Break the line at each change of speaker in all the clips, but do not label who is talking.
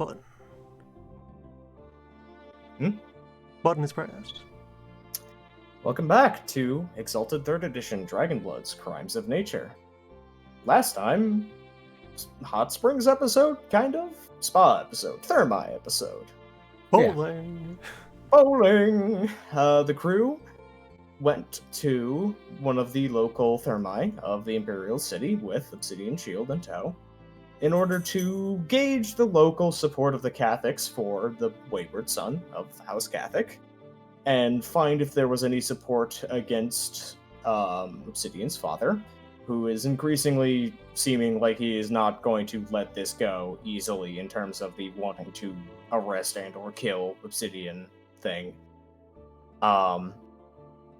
Button.
Hmm?
Button is pressed.
Welcome back to Exalted 3rd Edition Dragonblood's Crimes of Nature. Last time, Hot Springs episode, kind of? Spa episode, Thermi episode.
Bowling.
Bowling! The crew went to one of the local Thermi of the Imperial City with Obsidian Shield and tow in order to gauge the local support of the Catholics for the wayward son of House Catholic and find if there was any support against Obsidian's father, who is increasingly seeming like he is not going to let this go easily in terms of the wanting to arrest and or kill Obsidian thing.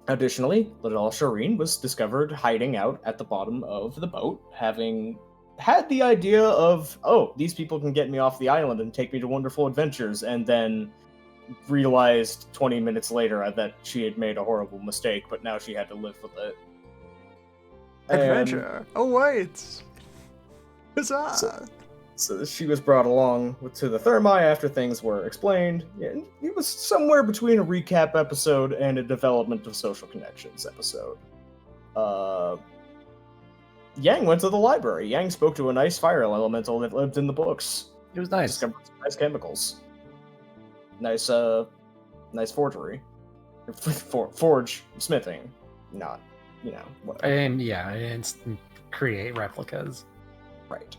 Additionally, little Shireen was discovered hiding out at the bottom of the boat, having had the idea of, oh, these people can get me off the island and take me to wonderful adventures, and then realized 20 minutes later that she had made a horrible mistake, but now she had to live with it.
Adventure. Oh, wait. Huzzah.
So she was brought along to the Thermi after things were explained. And it was somewhere between a recap episode and a development of social connections episode. Yang went to the library. Yang spoke to a nice fire elemental that lived in the books.
It was nice.
Discovered some nice chemicals. Nice forgery. Forge smithing. Not, whatever.
And create replicas.
Right.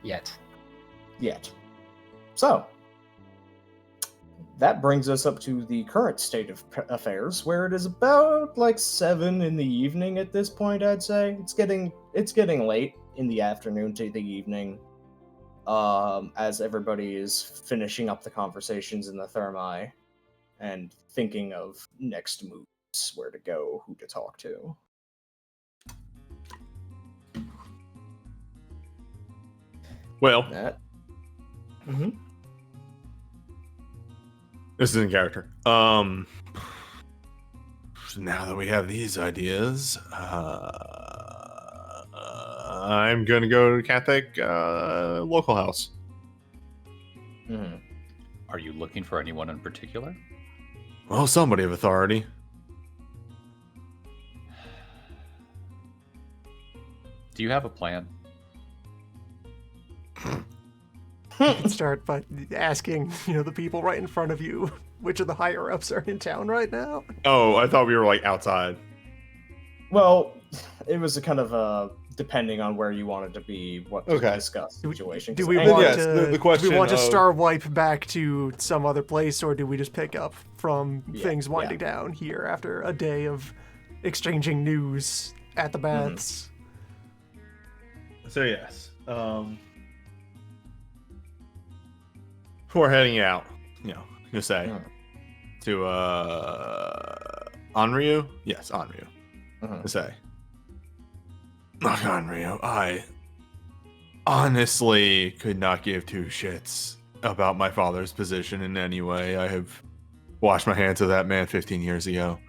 Yet.
So, that brings us up to the current state of affairs, where it is about 7 in the evening at this point, I'd say. It's getting late in the afternoon to the evening, as everybody is finishing up the conversations in the Thermi and thinking of next moves, where to go, who to talk to.
Well, this is in character. Now that we have these ideas, I'm gonna go to Catholic local house.
Mm-hmm.
Are you looking for anyone in particular?
Well, somebody of authority.
Do you have a plan?
You can start by asking, the people right in front of you, which of the higher ups are in town right now.
Oh, I thought we were outside.
Well, it was a kind of depending on where you wanted to be, what to discuss situation.
Do we want to star wipe back to some other place, or do we just pick up from things winding down here after a day of exchanging news at the baths?
So yes, we're heading out. You say to Onryu. Yes, Onryu. To say, look, Onryu, I honestly could not give two shits about my father's position in any way. I have washed my hands of that man 15 years ago.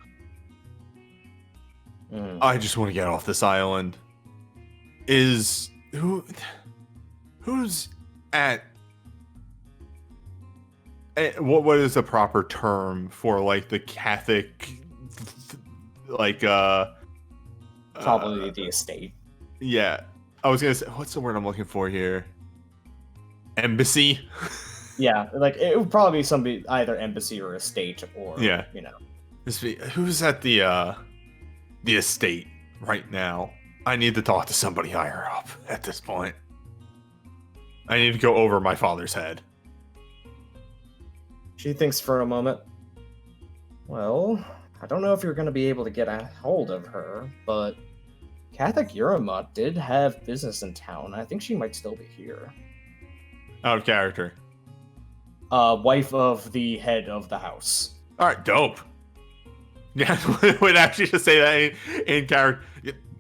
I just want to get off this island. Who's at what is the proper term for the Catholic
probably the estate.
Yeah, I was gonna say, what's the word I'm looking for here? Embassy.
Yeah, it would probably be somebody, either embassy or estate, or
who's at the estate right now. I need to talk to somebody higher up at this point. I need to go over my father's head.
She thinks for a moment. Well, I don't know if you're going to be able to get a hold of her, but Catholic Yuramut did have business in town. I think she might still be here.
Out of character.
Wife of the head of the house.
All right, dope. Yeah, would actually just say that in character.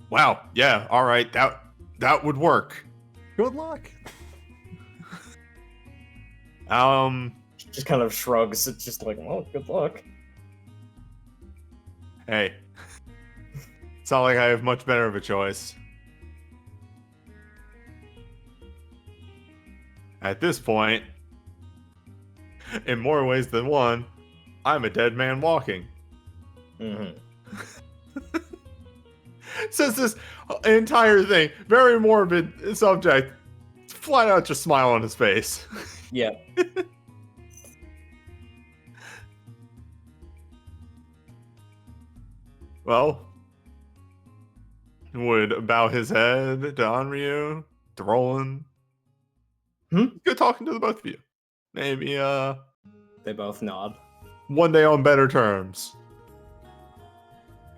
Wow, yeah, all right, that would work.
Good luck.
Just kind of shrugs. It's just well, good luck.
Hey, it's not like I have much better of a choice. At this point, In more ways than one, I'm a dead man walking.
Mm-hmm.
Says this entire thing, very morbid subject, flat out just smile on his face.
Yeah.
Well, would bow his head to Onryu, to Roland. Good talking to the both of you. Maybe
They both nod.
one day on better terms.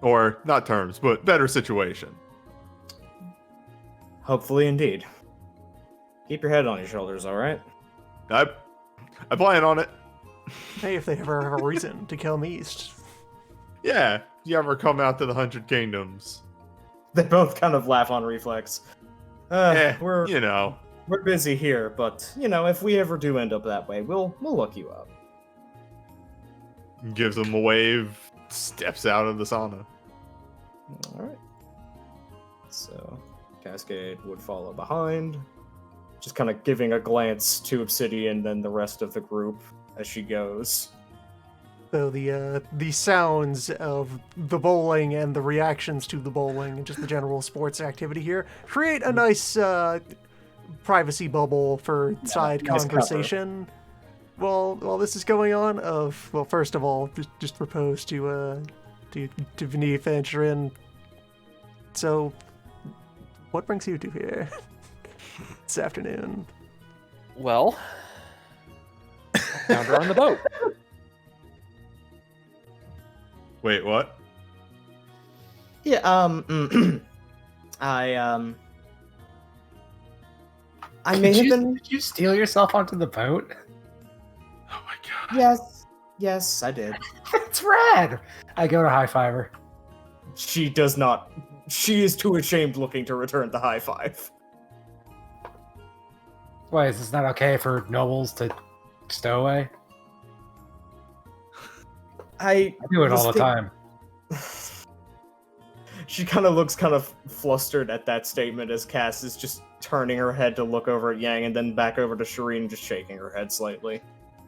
Or not terms, but better situation.
Hopefully, indeed. Keep your head on your shoulders, all right?
I plan on it.
Hey, if they ever have a reason to come east.
Yeah, you ever come out to the 100 Kingdoms?
They both kind of laugh on reflex. We're
you know.
we're busy here, but if we ever do end up that way, we'll look you up.
Gives him a wave, steps out of the sauna.
All right. So, Cascade would follow behind, just kind of giving a glance to Obsidian, then the rest of the group as she goes.
So the sounds of the bowling and the reactions to the bowling and just the general sports activity here create a nice privacy bubble for side
nice
conversation. While this is going on, first of all, just propose to Vanith and Shirin. So, what brings you to here this afternoon?
Well, found her on the boat.
Wait, what?
Yeah, I may have been.
Did you steal yourself onto the boat?
Oh my god.
Yes, I did.
That's rad. I go to high five her.
She does not. She is too ashamed looking to return the high five.
Why is this not okay for nobles to stow away?
I
do it all the time.
She kind of looks kind of flustered at that statement as Cass is just turning her head to look over at Yang and then back over to Shireen, just shaking her head slightly.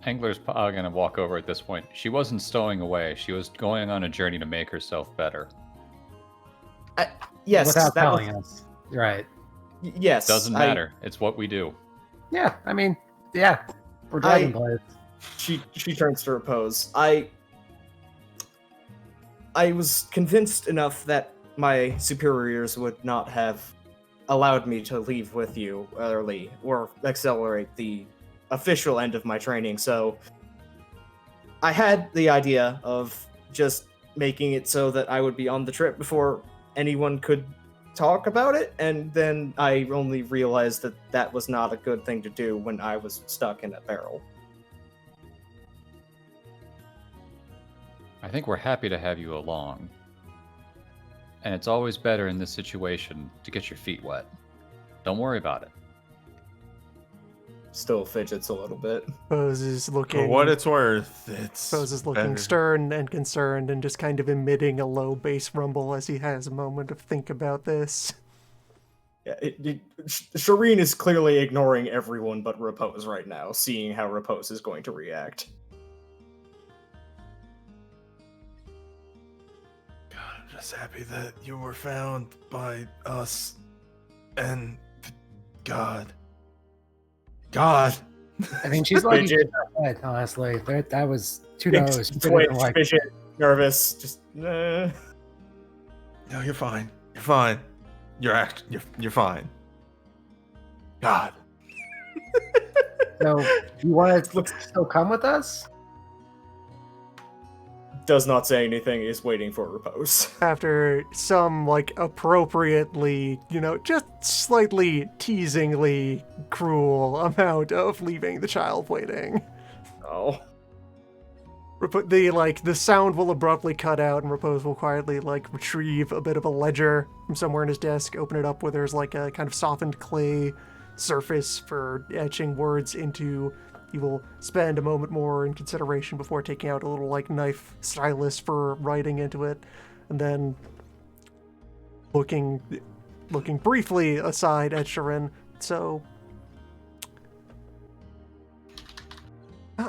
Angler's going to walk over at this point. She wasn't stowing away. She was going on a journey to make herself better.
Yes,
without telling us. Right.
Yes.
Doesn't matter. It's what we do.
Yeah, I mean, yeah. We're dragon players.
She turns to repose. I was convinced enough that my superiors would not have allowed me to leave with you early or accelerate the official end of my training, so I had the idea of just making it so that I would be on the trip before anyone could talk about it, and then I only realized that that was not a good thing to do when I was stuck in a barrel.
I think we're happy to have you along. And it's always better in this situation to get your feet wet. Don't worry about it.
Still fidgets a little bit.
Pose is looking.
For what it's worth, it's.
Pose is looking
better.
stern and concerned and just kind of emitting a low bass rumble as he has a moment to think about this.
Yeah, Shireen is clearly ignoring everyone but Repose right now, seeing how Repose is going to react.
God, I'm just happy that you were found by us. And God.
I mean, she's like,
Fidget.
honestly. That was too
Big
knows.
twitch, fidget, nervous, just.
No, you're fine. You're fine. You're fine. God.
So, you want to still come with us?
Does not say anything, is waiting for Repose.
After some, appropriately, just slightly teasingly cruel amount of leaving the child waiting.
Oh.
The sound will abruptly cut out, and Repose will quietly, retrieve a bit of a ledger from somewhere in his desk, open it up where there's, a kind of softened clay surface for etching words into. He will spend a moment more in consideration before taking out a little, knife stylus for writing into it, and then looking briefly aside at Shirin. So,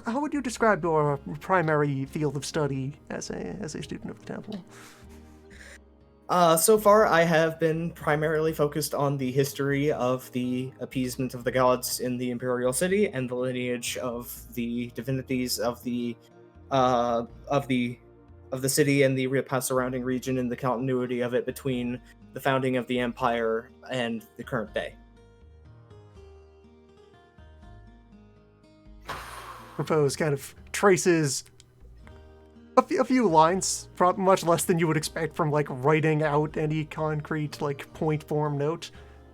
How would you describe your primary field of study as a student of the temple?
So far, I have been primarily focused on the history of the appeasement of the gods in the Imperial City and the lineage of the divinities of the city and the surrounding region and the continuity of it between the founding of the Empire and the current day.
Propose kind of traces a few lines, much less than you would expect from like writing out any concrete like point form note.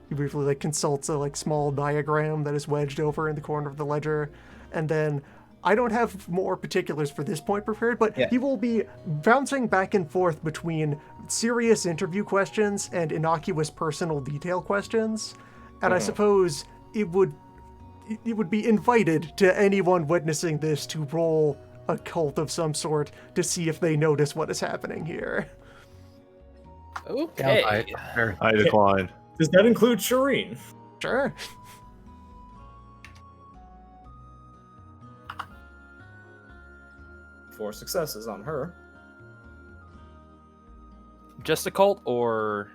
He briefly like consults a like small diagram that is wedged over in the corner of the ledger, and then I don't have more particulars for this point prepared, but he will be bouncing back and forth between serious interview questions and innocuous personal detail questions, and I suppose it would be invited to anyone witnessing this to roll a cult of some sort to see if they notice what is happening here.
Okay.
I decline.
Does that include Shireen?
Sure.
Four successes on her.
Just a cult, or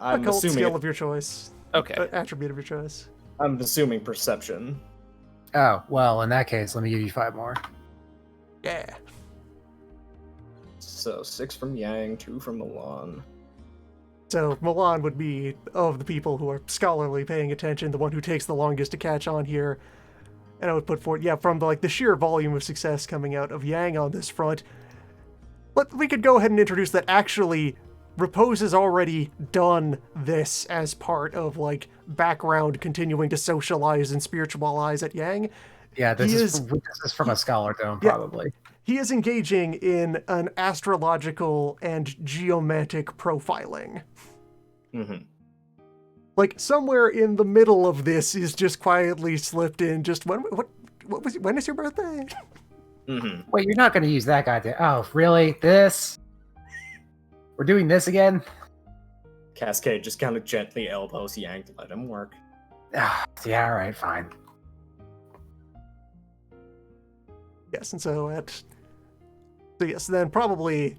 I'm
A cult
assuming
skill of your choice.
okay?
Attribute of your choice.
I'm assuming perception.
Oh, well, in that case, let me give you 5 more.
Yeah.
So 6 from Yang, 2 from Milan.
So Milan would be, of the people who are scholarly paying attention, the one who takes the longest to catch on here. And I would put forward, from the sheer volume of success coming out of Yang on this front, we could go ahead and introduce that actually Repose has already done this as part of background continuing to socialize and spiritualize at Yang.
Yeah, this is from a scholar dome, probably.
He is engaging in an astrological and geomantic profiling.
Mm-hmm.
Somewhere in the middle of this is just quietly slipped in just when is your birthday?
Mm-hmm.
Wait, you're not going to use that guy to... Oh, really? This? We're doing this again?
Cascade just kind of gently elbows Yang to let him work.
Yeah, all right, fine.
Yes, and so then probably,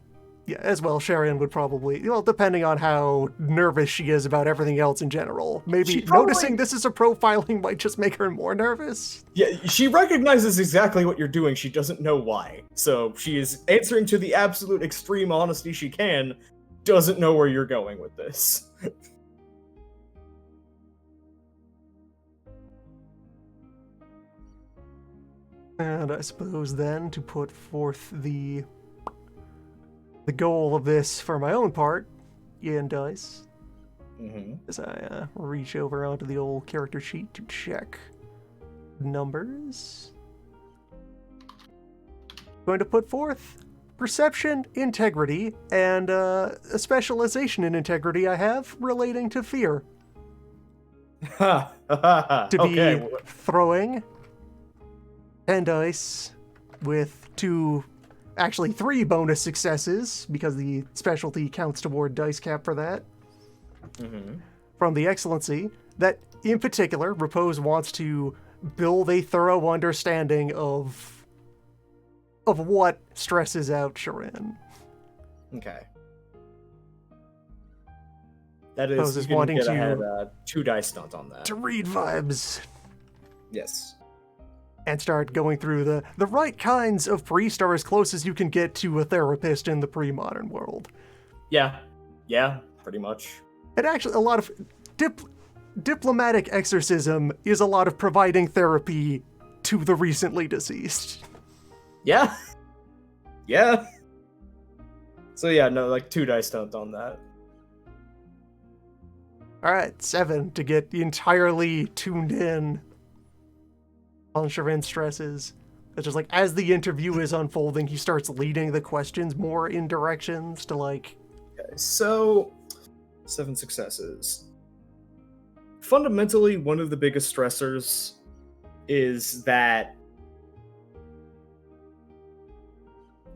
as well, Sharon would probably, depending on how nervous she is about everything else in general, maybe noticing this is a profiling might just make her more nervous.
Yeah, she recognizes exactly what you're doing, she doesn't know why. So she is answering to the absolute extreme honesty she can, doesn't know where you're going with this.
And I suppose then to put forth the goal of this for my own part in dice, as I reach over onto the old character sheet to check numbers. Going to put forth perception, integrity, and a specialization in integrity I have relating to fear. To be throwing 10 dice with 3 bonus successes, because the specialty counts toward dice cap for that. From the excellency, that in particular, Repose wants to build a thorough understanding of what stresses out Sharin.
Okay. That is,
Repose is wanting to
ahead, 2 dice stunt on that.
To read vibes.
Yes.
And start going through the right kinds of priest are as close as you can get to a therapist in the pre-modern world.
Yeah, pretty much.
And actually, a lot of diplomatic exorcism is a lot of providing therapy to the recently deceased.
Yeah. So 2 dice stunt on that.
All right, 7 to get entirely tuned in on Sharin's stresses. It's just as the interview is unfolding, he starts leading the questions more in directions to Okay,
so 7 successes. Fundamentally, one of the biggest stressors is that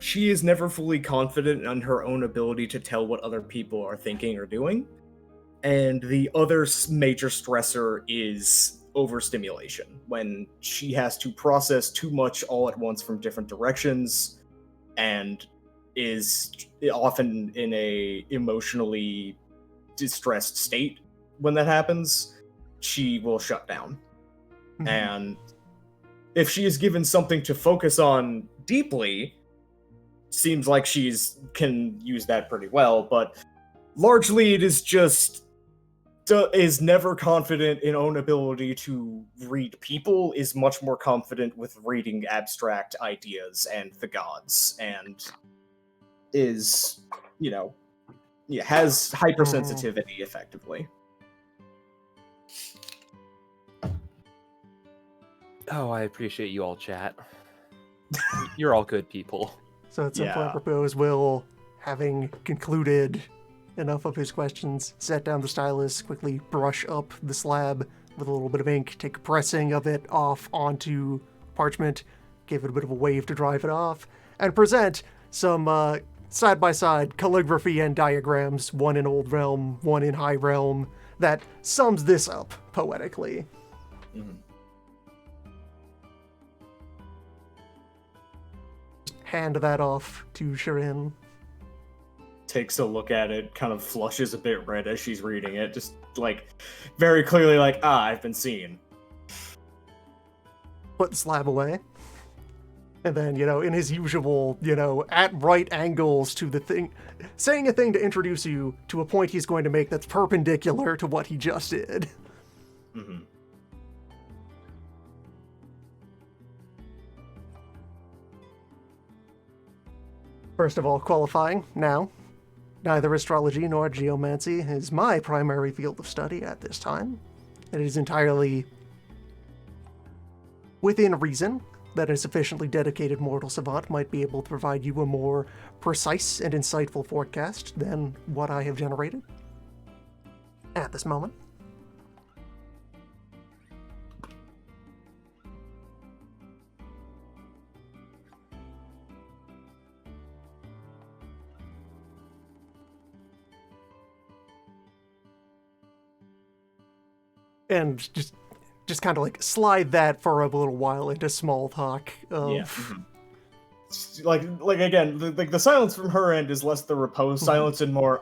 she is never fully confident in her own ability to tell what other people are thinking or doing. And the other major stressor is overstimulation, when she has to process too much all at once from different directions and is often in a emotionally distressed state. When that happens, she will shut down.
Mhm.
And if she is given something to focus on deeply, seems like can use that pretty well, but largely it is just is never confident in own ability to read people, is much more confident with reading abstract ideas and the gods, and is, has hypersensitivity effectively.
Oh, I appreciate you all, chat. You're all good people.
So at some point, I propose Will, having concluded enough of his questions, set down the stylus, quickly brush up the slab with a little bit of ink, take a pressing of it off onto parchment, give it a bit of a wave to drive it off, and present some side-by-side calligraphy and diagrams, one in Old Realm, one in High Realm, that sums this up poetically.
Mm-hmm.
Hand that off to Shirin.
Takes a look at it, kind of flushes a bit red as she's reading it, just very clearly I've been seen.
Put the slab away. And then, in his usual, at right angles to the thing, saying a thing to introduce you to a point he's going to make that's perpendicular to what he just did.
Mm-hmm.
First of all, qualifying now. Neither astrology nor geomancy is my primary field of study at this time. It is entirely within reason that a sufficiently dedicated mortal savant might be able to provide you a more precise and insightful forecast than what I have generated at this moment. And just kind of slide that for a little while into small talk of...
Yeah. Mm-hmm. Again, the silence from her end is less the reposed silence and more,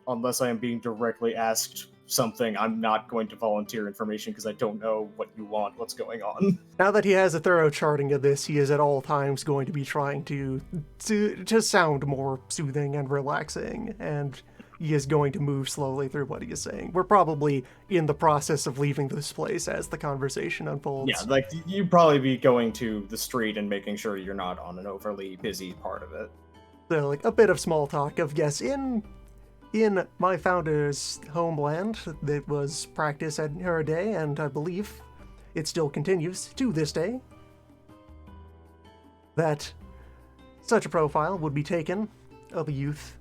unless I am being directly asked something, I'm not going to volunteer information because I don't know what you want, what's going on.
Now that he has a thorough charting of this, he is at all times going to be trying to sound more soothing and relaxing, and he is going to move slowly through what he is saying. We're probably in the process of leaving this place as the conversation unfolds.
Yeah, you'd probably be going to the street and making sure you're not on an overly busy part of it.
So, a bit of small talk of, yes, in my founder's homeland, that was practice at her day, and I believe it still continues to this day, that such a profile would be taken of a youth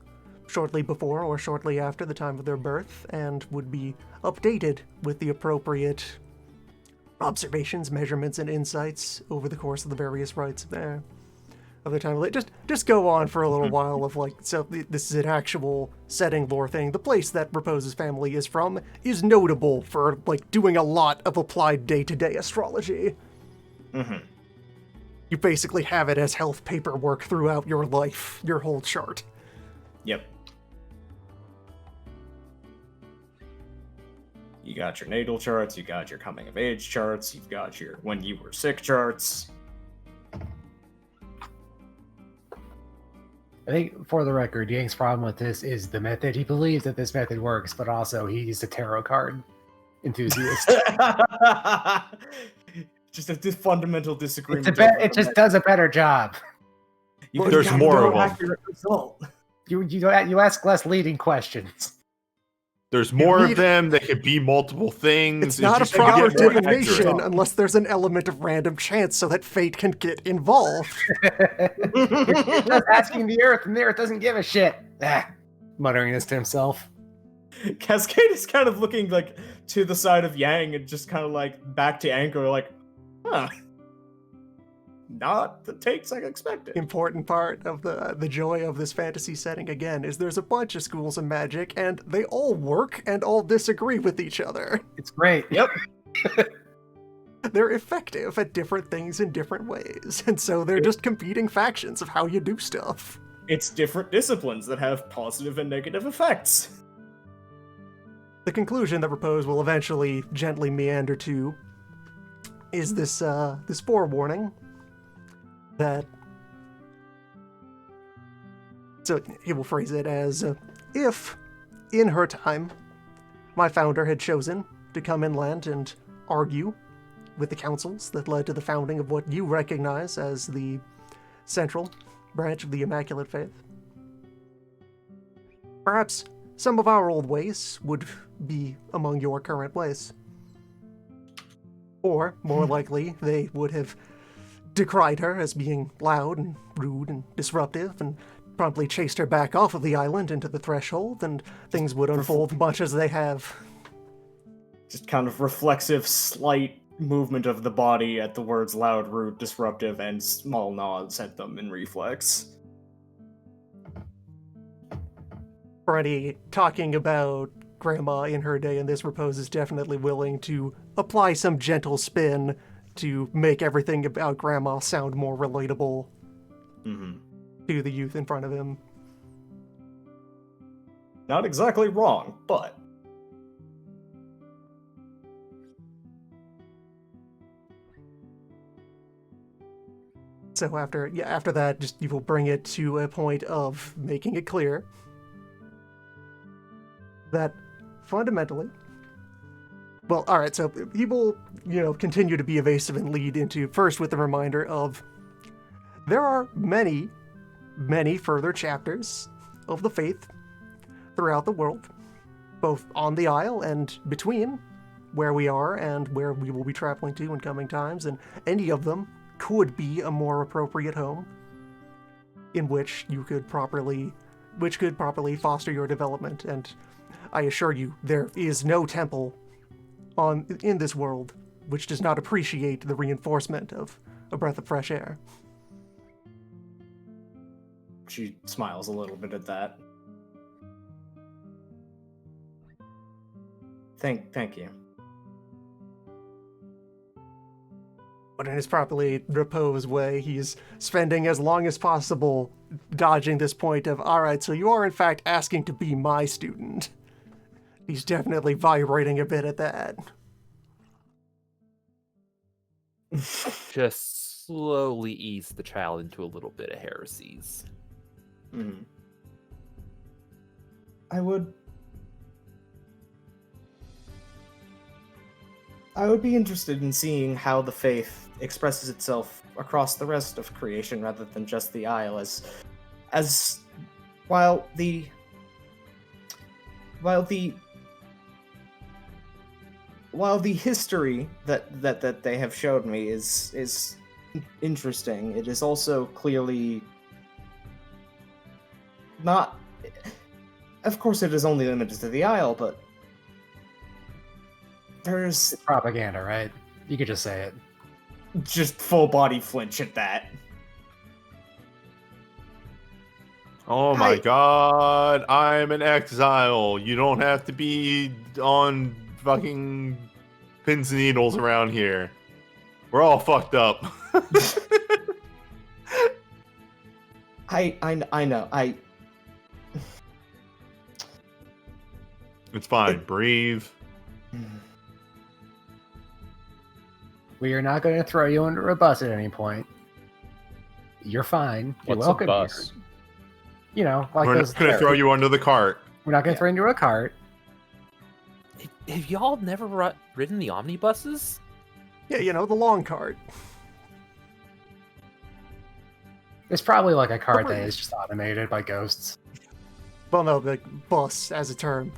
shortly before or shortly after the time of their birth, and would be updated with the appropriate observations, measurements, and insights over the course of the various rites of their time. Just go on for a little while of so this is an actual setting lore thing. The place that Repose's family is from is notable for doing a lot of applied day-to-day astrology.
Mm-hmm.
You basically have it as health paperwork throughout your life, your whole chart.
Yep. You got your natal charts, you got your coming of age charts, you've got your when you were sick charts.
I think, for the record, Yang's problem with this is the method. He believes that this method works, but also he's a tarot card enthusiast.
Just a fundamental disagreement.
It just does a better job.
There's more of them.
Accurate result.
You ask less leading questions.
There's more of them. They could be multiple things.
It's not a proper divination unless there's an element of random chance so that fate can get involved.
You're just asking the earth, and the earth doesn't give a shit. Muttering this to himself.
Cascade is kind of looking to the side of Yang and just kind of back to Anchor, huh. not the takes I expected.
Important part of the joy of this fantasy setting, again, is there's a bunch of schools of magic, and they all work and all disagree with each other.
It's great.
Yep.
They're effective at different things in different ways, and so they're just competing factions of how you do stuff.
It's different disciplines that have positive and negative effects.
The conclusion that Repose will eventually gently meander to is this forewarning that, so he will phrase it as, if, in her time, my founder had chosen to come inland and argue with the councils that led to the founding of what you recognize as the central branch of the Immaculate Faith, perhaps some of our old ways would be among your current ways. Or, more likely, they would have decried her as being loud and rude and disruptive, and promptly chased her back off of the island into the threshold, and things would unfold much as they have.
Just kind of reflexive, slight movement of the body at the words loud, rude, disruptive, and small nods at them in reflex.
Already talking about Grandma in her day, and this Repose is definitely willing to apply some gentle spin to make everything about Grandma sound more relatable to the youth in front of him.
Not exactly wrong, but...
So after that, just you will bring it to a point of making it clear that fundamentally, well, all right, so he will, continue to be evasive and lead into, first with the reminder of there are many, many further chapters of the faith throughout the world, both on the Isle and between where we are and where we will be traveling to in coming times, and any of them could be a more appropriate home in which could properly foster your development. And I assure you, there is no temple in this world which does not appreciate the reinforcement of a breath of fresh air.
She smiles a little bit at that. Thank you.
But in his properly Repose way, he's spending as long as possible dodging this point of, all right, so you are in fact asking to be my student. He's definitely vibrating a bit at that.
Just slowly ease the child into a little bit of heresies.
I would be interested in seeing how the faith expresses itself across the rest of creation rather than just the Isle, as while the history that they have showed me is interesting, it is also clearly not, of course it is only limited to the Isle, but there's
It's propaganda, right? You could just say it.
just full body flinch at that.
Oh my god, I'm an exile. You don't have to be on fucking pins and needles around here. We're all fucked up.
I know.
It's fine. Breathe.
We are not going to throw you under a bus at any point. You're fine. You're
What's
welcome
a bus?
here. You know, like
We're
those.
not gonna throw you under the cart.
We're not going to throw you into a cart.
Have y'all never ridden the omnibuses?
Yeah, the long cart.
It's probably like a cart that is just automated by ghosts.
Well, no, the bus as a term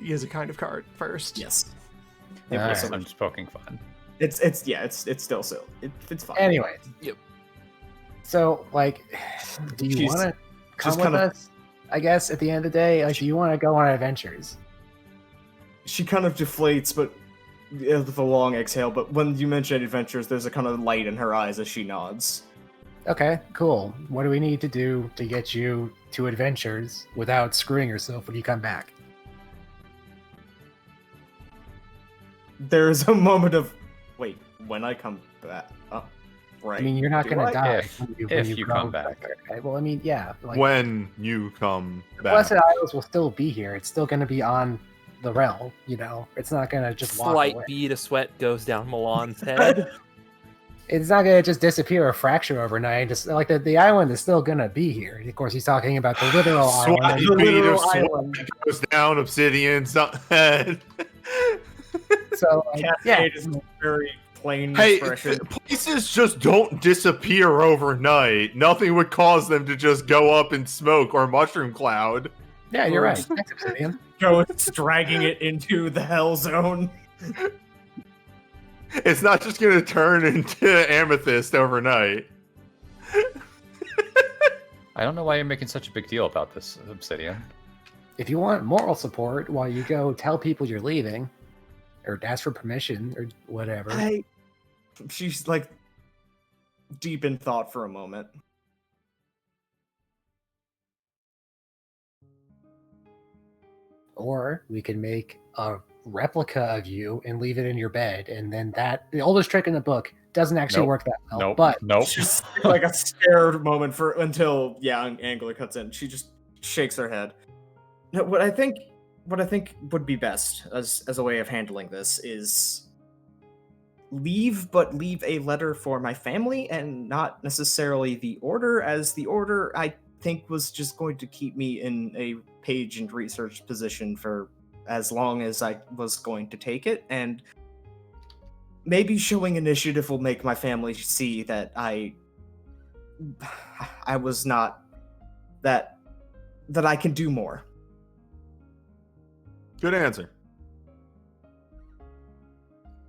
is a kind of cart first.
Yes.
All right.
So
I'm just poking fun.
it's still so it's fine.
Anyway.
Yep.
So, like, do you want to come with us? I guess at the end of the day, like, do you want to go on adventures?
She kind of deflates, but with a long exhale. But when you mention adventures, there's a kind of light in her eyes as she nods.
Okay, cool. What do we need to do to get you to adventures without screwing yourself when you come back?
There's a moment of, wait, when I come back? Oh, right.
I mean, you're not
Do
going
I?
to die
If you
go
come back.
somewhere, right? Well, I mean, yeah. Like,
When you come
the
back.
Blessed Isles will still be here. It's still going to be on the realm, you know? It's not going to just walk
Slight
away.
bead of sweat goes down Milan's head.
It's not going to just disappear or fracture overnight. Just like the island is still going to be here. Of course, he's talking about the literal
Sweaty
island.
The
bead
literal
of sweat
island.
goes down Obsidian's head.
So, like, yeah.
Cascade is a very plain
Hey,
expression.
places just don't disappear overnight. Nothing would cause them to just go up in smoke or mushroom cloud.
Yeah, you're right. Thanks, Obsidian.
It's dragging it into the hell zone.
It's not just going to turn into amethyst overnight.
I don't know why you're making such a big deal about this, Obsidian.
If you want moral support while you go tell people you're leaving, or ask for permission, or whatever.
She's like deep in thought for a moment.
Or we can make a replica of you and leave it in your bed, and then the oldest trick in the book doesn't actually
Nope.
work that well.
Nope.
But
Nope.
Just like a scared moment until Angela cuts in. She just shakes her head. No, what I think would be best as a way of handling this is leave a letter for my family and not necessarily the order, as the order I think was just going to keep me in a page and research position for as long as I was going to take it, and maybe showing initiative will make my family see that I was not that I can do more.
Good answer.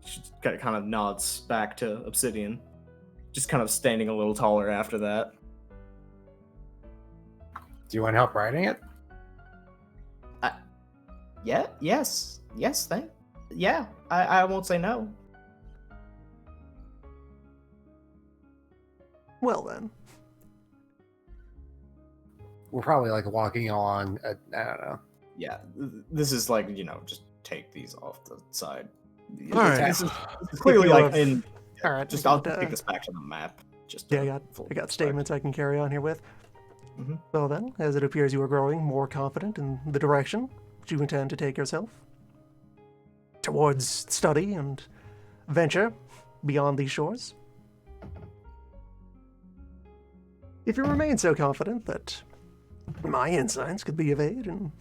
She kind of nods back to Obsidian, just kind of standing a little taller after that.
do you want help writing it?
I won't say no.
Well then.
We're probably like walking along. I don't know.
Yeah, this is like, just take these off the side.
All right.
This is clearly like in.
All right,
Just I'll take this back to the map. Just
Yeah, I got statements I can carry on here with.
Mhm.
Well then, as it appears you are growing more confident in the direction that you intend to take yourself towards study and venture beyond these shores. If you remain so confident that my insights could be of aid in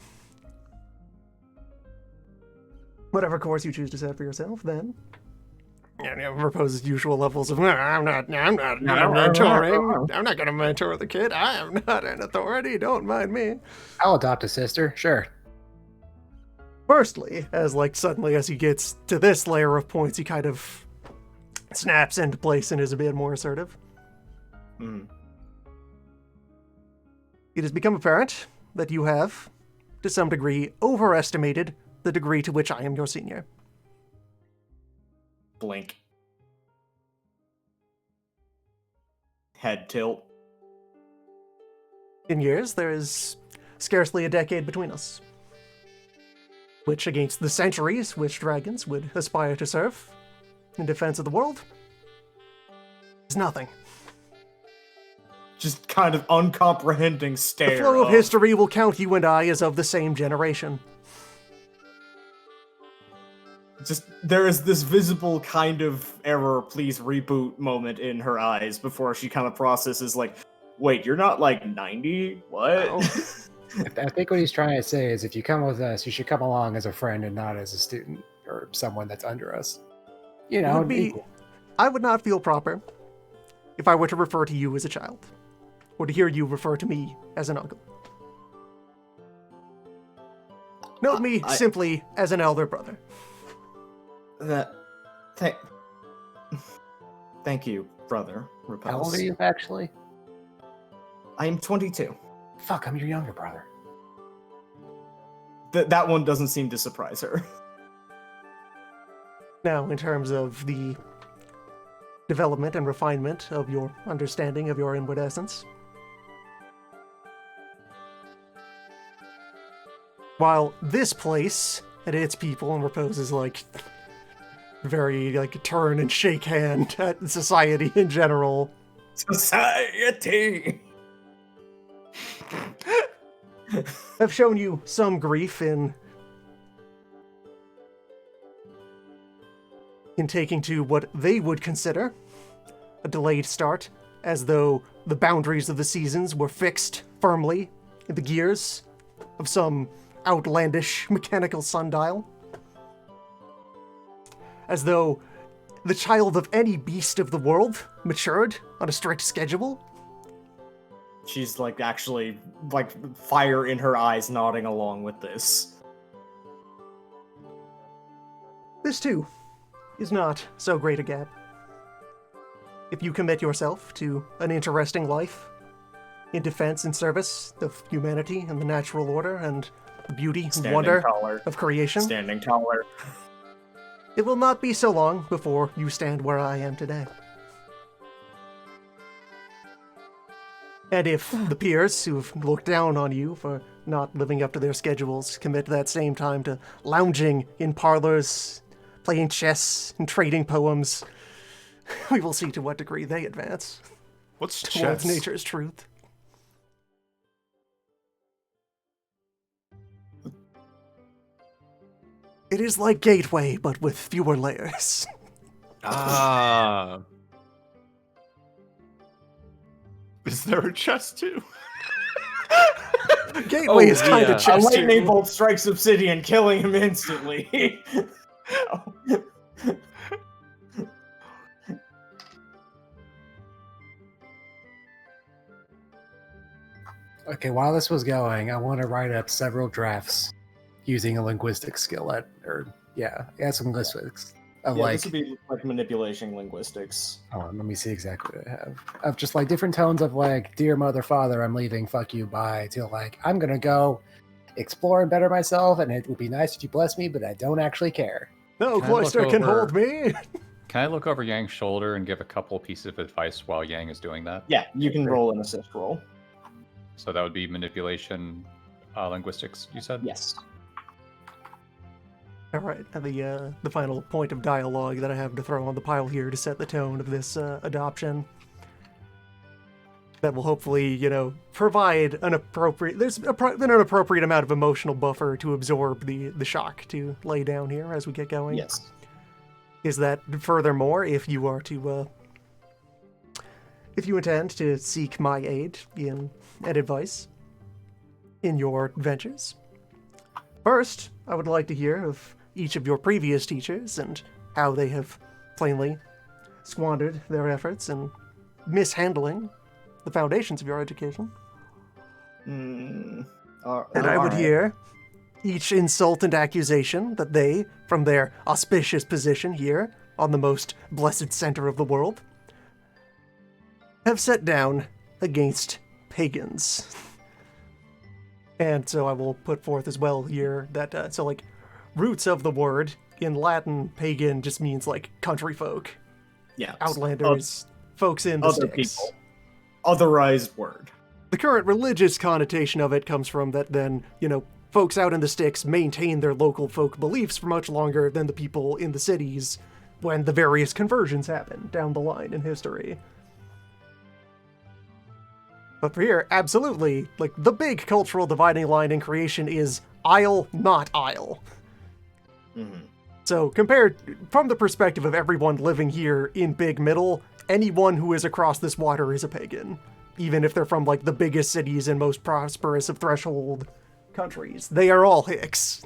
whatever course you choose to set for yourself, then proposes usual levels of I'm not mentoring. I'm not going to mentor the kid. I am not an authority. Don't mind me.
I'll adopt a sister. Sure.
Firstly, suddenly as he gets to this layer of points, he kind of snaps into place and is a bit more assertive.
Mm.
It has become apparent that you have, to some degree, overestimated the degree to which I am your senior.
Blink. Head tilt.
In years, there is scarcely a decade between us, which against the centuries which dragons would aspire to serve in defense of the world is nothing.
Just kind of uncomprehending stare.
The flow of history will count you and I as of the same generation.
Just there is this visible kind of error, please reboot moment in her eyes before she kind of processes like, wait, you're not like 90? What?
Oh.
I think what he's trying to say is if you come with us, you should come along as a friend and not as a student or someone that's under us.
I would not feel proper if I were to refer to you as a child, or to hear you refer to me as an uncle. Note me simply as an elder brother.
Thank you, brother. Repose.
How old are you, actually?
I am 22.
Fuck, I'm your younger brother.
That one doesn't seem to surprise her.
Now, in terms of the development and refinement of your understanding of your inward essence. While this place and its people and Repose is like very like turn and shake hand at society in general.
Society!
Have shown you some grief in taking to what they would consider a delayed start, as though the boundaries of the seasons were fixed firmly in the gears of some outlandish mechanical sundial. As though the child of any beast of the world matured on a strict schedule.
She's like actually like fire in her eyes nodding along with this.
This too is not so great a gap. If you commit yourself to an interesting life in defense and service of humanity and the natural order and the beauty and wonder of creation,
Standing taller.
it will not be so long before you stand where I am today. And if the peers who've looked down on you for not living up to their schedules commit that same time to lounging in parlors, playing chess, and trading poems, we will see to what degree they advance
What's
towards
chess?
nature's truth. It is like Gateway, but with fewer layers.
Ah. Is there a chess too?
Gateway is kind of
A
chess
lightning
too.
bolt strikes Obsidian, killing him instantly.
Okay, while this was going, I want to write up several drafts using a linguistic skill some linguistics. Of
Yeah, this would be like manipulation linguistics.
let me see exactly what I have. Of just like different tones of like, dear mother, father, I'm leaving, fuck you, bye, to like, I'm gonna go explore and better myself, and it would be nice if you bless me, but I don't actually care.
No
Can I look
cloister can
over-
hold me.
Can I look over Yang's shoulder and give a couple pieces of advice while Yang is doing that?
Yeah, you can roll an assist roll.
So that would be manipulation, linguistics, you said?
Yes.
All right, and the final point of dialogue that I have to throw on the pile here to set the tone of this adoption. That will hopefully, provide an appropriate. There's an appropriate amount of emotional buffer to absorb the shock to lay down here as we get going.
Yes.
Is that furthermore, if you are to, if you intend to seek my aid and advice in your ventures, first, I would like to hear of each of your previous teachers and how they have plainly squandered their efforts in mishandling the foundations of your education. And I would hear each insult and accusation that they, from their auspicious position here on the most blessed center of the world, have set down against pagans. And so I will put forth as well here that, roots of the word in Latin, pagan just means like country folk,
Yeah.
outlanders, folks in the
Other
sticks.
people. Otherized word.
The current religious connotation of it comes from that then, folks out in the sticks maintain their local folk beliefs for much longer than the people in the cities when the various conversions happen down the line in history. But for here, absolutely, like, the big cultural dividing line in creation is isle, not isle.
Mm-hmm.
So, compared from the perspective of everyone living here in Big Middle, anyone who is across this water is a pagan. Even if they're from, like, the biggest cities and most prosperous of threshold countries. They are all Hicks.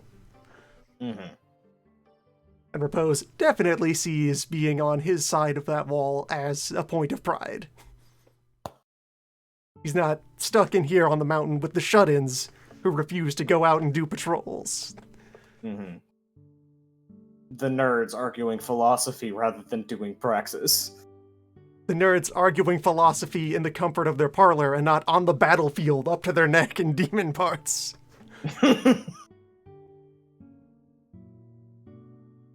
Mm-hmm.
And Repose definitely sees being on his side of that wall as a point of pride. He's not stuck in here on the mountain with the shut-ins who refuse to go out and do patrols.
Mm-hmm. The nerds arguing philosophy rather than doing praxis.
The nerds arguing philosophy in the comfort of their parlor and not on the battlefield up to their neck in demon parts.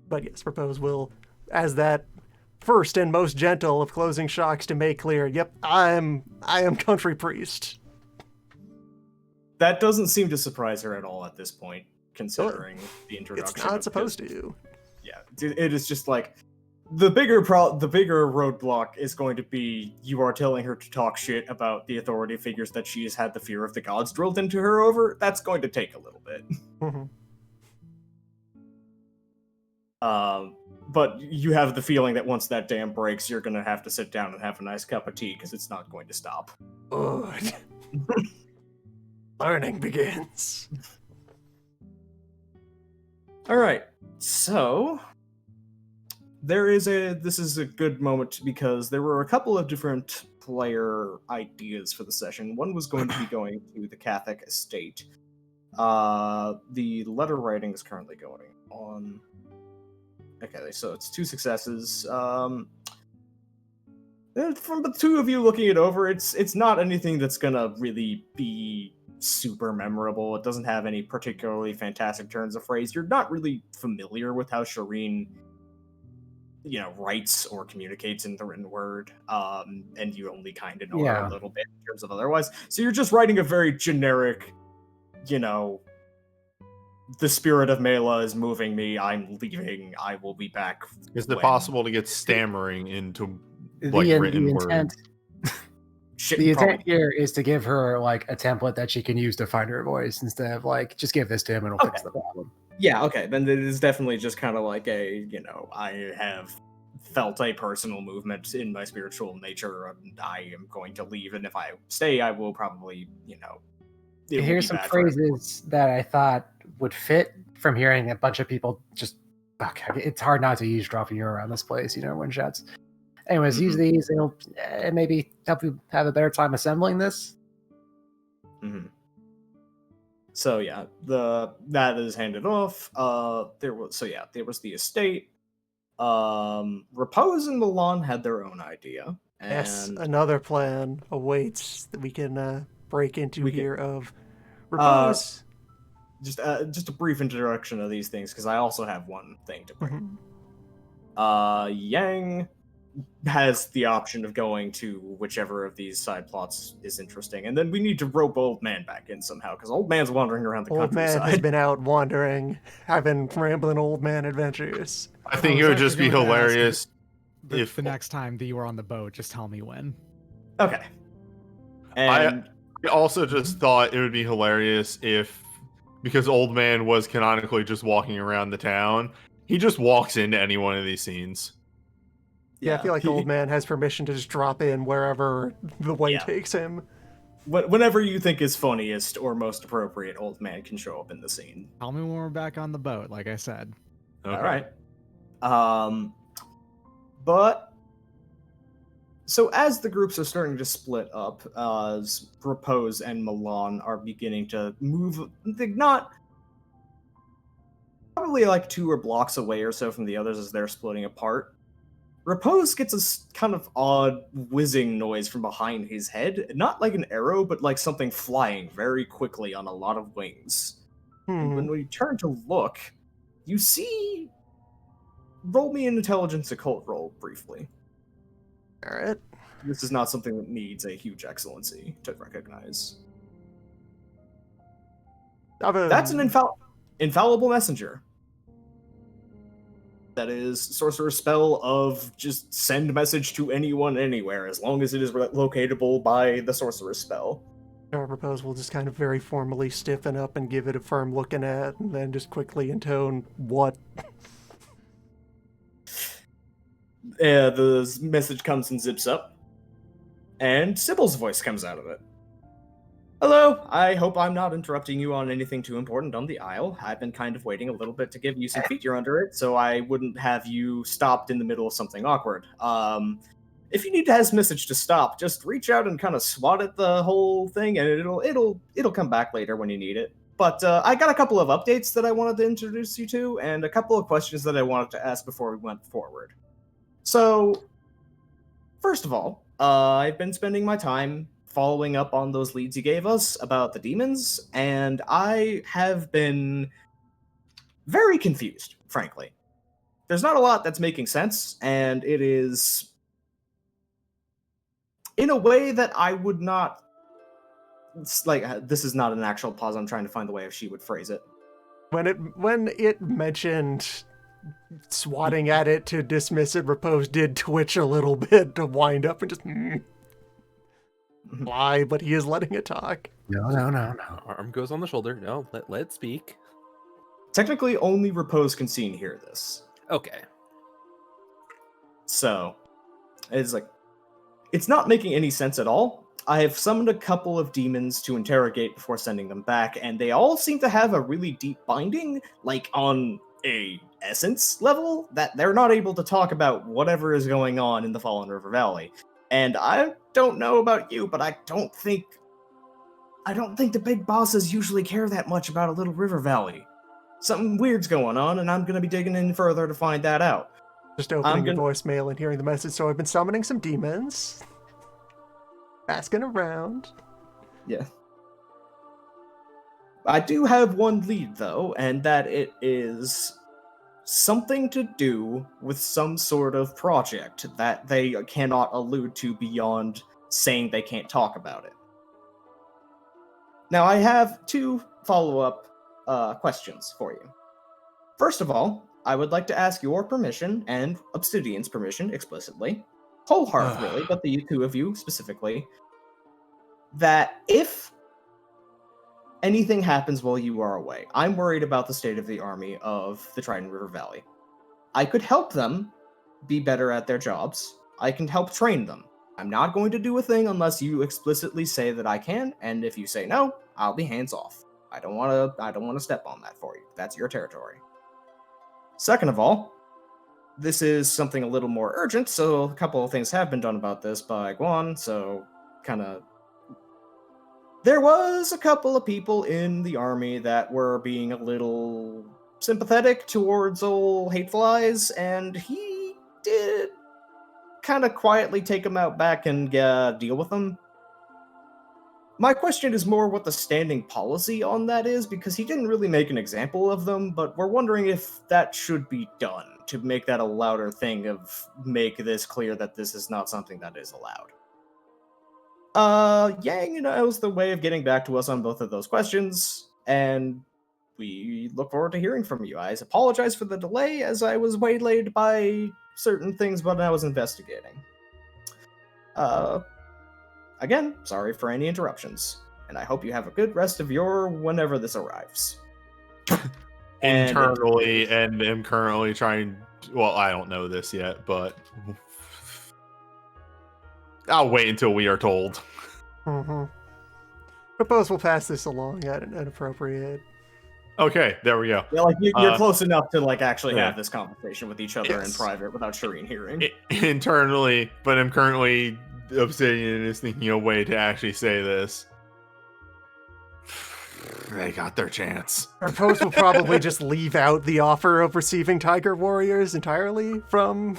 But yes, Repose will, as that first and most gentle of closing shocks to make clear, yep, I am country priest.
That doesn't seem to surprise her at all at this point, considering the introduction.
It's not supposed to.
Yeah, it is just like the bigger roadblock is going to be you are telling her to talk shit about the authority figures that she has had the fear of the gods drilled into her over. That's going to take a little bit. But you have the feeling that once that dam breaks, you're going to have to sit down and have a nice cup of tea because it's not going to stop.
Good. Learning begins.
All right, so this is a good moment because there were a couple of different player ideas for the session. One was going to be going to the Catholic estate. The letter writing is currently going on. Okay, so it's 2 successes. From the 2 of you looking it over, it's not anything that's gonna really be super memorable. It doesn't have any particularly fantastic turns of phrase. You're not really familiar with how Shireen, writes or communicates in the written word, and you only kind of know her a little bit in terms of otherwise. So you're just writing a very generic, the spirit of Mela is moving me. I'm leaving. I will be back.
Is it possible to get stammering into written words?
The intent here is to give her a template that she can use to find her voice instead of just give this to him and it'll fix the problem.
Yeah, okay. Then it is definitely just kind of like I have felt a personal movement in my spiritual nature and I am going to leave. And if I stay, I will probably,
Here's some phrases that I thought would fit from hearing a bunch of people just. Okay, it's hard not to eavesdropping you around this place, one shots. Anyways, use these. It'll maybe help you have a better time assembling this.
So yeah, that is handed off. There was the estate. Repose and Milan had their own idea. And
yes, another plan awaits that we can break into here of Repose.
Just a brief introduction of these things because I also have one thing to bring. Yang has the option of going to whichever of these side plots is interesting, and then we need to rope Old Man back in somehow because Old Man's wandering around the countryside.
Old Man has been out wandering, having rambling old man adventures.
I think it would just be hilarious
if the next time that you were on the boat, just tell me when.
Okay. And
I also just thought it would be hilarious if, because Old Man was canonically just walking around the town, he just walks into any one of these scenes.
Yeah, I feel like the Old Man has permission to just drop in wherever the way takes him.
Whenever you think is funniest or most appropriate, Old Man can show up in the scene.
Tell me when we're back on the boat, like I said.
Okay. All right. But so as the groups are starting to split up, as Repose and Milan are beginning to move, not probably 2 blocks away or so from the others as they're splitting apart. Repose gets a kind of odd whizzing noise from behind his head. Not like an arrow, but like something flying very quickly on a lot of wings. And when we turn to look, you see... Roll me an intelligence occult roll, briefly.
Alright.
This is not something that needs a huge excellency to recognize. That's an infallible messenger. That is sorcerer's spell of just send message to anyone anywhere, as long as it is locatable by the sorcerer's spell.
Our Repose will just kind of very formally stiffen up and give it a firm looking at, and then just quickly intone, what?
The message comes and zips up, and Sybil's voice comes out of it. Hello, I hope I'm not interrupting you on anything too important on the Isle. I've been kind of waiting a little bit to give you some feature under it, so I wouldn't have you stopped in the middle of something awkward. If you need his message to stop, just reach out and kind of swat at the whole thing, and it'll come back later when you need it. But I got a couple of updates that I wanted to introduce you to, and a couple of questions that I wanted to ask before we went forward. So, first of all, I've been spending my time following up on those leads you gave us about the demons, and I have been very confused, frankly. there's not a lot that's making sense, and it is in a way that I would not. It's like, this is not an actual pause. I'm trying to find the way she would phrase it.
When it mentioned swatting at it to dismiss it, Repose did twitch a little bit to wind up and just lie, but he is letting it talk.
No.
Arm goes on the shoulder. No, let it speak.
Technically, only Repose can see and hear this.
Okay.
So, it's like, it's not making any sense at all. I have summoned a couple of demons to interrogate before sending them back, and they all seem to have a really deep binding, like on a essence level, that they're not able to talk about whatever is going on in the Fallen River Valley. And I don't know about you, but I don't think the big bosses usually care that much about a little river valley. Something weird's going on, and I'm gonna be digging in further to find that out.
Just opening your voicemail and hearing the message. So I've been summoning some demons. Asking around.
Yeah. I do have one lead, though, and that it is something to do with some sort of project that they cannot allude to beyond saying they can't talk about it. Now, I have 2 follow-up questions for you. First of all, I would like to ask your permission, and Obsidian's permission explicitly, whole hearth really, but the 2 of you specifically, that if anything happens while you are away, I'm worried about the state of the army of the Trident River Valley. I could help them be better at their jobs. I can help train them. I'm not going to do a thing unless you explicitly say that I can, and if you say no, I'll be hands off. I don't want to step on that for you. That's your territory. Second of all, this is something a little more urgent, so a couple of things have been done about this by Guan, so there was a couple of people in the army that were being a little sympathetic towards old Hateful Eyes, and he did kind of quietly take them out back and deal with them. My question is more what the standing policy on that is, because he didn't really make an example of them, but we're wondering if that should be done to make that a louder thing, of make this clear that this is not something that is allowed. Yang knows the way of getting back to us on both of those questions, and we look forward to hearing from you. I apologize for the delay, as I was waylaid by certain things when I was investigating. Again, sorry for any interruptions, and I hope you have a good rest of your whenever this arrives.
Internally, and am currently trying. Well, I don't know this yet, but I'll wait until we are told.
Propose we'll pass this along at an appropriate.
Okay, there we go.
Yeah, like you're close enough to actually have this conversation with each other in private without Shireen hearing.
Internally, but I'm currently Obsidian is thinking a way to actually say this. They got their chance.
Propose will probably just leave out the offer of receiving Tiger Warriors entirely from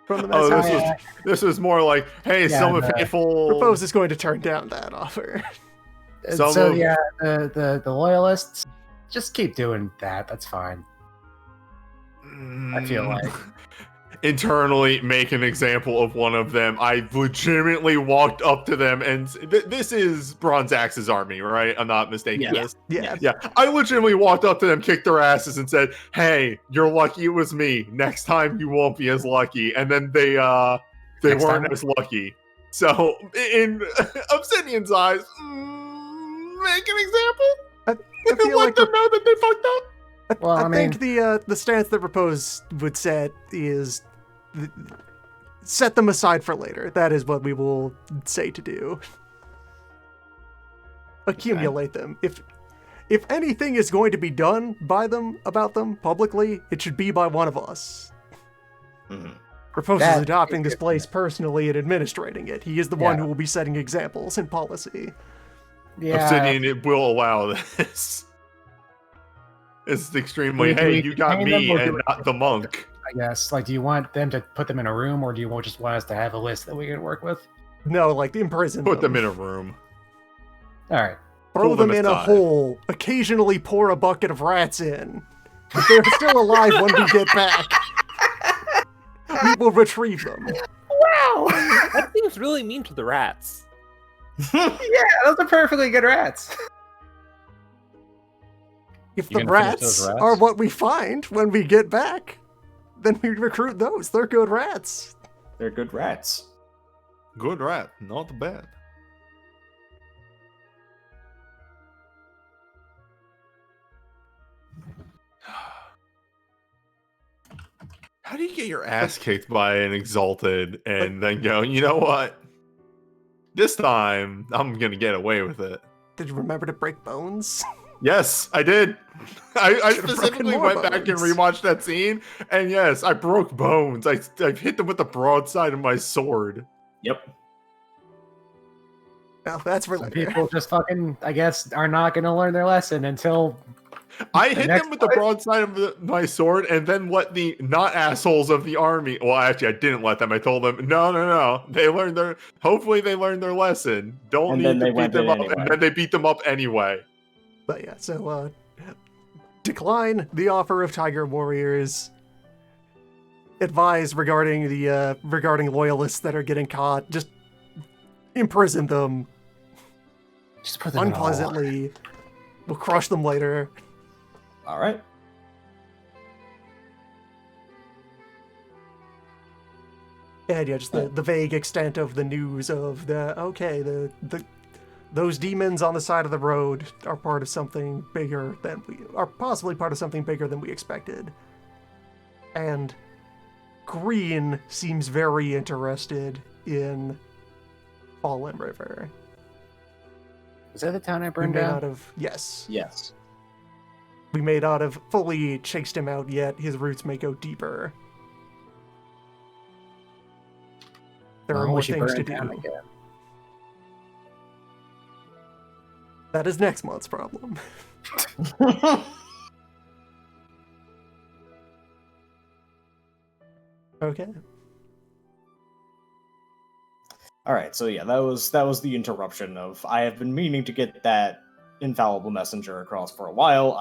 the message.
This was more like, hey, some faithful.
Propose is going to turn down that offer.
The loyalists, just keep doing that. That's fine. I feel like.
Internally make an example of one of them. I legitimately walked up to them, and this is Bronze Axe's army, right? I'm not mistaken. Yeah. I legitimately walked up to them, kicked their asses, and said, "Hey, you're lucky it was me. Next time you won't be as lucky." And then they weren't as lucky. So in Obsidian's eyes, make an example.
I feel
let them know that they fucked up.
Well, I think the stance that Propose would set is set them aside for later. That is what we will say to do. Accumulate them. If anything is going to be done by them about them publicly, it should be by one of us. Propose is adopting this place personally and administrating it. He is the one who will be setting examples and policy.
Yeah.
Obsidian will allow this. It's extremely, hey, you got me and not the monk.
I guess. Do you want them to put them in a room, or do you just want us to have a list that we can work with?
No, imprison
Put them in a room.
All right.
Throw them in a hole. Occasionally pour a bucket of rats in. If they're still alive when we get back, we will retrieve them.
Wow! That seems really mean to the rats.
Yeah, those are perfectly good rats.
If
You
the
gonna finish those
rats
rats?
are what we find when we get back, then we recruit those. They're good rats.
They're good rats.
Good rat, not bad. How do you get your ass kicked by an Exalted and then go, you know what? This time, I'm going to get away with it.
Did you remember to break bones?
Yes, I did. I
Should've
specifically
broken more
went back and
bones.
rewatched that scene. And yes, I broke bones. I hit them with the broadside of my sword.
Yep.
Well, that's for
Some
later.
people just fucking, I guess, are not going to learn their lesson until
I
The
hit
next
them with the broadside of my sword and then let the not assholes of the army. Well, actually, I didn't let them. I told them, no. They learned their. Hopefully, they learned their lesson. Don't
And
need
then
to
they
beat
went
them
in
up.
anyway.
And then they beat them up anyway.
But yeah, so decline the offer of Tiger Warriors. Advise regarding the regarding loyalists that are getting caught. Just imprison them
just put them in a hole.
unpleasantly. We'll crush them later.
All right.
And yeah, just the vague extent of the news of the those demons on the side of the road are part of something bigger than we are possibly part of something bigger than we expected. And Green seems very interested in Fallen River.
Is that the town I
We
burned
may
down?
not have
Yes.
we may not have fully chased him out yet. His roots may go deeper. There are
Well,
more
we should
things
burn
to
it down
do.
again.
That is next month's problem. Okay.
All right. So yeah, that was the interruption of. I have been meaning to get that infallible messenger across for a while.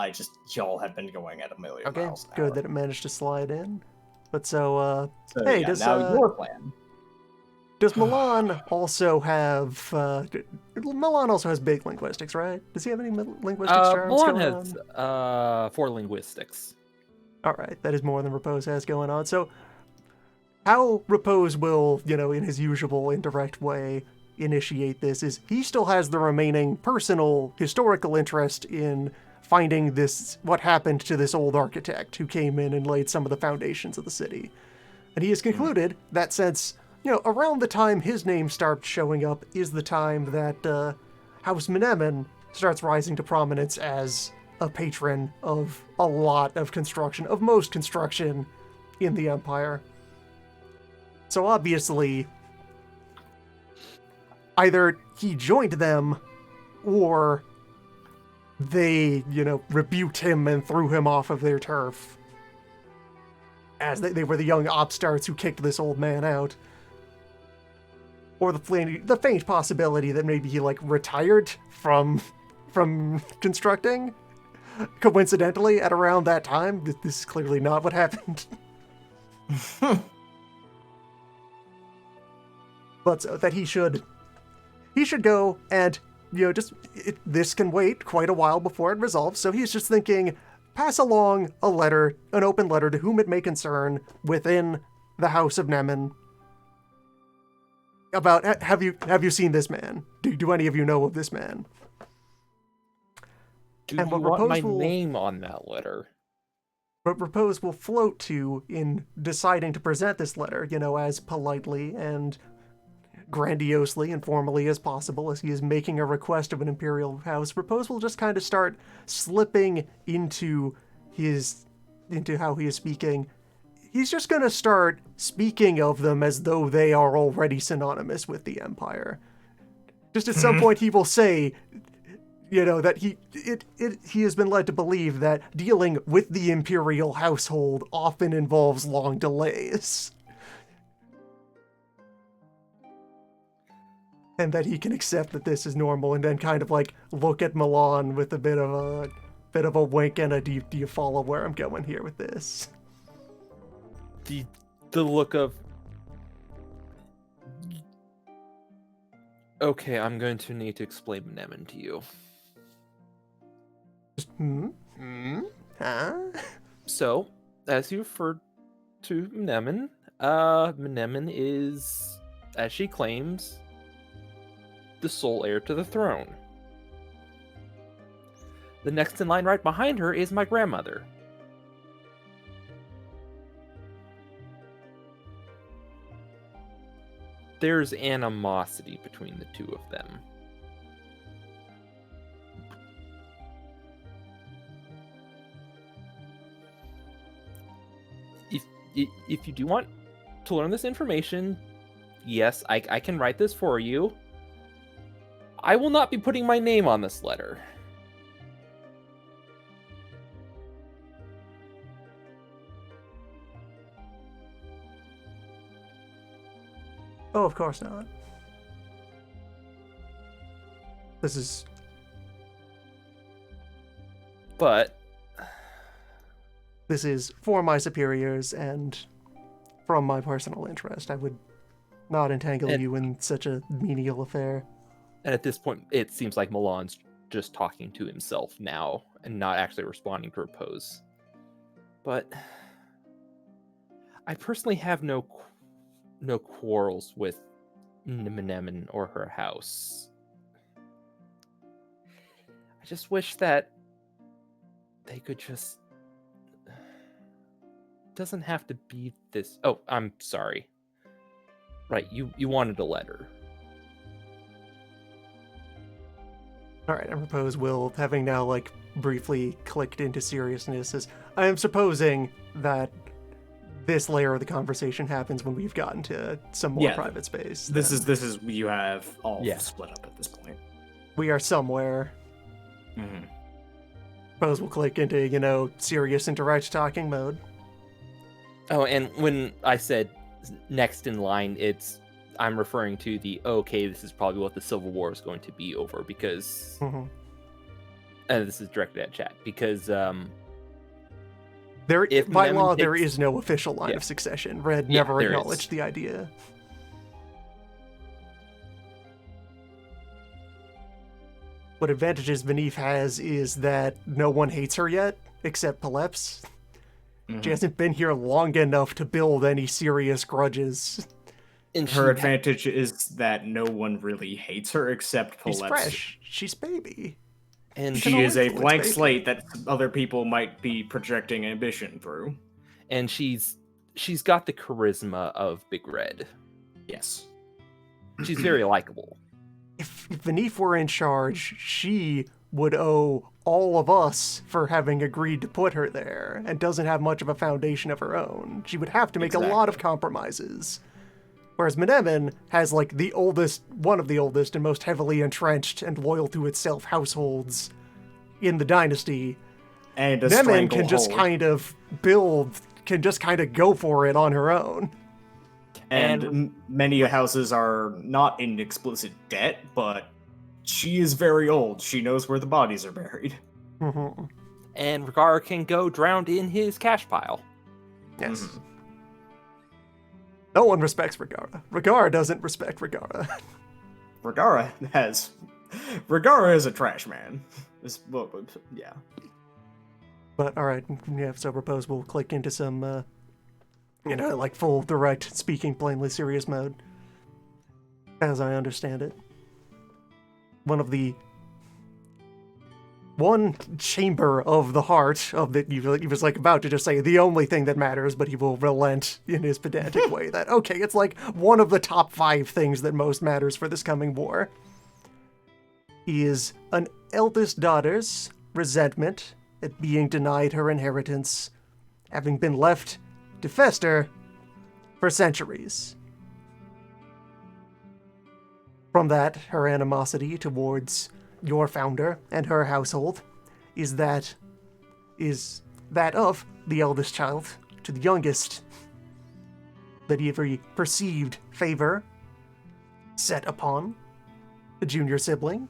Y'all have been going at a million
Okay.
miles an
Good
hour.
that it managed to slide in. But so,
So,
hey,
yeah,
does
now your plan.
does Milan also have Milan also has big linguistics, right? Does he have any linguistics charms
Milan
going
has
on?
4 linguistics.
All right, that is more than Repose has going on. So, how Repose will, in his usual indirect way, initiate this is he still has the remaining personal historical interest in finding what happened to this old architect who came in and laid some of the foundations of the city. And he has concluded that since, around the time his name starts showing up is the time that House Menemen starts rising to prominence as a patron of a lot of construction, of most construction in the Empire. So obviously, either he joined them or they, rebuked him and threw him off of their turf. As they were the young upstarts who kicked this old man out. Or the faint possibility that maybe he, retired from constructing. Coincidentally, at around that time. This is clearly not what happened. But so that he should go and, this can wait quite a while before it resolves. So he's just thinking, pass along an open letter to whom it may concern within the House of Nemen. About, have you seen this man? Do any of you know of this man?
Do
And
you
what
want my
Repose will-
name on that letter?
What Repose will float to in deciding to present this letter, as politely and grandiosely and formally as possible as he is making a request of an imperial house. Repose will just kind of start slipping into how he is speaking. He's just going to start speaking of them as though they are already synonymous with the Empire. Just at some point he will say, that he has been led to believe that dealing with the imperial household often involves long delays. And that he can accept that this is normal and then kind of look at Milan with a bit of a, bit of a wink and a do you follow where I'm going here with this?
The look of... Okay, I'm going to need to explain Mnemen to you.
Huh?
So, as you referred to Mnemen, Mnemen is, as she claims, the sole heir to the throne. The next in line right behind her is my grandmother. There's animosity between the two of them. If you do want to learn this information, yes, I can write this for you. I will not be putting my name on this letter.
Oh, of course not. This is...
But...
This is for my superiors and from my personal interest. I would not entangle you in such a menial affair.
And at this point, it seems like Milan's just talking to himself now and not actually responding to her pose. But I personally have no quarrels with Mnemen or her house. I just wish that they could just... Doesn't have to be this... Oh, I'm sorry. Right, you wanted a letter.
Alright, I propose Will, having now, like, briefly clicked into seriousness, is I am supposing that this layer of the conversation happens when we've gotten to some more private space.
This is you have all split up at this point.
We are somewhere.
Mm-hmm.
Suppose we'll click into, serious and direct talking mode.
Oh, and when I said next in line, I'm referring to this is probably what the Civil War is going to be over, because this is directed at chat, because
by law there is no official line of succession. Red never acknowledged the idea. What advantages Vanif has is that no one hates her yet, except Paleps. She hasn't been here long enough to build any serious grudges.
And her advantage is that no one really hates her except Paleps.
She's fresh. She's baby.
And she is a blank slate that other people might be projecting ambition through.
And she's got the charisma of Big Red.
Yes.
She's very likable.
If Vanif were in charge, she would owe all of us for having agreed to put her there, and doesn't have much of a foundation of her own. She would have to make a lot of compromises. Whereas Mnemen has, like, one of the oldest and most heavily entrenched and loyal to itself households in the dynasty.
And a
Mnemen can just kind of go for it on her own.
And many houses are not in explicit debt, but she is very old. She knows where the bodies are buried.
Mm-hmm.
And Rhaegar can go drowned in his cash pile.
Yes. Mm-hmm. No one respects Rhaegar. Rhaegar doesn't respect Rhaegar.
Rhaegar is a trash man. Yeah.
But alright, so propose we'll click into some, like full direct speaking plainly serious mode. As I understand it. One chamber of the heart of the, he was like about to just say the only thing that matters, but he will relent in his pedantic way that, okay, it's like one of the top 5 things that most matters for this coming war. He is an eldest daughter's resentment at being denied her inheritance, having been left to fester for centuries. From that, her animosity towards your founder and her household is that of the eldest child to the youngest, that every perceived favor set upon the junior sibling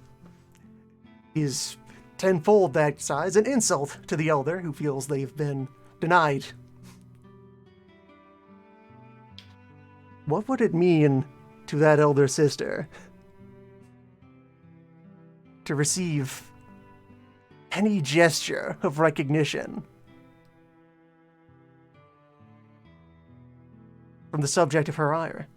is tenfold that size, an insult to the elder who feels they've been denied. What would it mean to that elder sister to receive any gesture of recognition from the subject of her ire?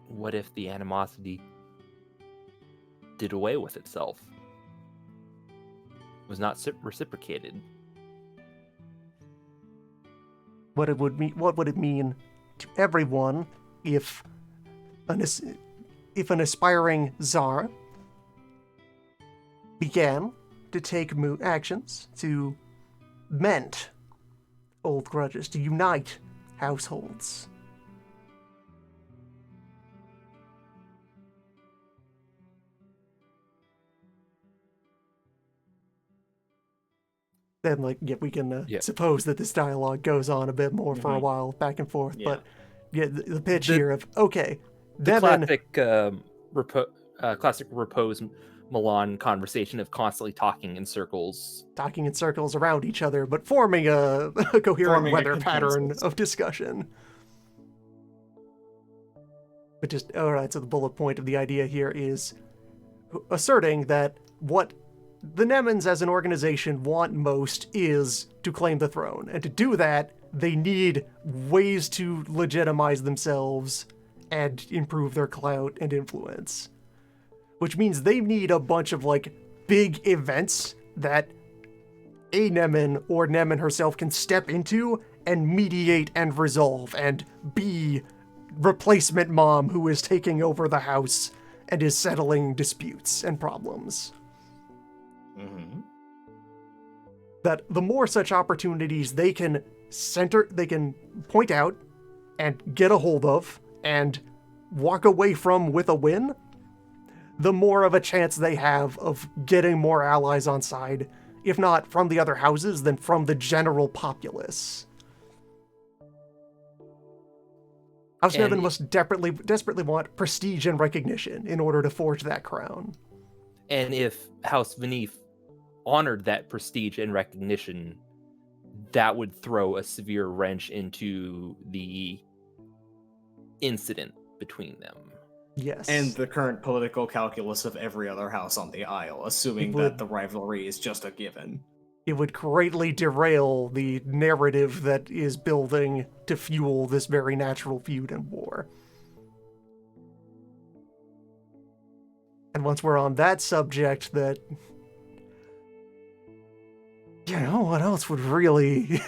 What if the animosity did away with itself? Was not reciprocated?
What would it mean to everyone if an aspiring czar began to take actions to mend old grudges, to unite households? Then, we can suppose that this dialogue goes on a bit more for a while, back and forth. Yeah. But the pitch here of, okay,
the classic Repose Milan conversation of constantly talking in circles
around each other, but forming a coherent weather pattern of discussion. But all right, so the bullet point of the idea here is asserting that what the Nemans as an organization want most is to claim the throne. And to do that, they need ways to legitimize themselves and improve their clout and influence. Which means they need a bunch of, big events that a Neman or Neman herself can step into and mediate and resolve and be replacement mom who is taking over the house and is settling disputes and problems.
Mm-hmm.
That the more such opportunities they can point out and get a hold of and walk away from with a win, the more of a chance they have of getting more allies on side, if not from the other houses, then from the general populace. House Nevin must desperately want prestige and recognition in order to forge that crown.
And if House Venif honored that prestige and recognition, that would throw a severe wrench into the incident between them.
Yes.
And the current political calculus of every other house on the Isle, assuming that the rivalry is just a given.
It would greatly derail the narrative that is building to fuel this very natural feud and war. And once we're on that subject, that... You know what else would really...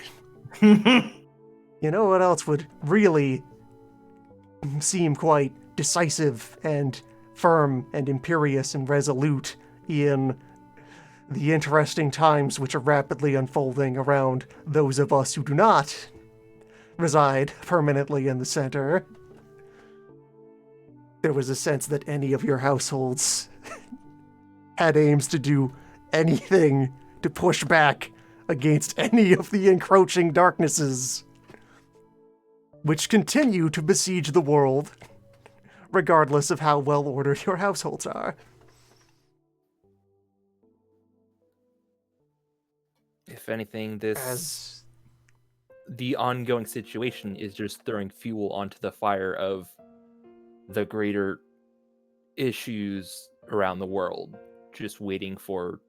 seem quite decisive and firm and imperious and resolute in the interesting times which are rapidly unfolding around those of us who do not reside permanently in the center. There was a sense that any of your households had aims to do anything to push back against any of the encroaching darknesses which continue to besiege the world, regardless of how well-ordered your households are.
If anything, the ongoing situation is just throwing fuel onto the fire of the greater issues around the world, just waiting for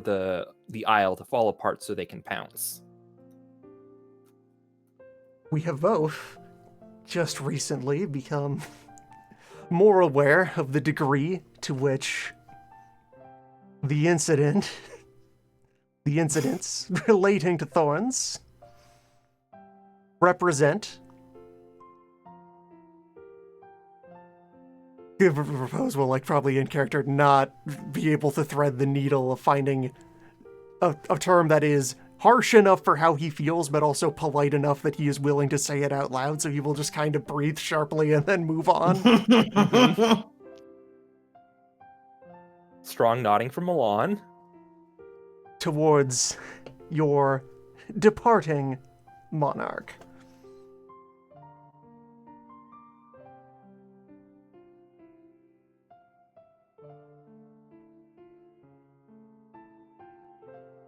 the Isle to fall apart so they can pounce.
We have both just recently become more aware of the degree to which the incidents relating to Thorns represent Repose will probably in character not be able to thread the needle of finding a term that is harsh enough for how he feels, but also polite enough that he is willing to say it out loud, so he will just kind of breathe sharply and then move on.
Strong nodding from Milan.
Towards your departing monarch.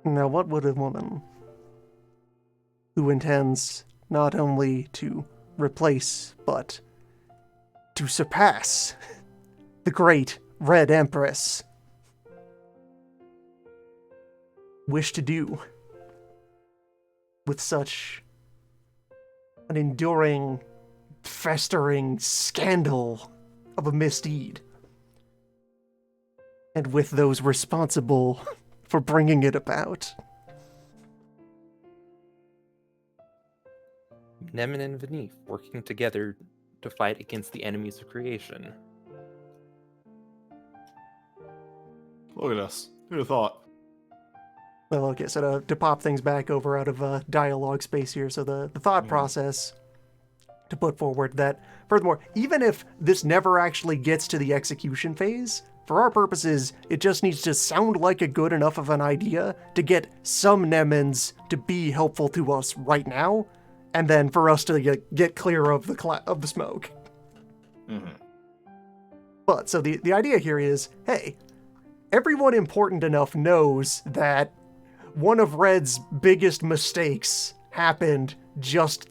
Now, what would a woman who intends not only to replace, but to surpass the great Red Empress wish to do with such an enduring, festering scandal of a misdeed, and with those responsible for bringing it about?
Nemen and Vanif working together to fight against the enemies of creation.
Look at us. Who'd have thought?
Well, okay, so to pop things back over out of dialogue space here, so the thought process to put forward that, furthermore, even if this never actually gets to the execution phase, for our purposes, it just needs to sound like a good enough of an idea to get some Nemens to be helpful to us right now, and then for us to get clear of the smoke.
Mm-hmm.
But, so the idea here is, hey, everyone important enough knows that one of Red's biggest mistakes happened just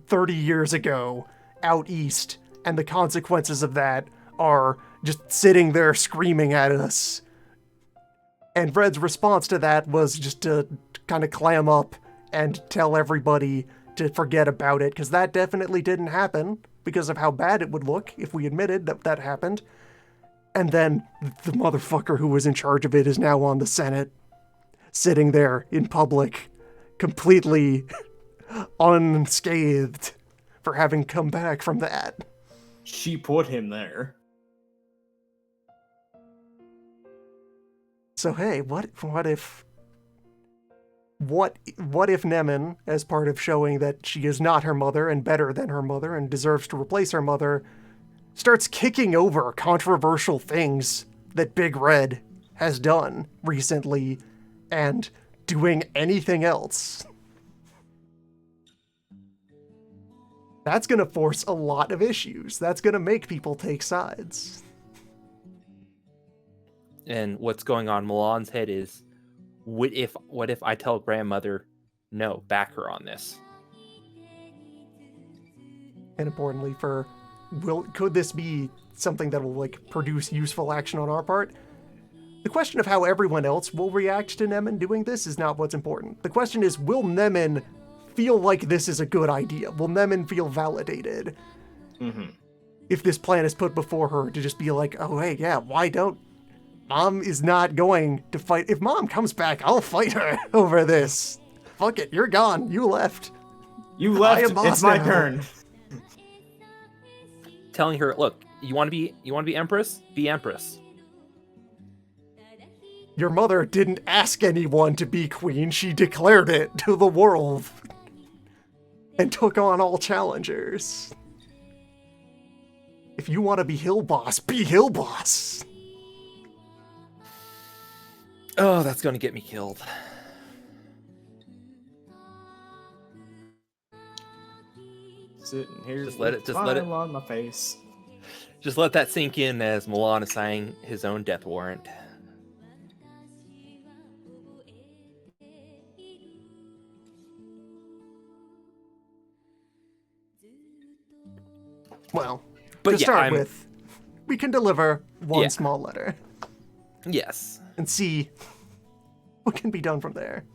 30 years ago out east, and the consequences of that are just sitting there screaming at us. And Red's response to that was just to kind of clam up and tell everybody to forget about it, because that definitely didn't happen because of how bad it would look if we admitted that that happened. And then the motherfucker who was in charge of it is now on the Senate, sitting there in public, completely unscathed for having come back from that.
She put him there.
So hey, what if Nemen, as part of showing that she is not her mother and better than her mother and deserves to replace her mother, starts kicking over controversial things that Big Red has done recently and doing anything else? That's going to force a lot of issues. That's going to make people take sides.
And what's going on in Milan's head is, what if I tell grandmother, no, back her on this?
And importantly, could this be something that will produce useful action on our part? The question of how everyone else will react to Nemen doing this is not what's important. The question is, will Nemen feel like this is a good idea? Will Nemen feel validated?
Mm-hmm.
If this plan is put before her to just be like, oh, hey, yeah, why don't... Mom is not going to fight. If Mom comes back, I'll fight her over this. Fuck it, you're gone. You left.
You left.
I am boss
It's my
now.
turn.
Telling her, look, you want to be Empress? Be Empress.
Your mother didn't ask anyone to be queen. She declared it to the world and took on all challengers. If you want to be Hill Boss, be Hill Boss.
Oh, that's going to get me killed.
Sitting here,
Just let it- just let it-
smile on my face.
Just let that sink in as Milan is signing his own death warrant.
Well,
But
to
yeah,
start
I'm-
with, we can deliver one
Yeah.
small letter
Yes.
and see what can be done from there.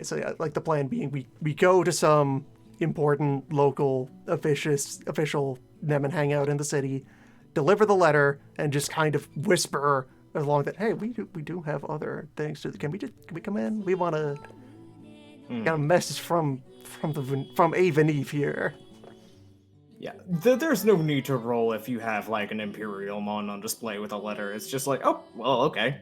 So yeah, the plan being we go to some important local official Nemen hangout in the city, deliver the letter, and just kind of whisper along that, hey, we do have other things to. Can we come in? We want to got a message from Aveneve here.
Yeah, there's no need to roll if you have an Imperial Mon on display with a letter. It's just oh, well, okay.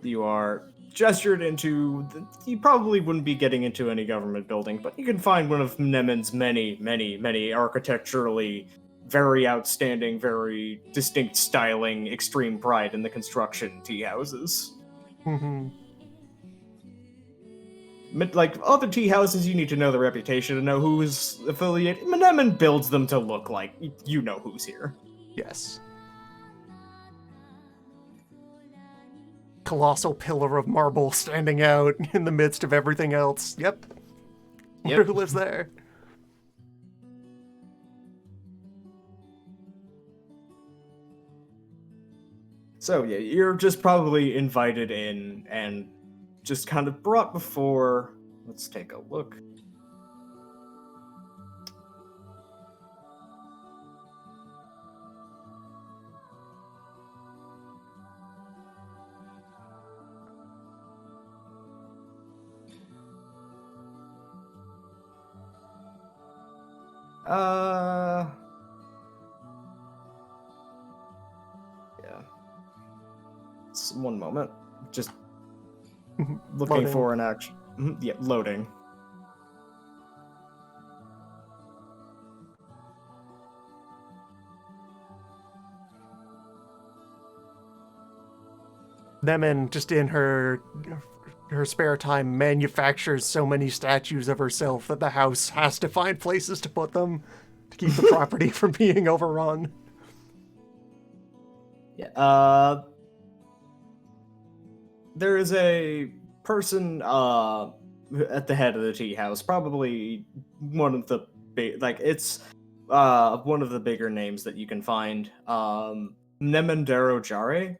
You are gestured into... You probably wouldn't be getting into any government building, but you can find one of Nemen's many architecturally very outstanding, very distinct styling, extreme pride in the construction tea houses.
Mm-hmm.
Other tea houses, you need to know the reputation to know who is affiliated. Nemen builds them to look like you know who's here.
Yes. colossal pillar of marble standing out in the midst of everything else. Yep. Wonder who lives there.
So yeah, you're just probably invited in and just kind of brought before. Let's take a look. Yeah. One moment. Just looking
Loading.
for an action. Yeah, loading.
Nemen, just in her spare time, manufactures so many statues of herself that the house has to find places to put them to keep the property from being overrun.
Yeah. There is a person at the head of the tea house, probably one of the big, like it's one of the bigger names that you can find. Nemendero Jare,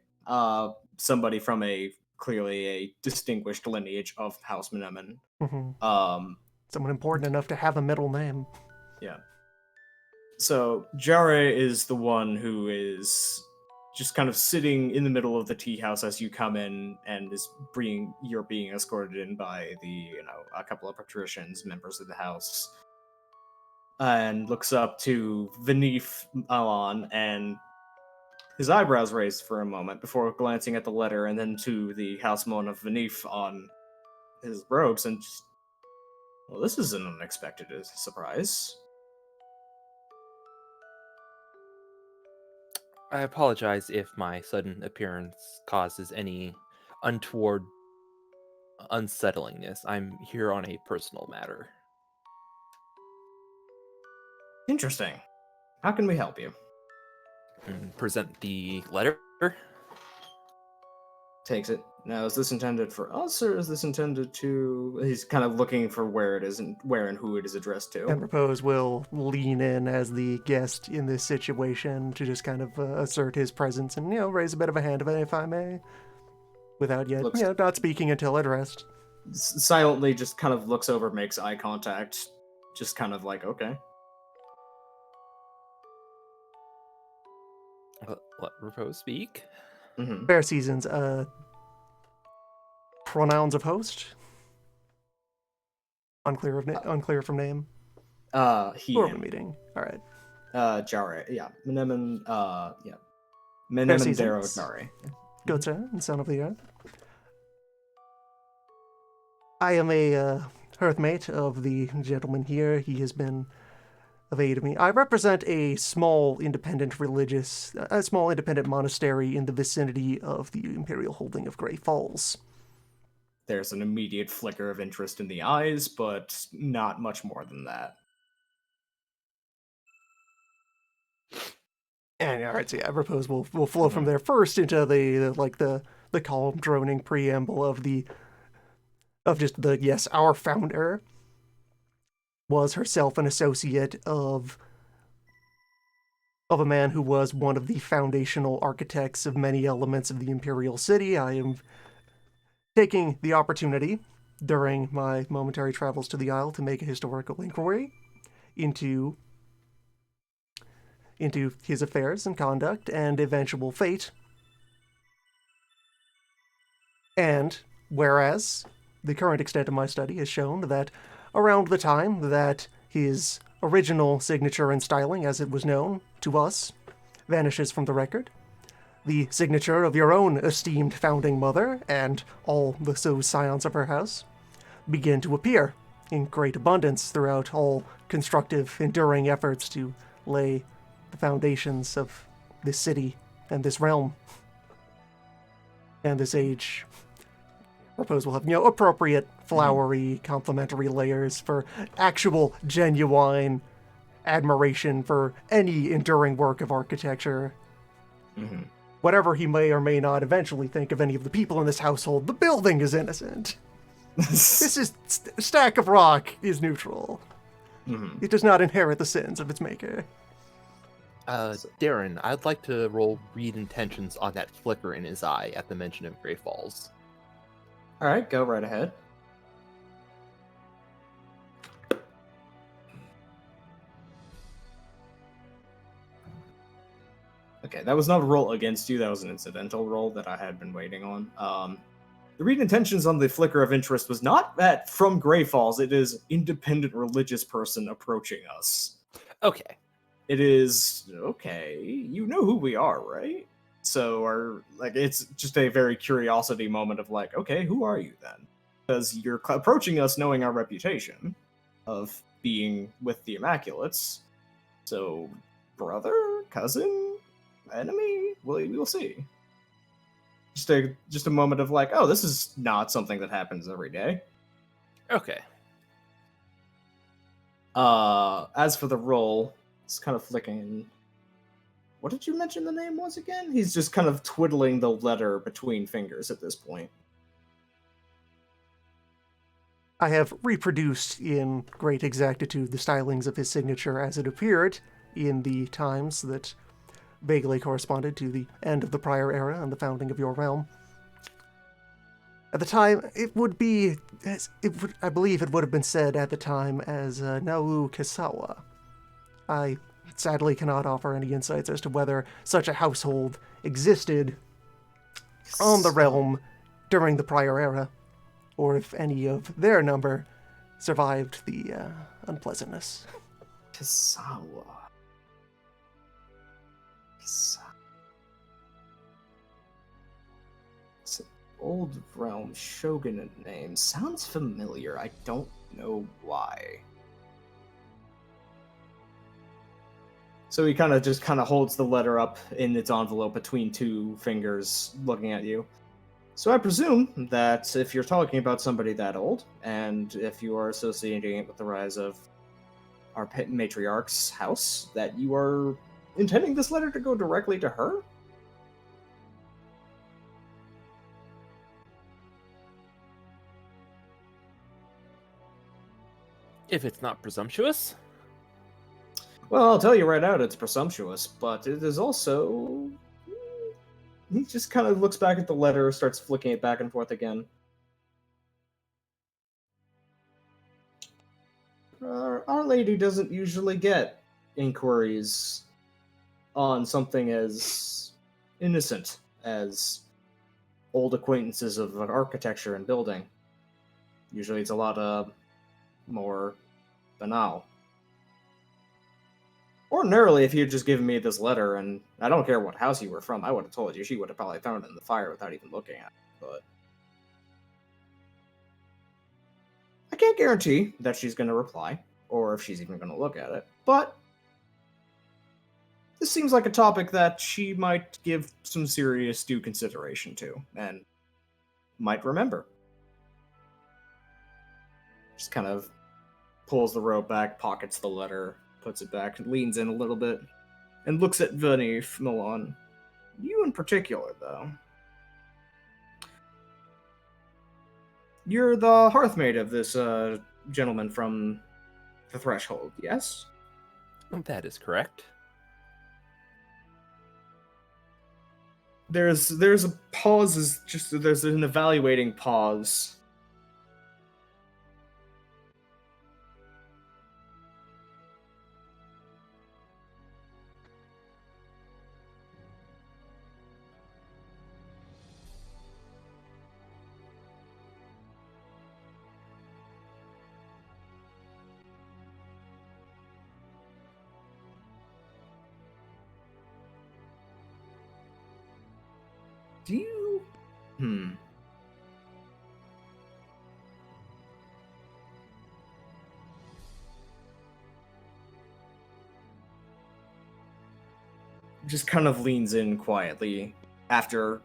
somebody from clearly a distinguished lineage of House Nemen.
Someone important enough to have a middle name.
Yeah. So Jare is the one who is just kind of sitting in the middle of the tea house as you come in, and you're being escorted in by a couple of patricians, members of the house, and looks up to Vinif Alan, and his eyebrows raised for a moment before glancing at the letter and then to the housemon of Vinif on his robes, and just, well, this is an unexpected surprise.
I apologize if my sudden appearance causes any untoward unsettlingness. I'm here on a personal matter.
Interesting. How can we help you?
Present the letter.
Takes it. Now, is this intended for us, or is this intended to... He's kind of looking for where it is and where and who it is addressed to.
And Repose will lean in as the guest in this situation to just kind of assert his presence and, raise a bit of a hand, if I may. Without yet, not speaking until addressed.
Silently just kind of looks over, makes eye contact, just kind of like, okay.
Let Repose speak.
Mm-hmm.
Fair seasons, pronouns of host? Unclear from name?
He.
Or meeting. Alright.
Jare, yeah. Menemen, yeah.
Fair
Menemendero
seasons.
Jare.
Good sir, and son of the earth. I am a hearthmate of the gentleman here. He has been of aid to me. I represent a small independent monastery in the vicinity of the Imperial Holding of Grey Falls.
There's an immediate flicker of interest in the eyes, but not much more than that.
And alright, so yeah, I propose we'll flow from there first into the calm, droning preamble of our founder was herself an associate of a man who was one of the foundational architects of many elements of the Imperial City. I am taking the opportunity during my momentary travels to the Isle to make a historical inquiry into his affairs and conduct and eventual fate. And whereas the current extent of my study has shown that around the time that his original signature and styling, as it was known to us, vanishes from the record, the signature of your own esteemed founding mother and all the scions of her house begin to appear in great abundance throughout all constructive, enduring efforts to lay the foundations of this city and this realm and this age. I suppose we'll have, appropriate, flowery, complementary layers for actual, genuine admiration for any enduring work of architecture.
Mm-hmm.
whatever he may or may not eventually think of any of the people in this household, the building is innocent. This is stack of rock is neutral.
Mhm.
It does not inherit the sins of its maker.
Darren, I'd like to roll read intentions on that flicker in his eye at the mention of Grey Falls.
All right, go right ahead. Okay, that was not a roll against you. That was an incidental roll that I had been waiting on. The read intentions on the flicker of interest was not that from Grey Falls. It is independent religious person approaching us.
Okay.
It is okay. You know who we are, right? So, it's just a very curiosity moment of like, okay, who are you then? Because you're approaching us knowing our reputation of being with the Immaculates. So, brother, cousin, enemy? We'll see. Just a moment of like, oh, this is not something that happens every day.
Okay.
As for the roll, it's kind of flicking. What did you mention the name was again? He's just kind of twiddling the letter between fingers at this point.
I have reproduced in great exactitude the stylings of his signature as it appeared in the times that vaguely corresponded to the end of the prior era and the founding of your realm. At the time, I believe it would have been said at the time as Nauru Kisawa. I sadly cannot offer any insights as to whether such a household existed on the realm during the prior era, or if any of their number survived the unpleasantness.
Kisawa. It's an old realm shogunate name. Sounds familiar. I don't know why. So he kind of holds the letter up in its envelope between two fingers, looking at you. So I presume that if you're talking about somebody that old, and if you are associating it with the rise of our matriarch's house, that you are intending this letter to go directly to her?
If it's not presumptuous.
Well, I'll tell you right out, it's presumptuous, but it is also... He just kind of looks back at the letter, starts flicking it back and forth again. Our Lady doesn't usually get inquiries on something as innocent as old acquaintances of architecture and building. Usually it's a lot more banal. Ordinarily, if you had just given me this letter, and I don't care what house you were from, I would have told you. She would have probably thrown it in the fire without even looking at it. But I can't guarantee that she's going to reply, or if she's even going to look at it. But this seems like a topic that she might give some serious due consideration to, and might remember. Just kind of pulls the robe back, pockets the letter, puts it back, leans in a little bit, and looks at Vanif Milan. You in particular, though. You're the hearthmaid of this gentleman from the Threshold, yes?
That is correct.
There's a pause, there's an evaluating pause. Do you... Just kind of leans in quietly after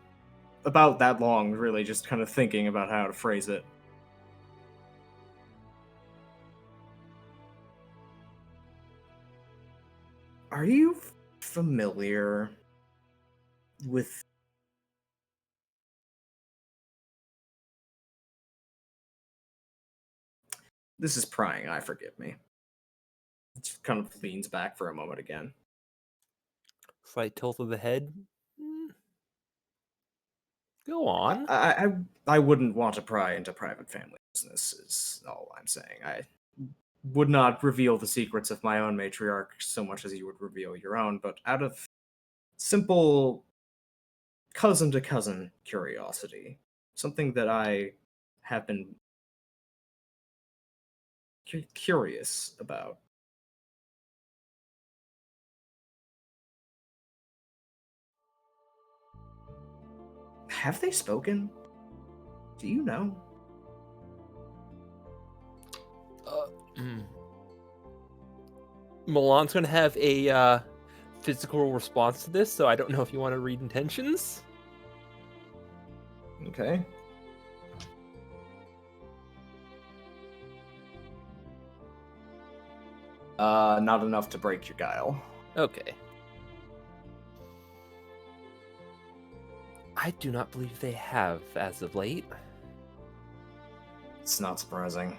about that long, really just kind of thinking about how to phrase it. Are you familiar with This is prying eye, forgive me. It kind of leans back for a moment again.
Slight tilt of the head. Go on.
I wouldn't want to pry into private family business, is all I'm saying. I would not reveal the secrets of my own matriarch so much as you would reveal your own, but out of simple cousin-to-cousin curiosity, something that I have been curious about. Have they spoken? Do you know?
Milan's going to have a physical response to this, so I don't know if you want to read intentions.
Okay. Not enough to break your guile.
Okay. I do not believe they have as of late.
It's not surprising.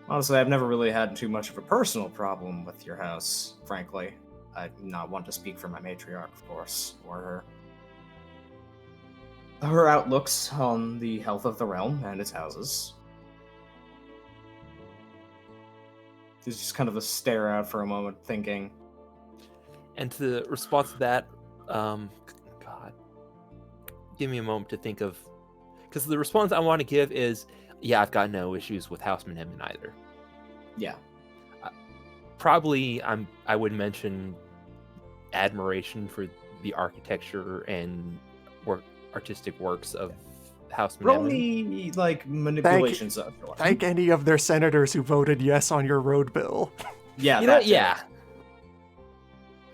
Honestly, I've never really had too much of a personal problem with your house, frankly. I do not want to speak for my matriarch, of course, or her outlooks on the health of the realm and its houses. There's just kind of a stare out for a moment, thinking.
And to response to that, God, give me a moment to think of, because the response I want to give is, yeah, I've got no issues with Houseman Hemman either.
Yeah.
Probably I would mention admiration for the architecture and artistic works of Houseman
Roll
Hemman.
me, like, manipulation stuff.
Thank any of their senators who voted yes on your road bill.
Yeah,
You know,
that too.
yeah.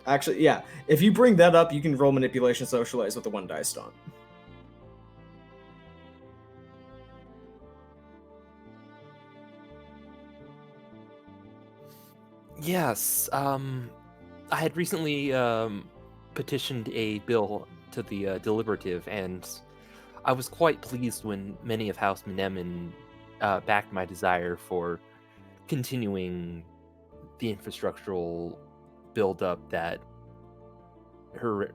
Actually, yeah. If you bring that up, you can roll manipulation socialize with the 1 dice on.
Yes. I had recently petitioned a bill to the deliberative, and I was quite pleased when many of House Menemin backed my desire for continuing the infrastructural build-up that her...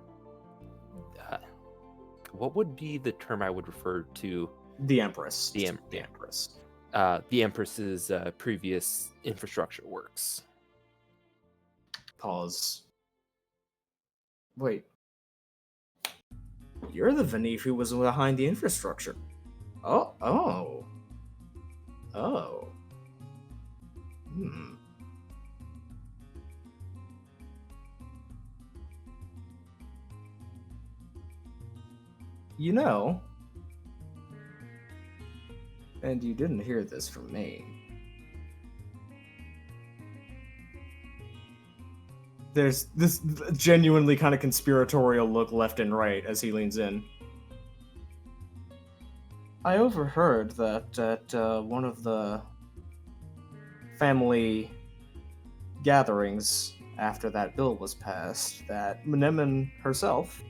what would be the term I would refer to?
The Empress.
The
Empress.
The Empress's previous infrastructure works.
Pause. Wait. You're the Vanif who was behind the infrastructure. Oh. You know, and you didn't hear this from me, there's this genuinely kind of conspiratorial look left and right as he leans in. I overheard that at one of the family gatherings after that bill was passed, that Menemin herself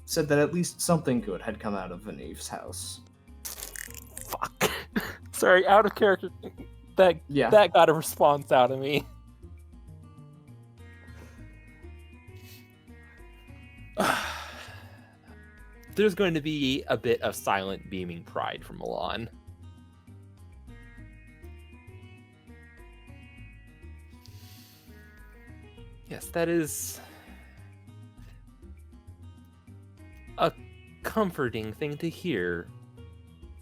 said that at least something good had come out of Vanif's house.
Fuck. Sorry, out of character. That got a response out of me. There's going to be a bit of silent beaming pride from Milan. Yes, that is a comforting thing to hear,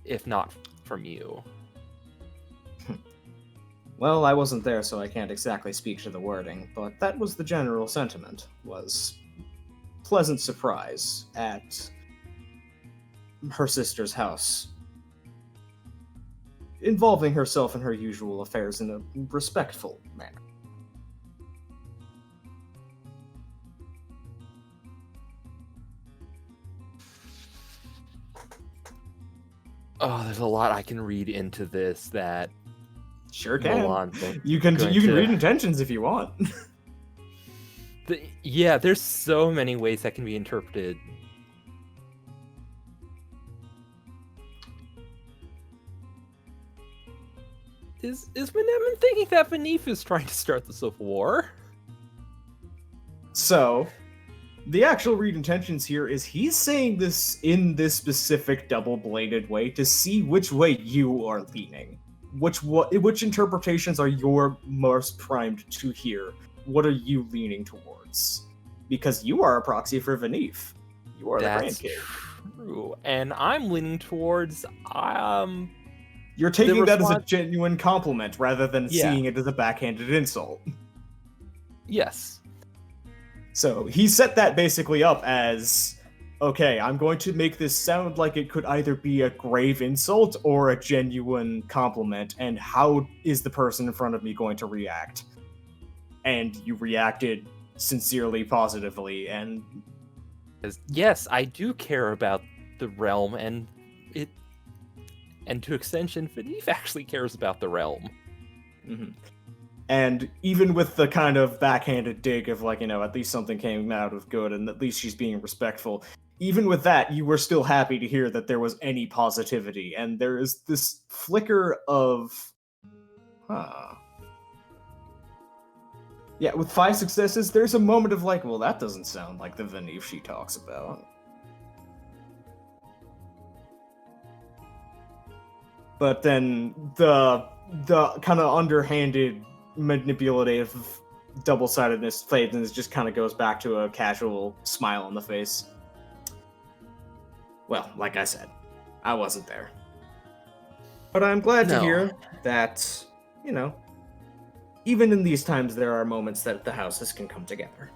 if not from you.
Well, I wasn't there, so I can't exactly speak to the wording, but that was the general sentiment, was pleasant surprise at her sister's house, involving herself in her usual affairs in a respectful manner.
Oh, there's a lot I can read into this that
Sure can.
Milan
You can read intentions if you want.
Yeah, there's so many ways that can be interpreted. Is Menemen thinking that Venif is trying to start the Civil War?
So, the actual read intentions here is he's saying this in this specific double-bladed way to see which way you are leaning. Which interpretations are your most primed to hear? What are you leaning towards? Because you are a proxy for Venif. You are the grandkid.
True. And I'm leaning towards
You're taking that as a genuine compliment rather than seeing it as a backhanded insult.
Yes.
So he set that basically up as, okay, I'm going to make this sound like it could either be a grave insult or a genuine compliment, and how is the person in front of me going to react? And you reacted sincerely, positively, and...
Yes, I do care about the realm, and to extension, Venif actually cares about the realm.
Mm-hmm. And even with the kind of backhanded dig of, like, at least something came out of good, and at least she's being respectful, even with that, you were still happy to hear that there was any positivity, and there is this flicker of... Yeah, with 5 successes, there's a moment of like, well, that doesn't sound like the Venif she talks about. But then the kind of underhanded, manipulative, double-sidedness fades just kind of goes back to a casual smile on the face. Well, like I said, I wasn't there. But I'm glad to hear that, even in these times, there are moments that the houses can come together.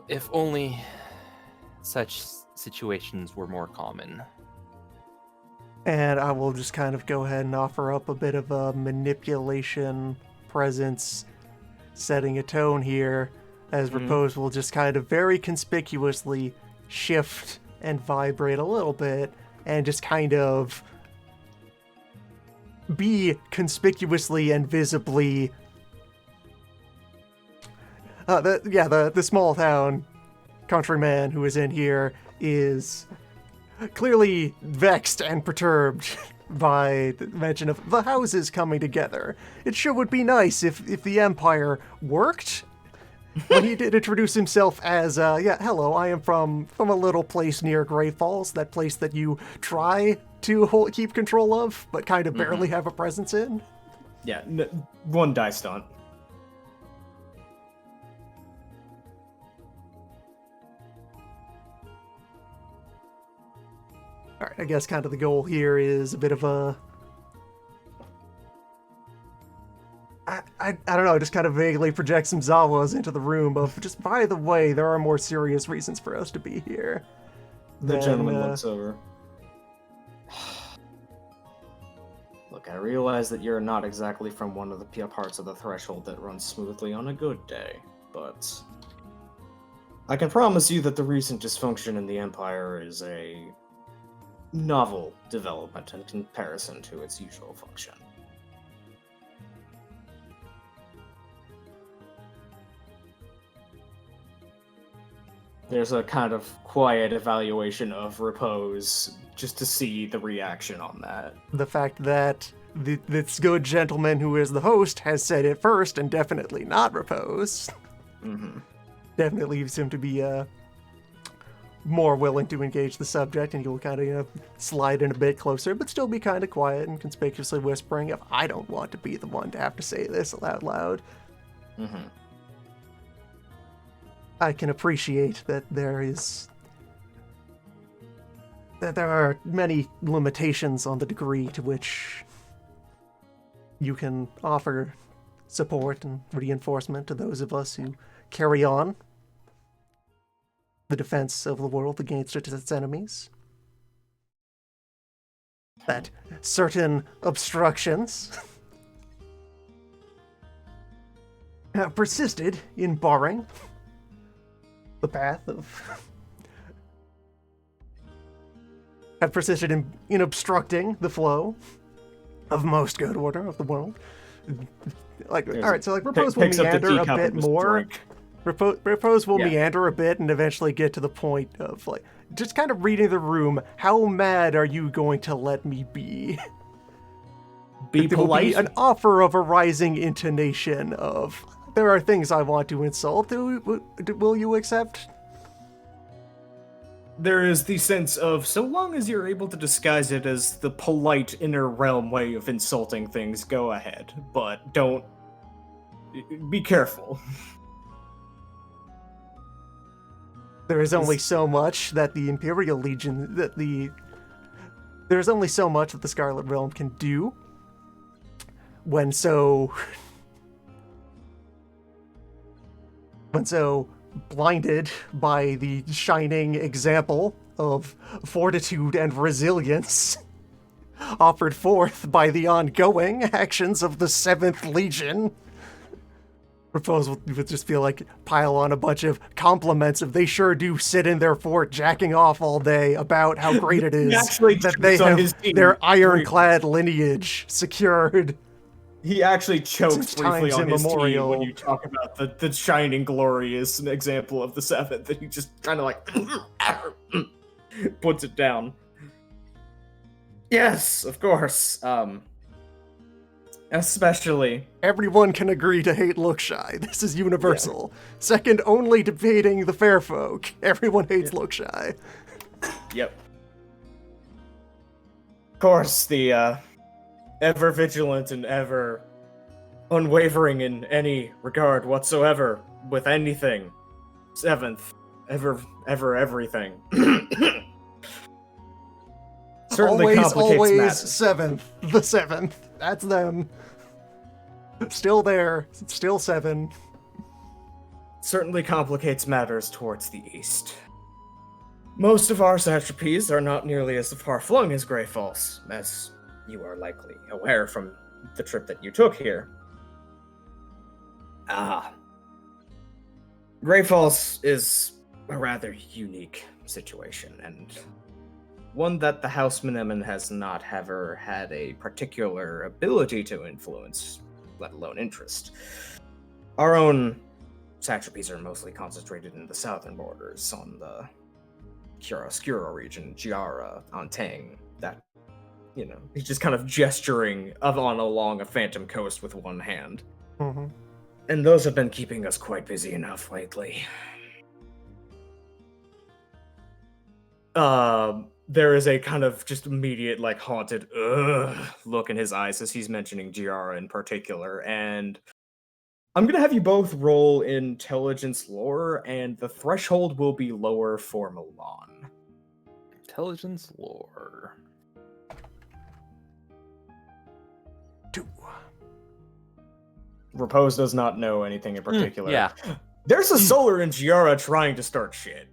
If only such situations were more common.
And I will just kind of go ahead and offer up a bit of a manipulation presence, setting a tone here, as Repose will just kind of very conspicuously shift and vibrate a little bit, and just kind of be conspicuously and visibly the small town countryman who is in here is clearly vexed and perturbed by the mention of the houses coming together. It sure would be nice if the Empire worked. When he did introduce himself as, hello, I am from a little place near Great Falls, that place that you try to keep control of, but kind of barely have a presence in.
Yeah, one die stunt.
Alright, I guess kind of the goal here is a bit of a... I don't know, just kind of vaguely project some Zawas into the room of, just by the way, there are more serious reasons for us to be here.
The gentleman looks over. Look, I realize that you're not exactly from one of the parts of the threshold that runs smoothly on a good day, but I can promise you that the recent dysfunction in the Empire is a novel development in comparison to its usual function. There's a kind of quiet evaluation of Repose just to see the reaction on that.
The fact that this good gentleman who is the host has said it first and definitely not Repose. Definitely leaves him to be more willing to engage the subject, and he'll kind of slide in a bit closer, but still be kind of quiet and conspicuously whispering, if I don't want to be the one to have to say this out loud. I can appreciate that there are many limitations on the degree to which you can offer support and reinforcement to those of us who carry on the defense of the world against its enemies. That certain obstructions have persisted in barring the path of... have persisted in obstructing the flow of most good order of the world. Like, alright, so like, Repose will meander a bit more. Repose will
Yeah.
meander a bit and eventually get to the point of, like, just kind of reading the room. How mad are you going to let me be?
Be
There will be
polite.
an offer of a rising intonation of, there are things I want to insult. Will you accept?
There is the sense of, so long as you're able to disguise it as the polite inner realm way of insulting things, go ahead. But don't... Be careful.
There is only so much that the Imperial Legion, there's only so much that the Scarlet Realm can do when so blinded by the shining example of fortitude and resilience offered forth by the ongoing actions of the 7th Legion. Repose would just feel like pile on a bunch of compliments of they sure do sit in their fort jacking off all day about how great it is that they have their ironclad lineage secured.
He actually chokes
Since
briefly
times
on his team
immemorial.
when you talk about the shining glory is an example of the 7th, that he just kind of like puts it down. Yes, of course. Especially...
Everyone can agree to hate Lookshy. This is universal. Second only to hating the fair folk. Everyone hates Lookshy.
Yep. Of course, the ever vigilant and ever unwavering in any regard whatsoever with anything. 7th. Ever everything. Certainly
Always
matters.
7th. The 7th. That's them. Still there. Still 7.
Certainly complicates matters towards the east. Most of our satrapies are not nearly as far-flung as Grey Falls, as you are likely aware from the trip that you took here. Grey Falls is a rather unique situation, and one that the House Menemen has not ever had a particular ability to influence, let alone interest. Our own satrapies are mostly concentrated in the southern borders, on the Chiaroscuro region, Giara, Antang, that, you know, he's just kind of gesturing along a phantom coast with one hand.
Mm-hmm.
And those have been keeping us quite busy enough lately. There is a kind of just immediate, like, haunted look in his eyes as he's mentioning Giara in particular, and I'm gonna have you both roll intelligence lore, and the threshold will be lower for Milan.
Intelligence lore.
2.
Repose does not know anything in particular.
Yeah.
There's a solar in Giara trying to start shit.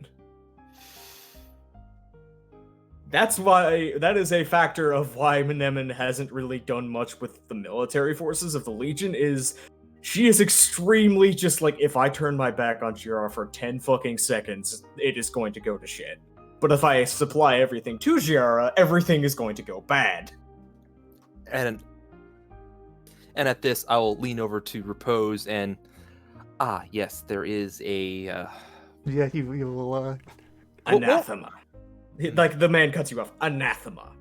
That is a factor of why Menemen hasn't really done much with the military forces of the Legion, is she is extremely just like, if I turn my back on Giara for 10 fucking seconds, it is going to go to shit. But if I supply everything to Giara, everything is going to go bad.
And at this, I will lean over to Repose and... yes, there is a...
Yeah, he will,
Anathema. Like, the man cuts you off. Anathema.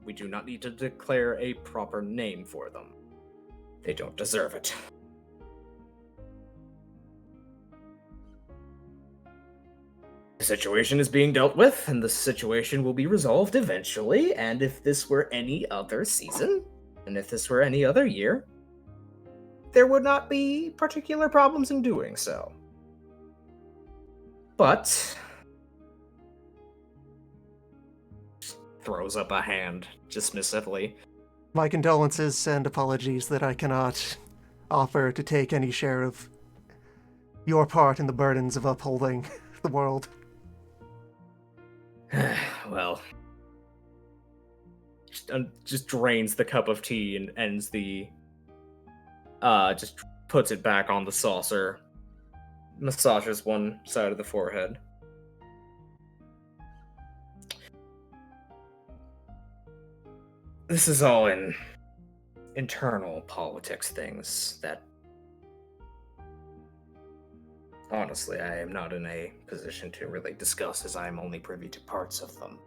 We do not need to declare a proper name for them. They don't deserve it. The situation is being dealt with, and the situation will be resolved eventually, and if this were any other season, and if this were any other year, there would not be particular problems in doing so. But... throws up a hand dismissively.
My condolences and apologies that I cannot offer to take any share of your part in the burdens of upholding the world.
Well, just drains the cup of tea and ends the... just puts it back on the saucer. Massages one side of the forehead. This is all in internal politics things that honestly, I am not in a position to really discuss, as I am only privy to parts of them.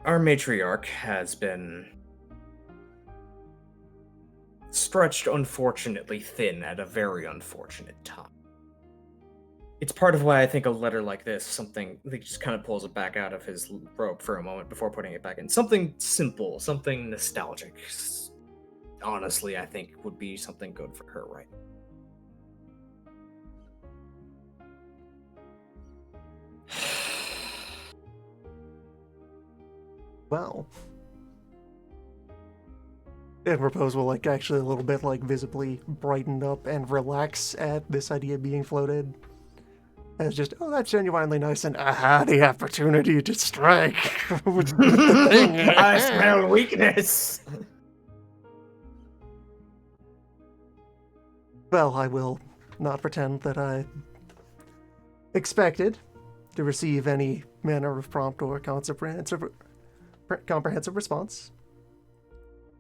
Our matriarch has been stretched unfortunately thin at a very unfortunate time. It's part of why I think a letter like this, something, he just kind of pulls it back out of his robe for a moment before putting it back in. Something simple, something nostalgic. Honestly, I think would be something good for her right now.
Well, and Repose will like actually a little bit like visibly brighten up and relax at this idea being floated. As just, oh, that's genuinely nice, and aha, the opportunity to strike with the thing.
I smell weakness.
Well, I will not pretend that I expected to receive any manner of prompt or comprehensive response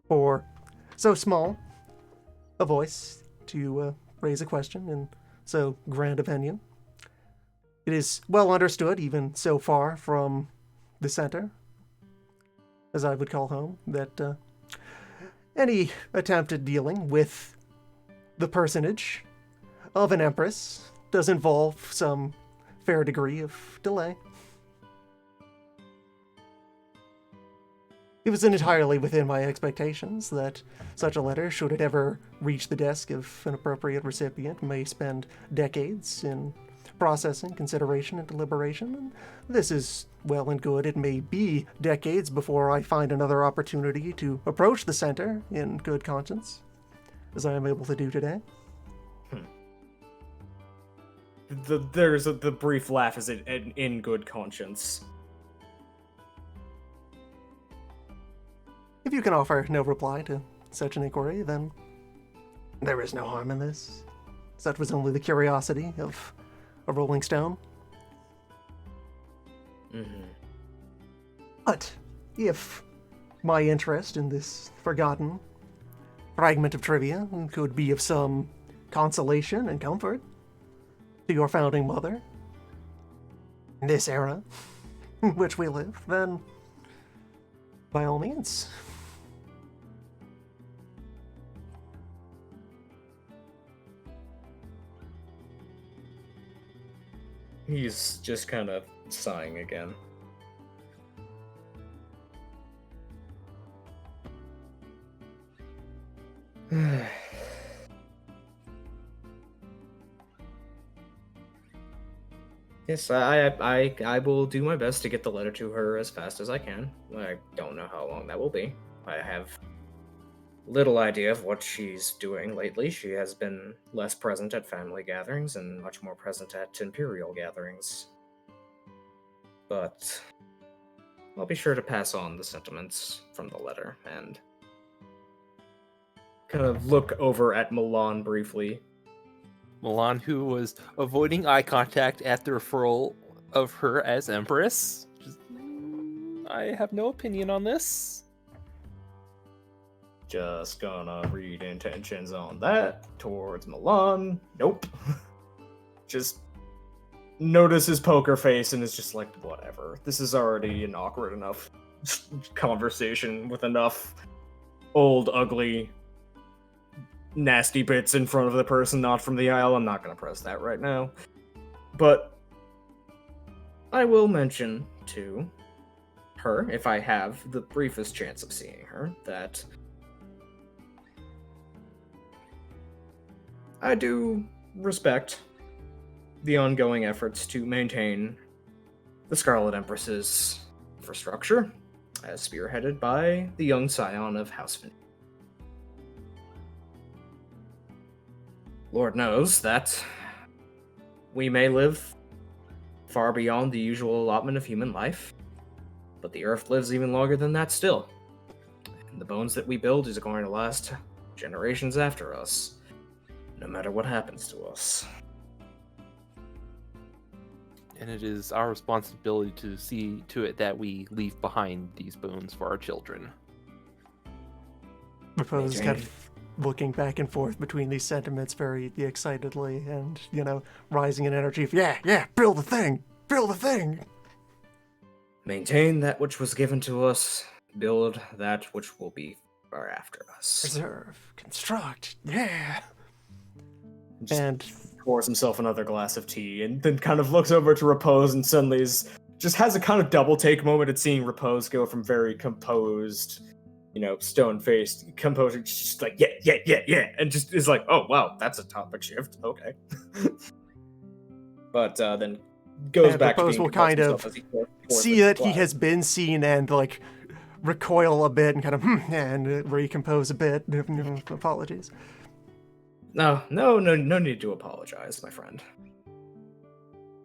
for so small a voice to raise a question in so grand a venue. It is well understood, even so far from the center, as I would call home, that any attempt at dealing with the personage of an empress does involve some fair degree of delay. It was entirely within my expectations that such a letter, should it ever reach the desk of an appropriate recipient, may spend decades in processing, consideration, and deliberation. And this is well and good. It may be decades before I find another opportunity to approach the center in good conscience, as I am able to do today.
There's the brief laugh as it in good conscience.
If you can offer no reply to such an inquiry, then there is no harm in this. Such was only the curiosity of a rolling stone.
Mm-hmm.
But if my interest in this forgotten fragment of trivia could be of some consolation and comfort to your founding mother in this era in which we live, then by all means.
He's just kind of sighing again. Yes, I will do my best to get the letter to her as fast as I can. I don't know how long that will be. I have little idea of what she's doing lately. She has been less present at family gatherings and much more present at Imperial gatherings. But I'll be sure to pass on the sentiments from the letter and kind of look over at Milan briefly.
Milan, who was avoiding eye contact at the referral of her as Empress. I have no opinion on this.
Just gonna read intentions on that towards Milan. Nope. Just notice his poker face and is just like, whatever. This is already an awkward enough conversation with enough old, ugly, nasty bits in front of the person not from the aisle. I'm not gonna press that right now. But I will mention to her, if I have the briefest chance of seeing her, that I do respect the ongoing efforts to maintain the Scarlet Empress's infrastructure, as spearheaded by the young scion of House Finn. Lord knows that we may live far beyond the usual allotment of human life, but the Earth lives even longer than that still. And the bones that we build is going to last generations after us, no matter what happens to us.
And it is our responsibility to see to it that we leave behind these bones for our children.
Repose kind of looking back and forth between these sentiments very excitedly and, rising in energy of, yeah, build the thing! Build the thing!
Maintain that which was given to us, build that which will be far after us.
Preserve, construct, yeah!
Just
And
pours himself another glass of tea and then kind of looks over to Repose and suddenly just has a kind of double take moment at seeing Repose go from very composed, stone-faced composure, just like, yeah, and just is like, oh, wow, that's a topic shift, okay. But then goes back to
Repose
being
will
composed
kind of
himself as he pours
see
the
that he
glass.
has been seen and, recoil a bit and kind of, and recompose a bit. Apologies.
No need to apologize, my friend.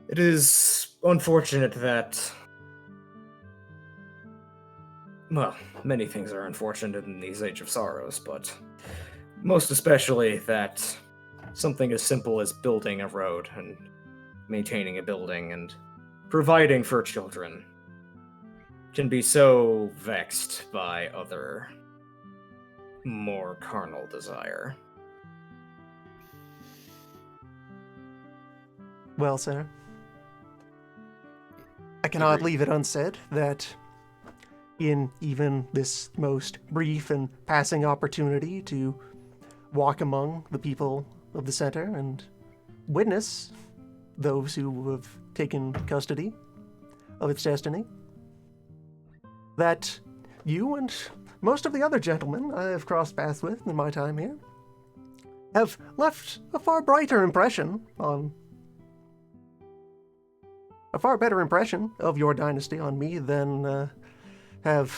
It is unfortunate that... Well, many things are unfortunate in these Age of Sorrows, but most especially that something as simple as building a road and maintaining a building and providing for children can be so vexed by other, more carnal desire.
Well, sir, I cannot
Agreed.
leave it unsaid that in even this most brief and passing opportunity to walk among the people of the center and witness those who have taken custody of its destiny, that you and most of the other gentlemen I have crossed paths with in my time here have left a far brighter impression on a far better impression of your dynasty on me than have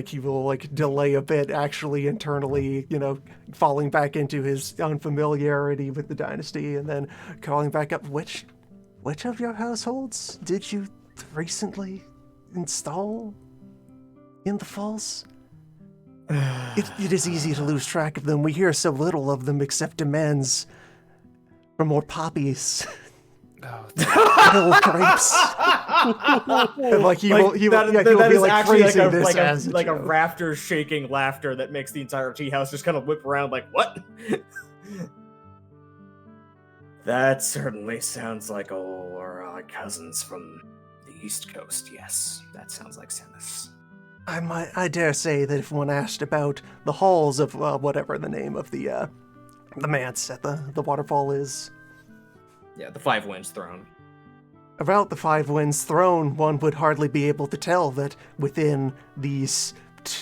he will delay a bit actually internally, falling back into his unfamiliarity with the dynasty and then calling back up, which of your households did you recently install in the falls? It is easy to lose track of them. We hear so little of them except demands for more poppies. Little grapes. And he will be phrasing this as
a rafters shaking laughter that makes the entire tea house just kind of whip around like, what? That certainly sounds like our cousins from the East Coast. Yes, that sounds like Sinis.
I dare say that if one asked about the halls of whatever the name of the manse at the waterfall is.
Yeah, the Five Winds Throne.
About the Five Winds Throne, one would hardly be able to tell that within these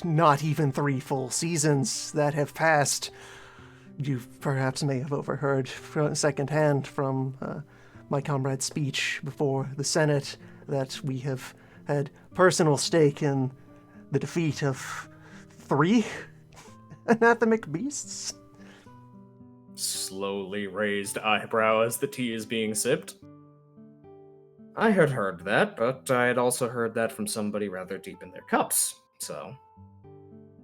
not even 3 full seasons that have passed, you perhaps may have overheard secondhand from my comrade's speech before the Senate that we have had personal stake in the defeat of 3 anathemic beasts.
Slowly raised eyebrow as the tea is being sipped. I had heard that, but I had also heard that from somebody rather deep in their cups, so...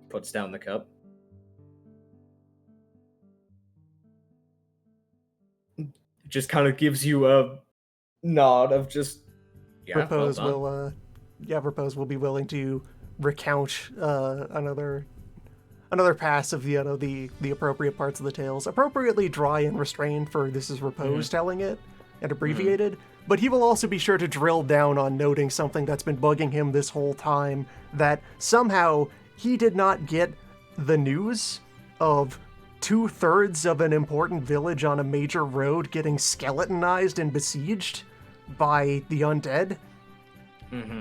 Puts down the cup. Just kind of gives you a nod of just... Yeah,
Repose
well done.
Repose will be willing to recount another pass of the appropriate parts of the tales, appropriately dry and restrained for this is Repose telling it, and abbreviated, but he will also be sure to drill down on noting something that's been bugging him this whole time, that somehow he did not get the news of 2/3 of an important village on a major road getting skeletonized and besieged by the undead,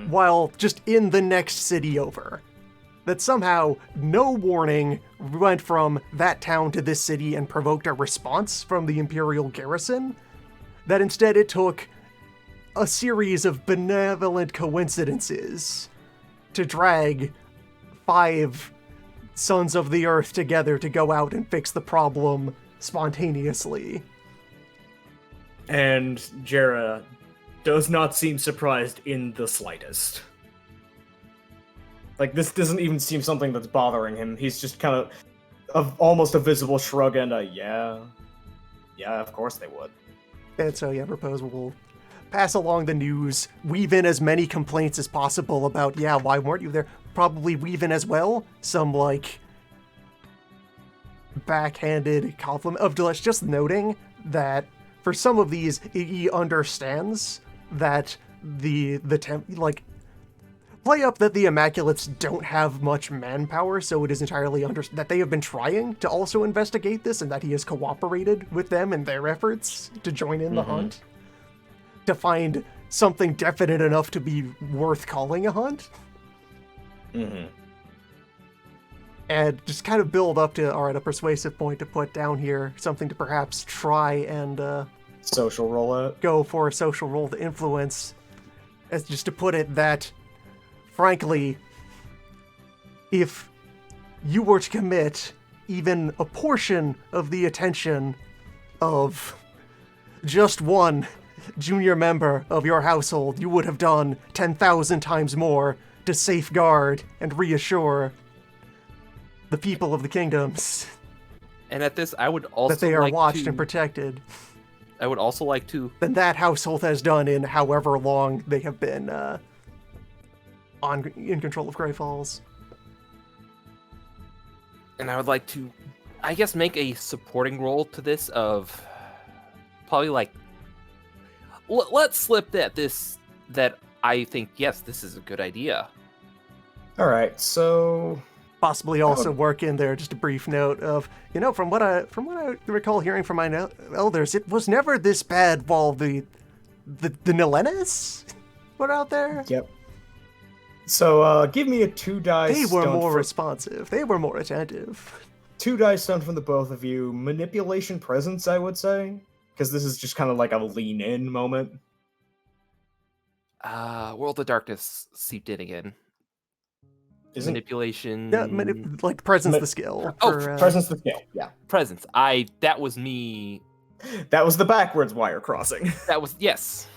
while just in the next city over. That somehow no warning went from that town to this city and provoked a response from the Imperial garrison, that instead it took a series of benevolent coincidences to drag 5 Sons of the Earth together to go out and fix the problem spontaneously.
And Jera does not seem surprised in the slightest. Like, this doesn't even seem something that's bothering him. He's just kind of almost a visible shrug and a, yeah, of course they would.
And so, Repose will pass along the news, weave in as many complaints as possible about, yeah, why weren't you there? Probably weave in as well some, like, backhanded compliment of just noting that for some of these, he understands that play up that the Immaculates don't have much manpower, so it is entirely that they have been trying to also investigate this, and that he has cooperated with them in their efforts to join in the hunt, to find something definite enough to be worth calling a hunt. And just kind of build up to, all right, a persuasive point to put down here, something to perhaps try and
social roll out.
Go for a social roll to influence, as just to put it that, frankly, if you were to commit even a portion of the attention of just one junior member of your household, you would have done 10,000 times more to safeguard and reassure the people of the kingdoms.
And at this, I would also
that they are watched and protected.
I would also like to...
than that household has done in however long they have been in control of Grey Falls.
And I would like to, I guess, make a supporting role to this of probably like, let's slip that I think, yes, this is a good idea.
All right, so
possibly also work in there just a brief note of, from what I recall hearing from my elders, it was never this bad while the Nilenes were out there.
Yep. So give me a 2 dice.
They were more responsive. They were more attentive.
2 dice stone from the both of you. Manipulation presence, I would say, because this is just kind of like a lean in moment.
World of Darkness seeped in again. Manipulation.
Yeah, like presence the skill.
Presence the skill. Yeah.
Presence. That was me.
That was the backwards wire crossing.
That was, yes.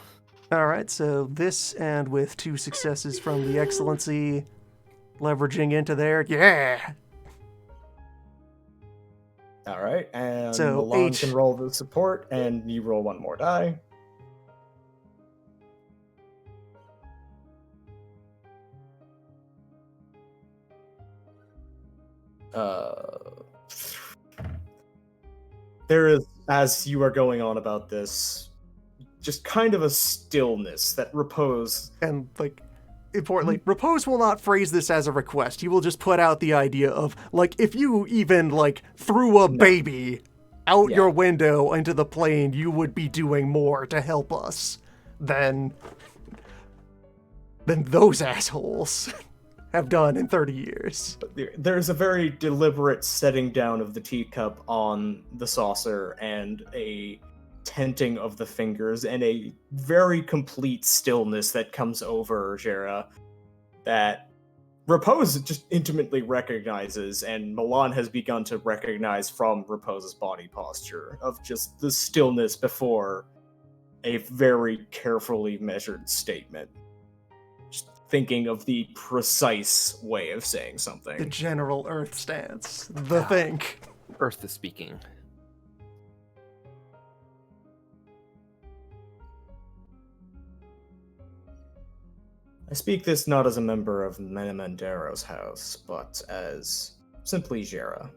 All right, so this, and with 2 successes from the Excellency, leveraging into there, yeah!
All right, and
so
Milan can roll the support, and you roll 1 more die. There is, as you are going on about this, just kind of a stillness that Repose...
And, importantly, Repose will not phrase this as a request. He will just put out the idea of, if you even, threw a baby out your window into the plane, you would be doing more to help us than those assholes have done in 30 years.
There's a very deliberate setting down of the teacup on the saucer and a tenting of the fingers and a very complete stillness that comes over Jera that Repose just intimately recognizes, and Milan has begun to recognize from Repose's body posture of just the stillness before a very carefully measured statement. Just thinking of the precise way of saying something.
The general Earth stance. The think.
Earth is speaking.
I speak this not as a member of Menemendero's house, but as simply Jera,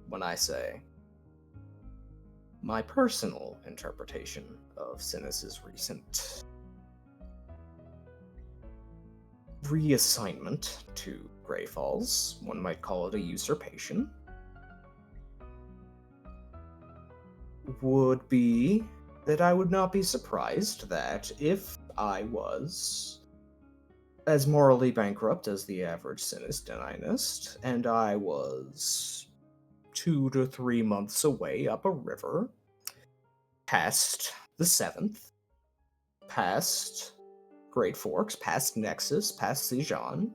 when I say my personal interpretation of Sinis's recent reassignment to Grey Falls, one might call it a usurpation, would be that I would not be surprised that if I was as morally bankrupt as the average Sinis Denialist, and I was 2 to 3 months away up a river, past the 7th, past Great Forks, past Nexus, past Sijan,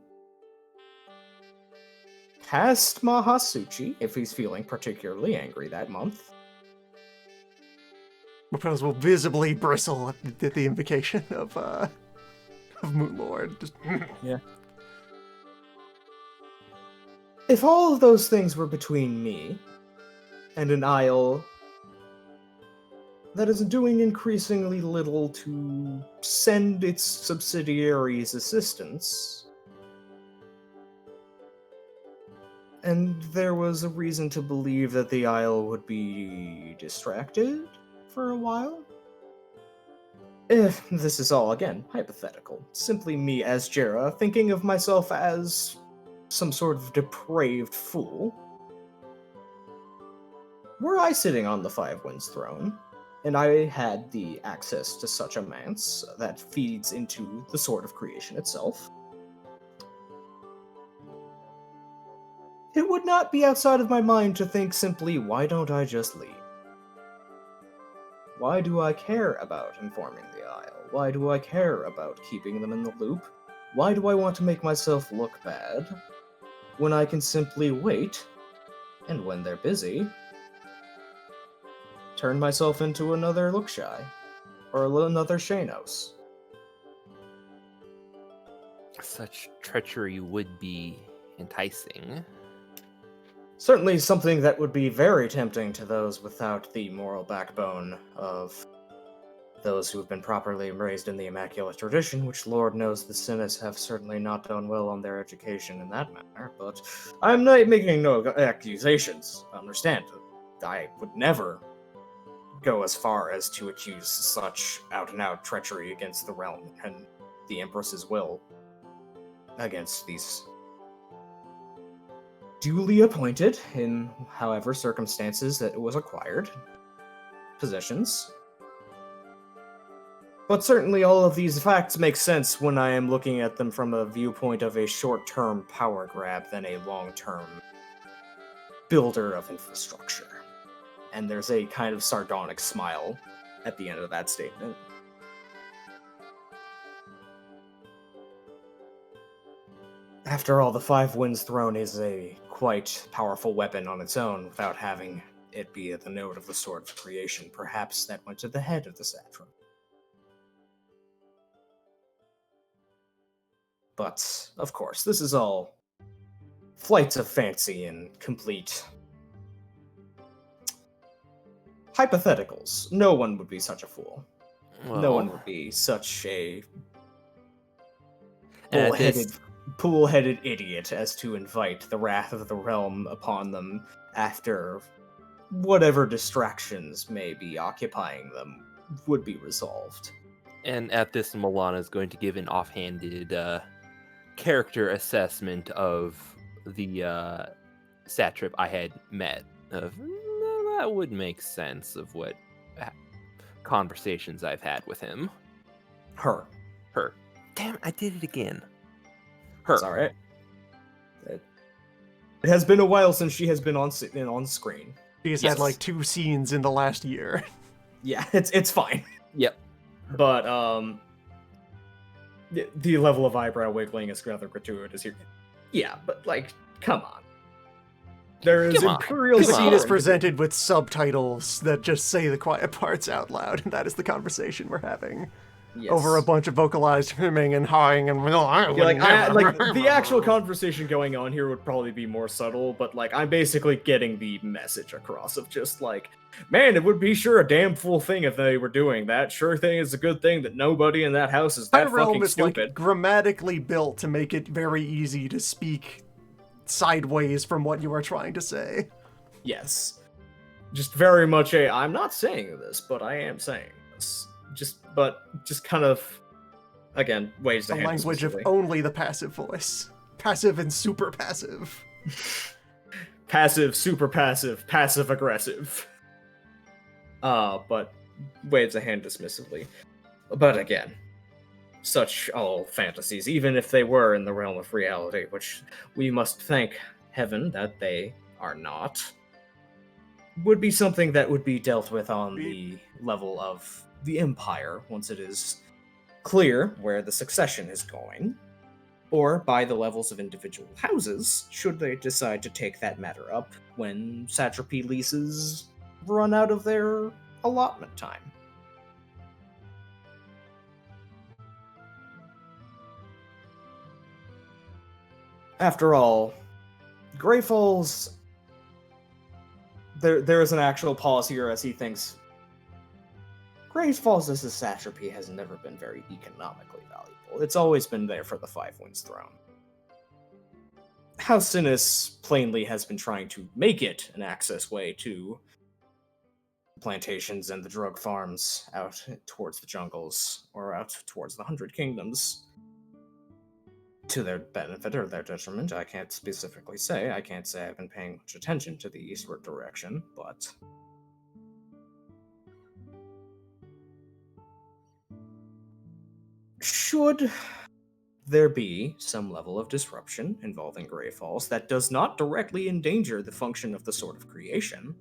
past Mahasuchi, if he's feeling particularly angry that month.
Repose will visibly bristle at the invocation of Moonlord. Just...
Yeah. If all of those things were between me and an isle that is doing increasingly little to send its subsidiaries assistance. And there was a reason to believe that the Isle would be distracted for a while. If this is all, again, hypothetical. Simply me as Jera, thinking of myself as some sort of depraved fool. Were I sitting on the Five Winds throne, and I had the access to such a manse that feeds into the Sword of Creation itself, it would not be outside of my mind to think simply, why don't I just leave? Why do I care about informing the Isle? Why do I care about keeping them in the loop? Why do I want to make myself look bad when I can simply wait, and when they're busy, turn myself into another Lookshy, or another Shanos?
Such treachery would be enticing.
Certainly something that would be very tempting to those without the moral backbone of those who have been properly raised in the Immaculate Tradition, which Lord knows the Sinners have certainly not done well on their education in that manner, but I'm not making no accusations. Understand, I would never go as far as to accuse such out-and-out treachery against the realm and the Empress's will against these duly appointed, in however circumstances that it was acquired, positions. But certainly all of these facts make sense when I am looking at them from a viewpoint of a short-term power grab than a long-term builder of infrastructure. And there's a kind of sardonic smile at the end of that statement. After all, the Five Winds throne is a quite powerful weapon on its own without having it be at the node of the Sword of Creation. Perhaps that went to the head of the satrap. But, of course, this is all flights of fancy and complete hypotheticals. No one would be such a fool. No one would be such a pool-headed idiot as to invite the wrath of the realm upon them after whatever distractions may be occupying them would be resolved.
And at this, Milana is going to give an offhanded character assessment of the satrap I had met. That would make sense of what conversations I've had with him.
Her.
Damn, I did it again. Her.
It's alright. It has been a while since she has been on screen.
She's had like 2 scenes in the last year.
Yeah, it's fine.
Yep.
But the level of eyebrow wiggling is rather gratuitous here. Yeah, but like, come on. There is Imperial.
The scene is presented with subtitles that just say the quiet parts out loud, and that is the conversation we're having. Yes. Over a bunch of vocalized hemming and hawing and
the actual conversation going on here would probably be more subtle, but like I'm basically getting the message across of just like, man, it would be sure a damn fool thing if they were doing that. Sure thing is a good thing that nobody in that house is that fucking stupid.
Like grammatically built to make it very easy to speak sideways from what you are trying to say.
Yes. Just very much I'm not saying this, but I am saying this. Just kind of, again, ways to handle
language of only the passive voice. Passive and super passive.
Passive, super passive, passive aggressive. But waves a hand dismissively. But again, such all fantasies, even if they were in the realm of reality, which we must thank heaven that they are not, would be something that would be dealt with on the level of the Empire once it is clear where the succession is going, or by the levels of individual houses, should they decide to take that matter up when satrapy leases run out of their allotment time. After all, Grey Falls, there is an actual pause here as he thinks, Great Falls as a satrapy has never been very economically valuable. It's always been there for the Five Winds throne. House Sinus plainly has been trying to make it an access way to plantations and the drug farms out towards the jungles, or out towards the 100 Kingdoms. To their benefit or their detriment, I can't specifically say. I can't say I've been paying much attention to the eastward direction, but... should there be some level of disruption involving Grey Falls that does not directly endanger the function of the Sword of Creation,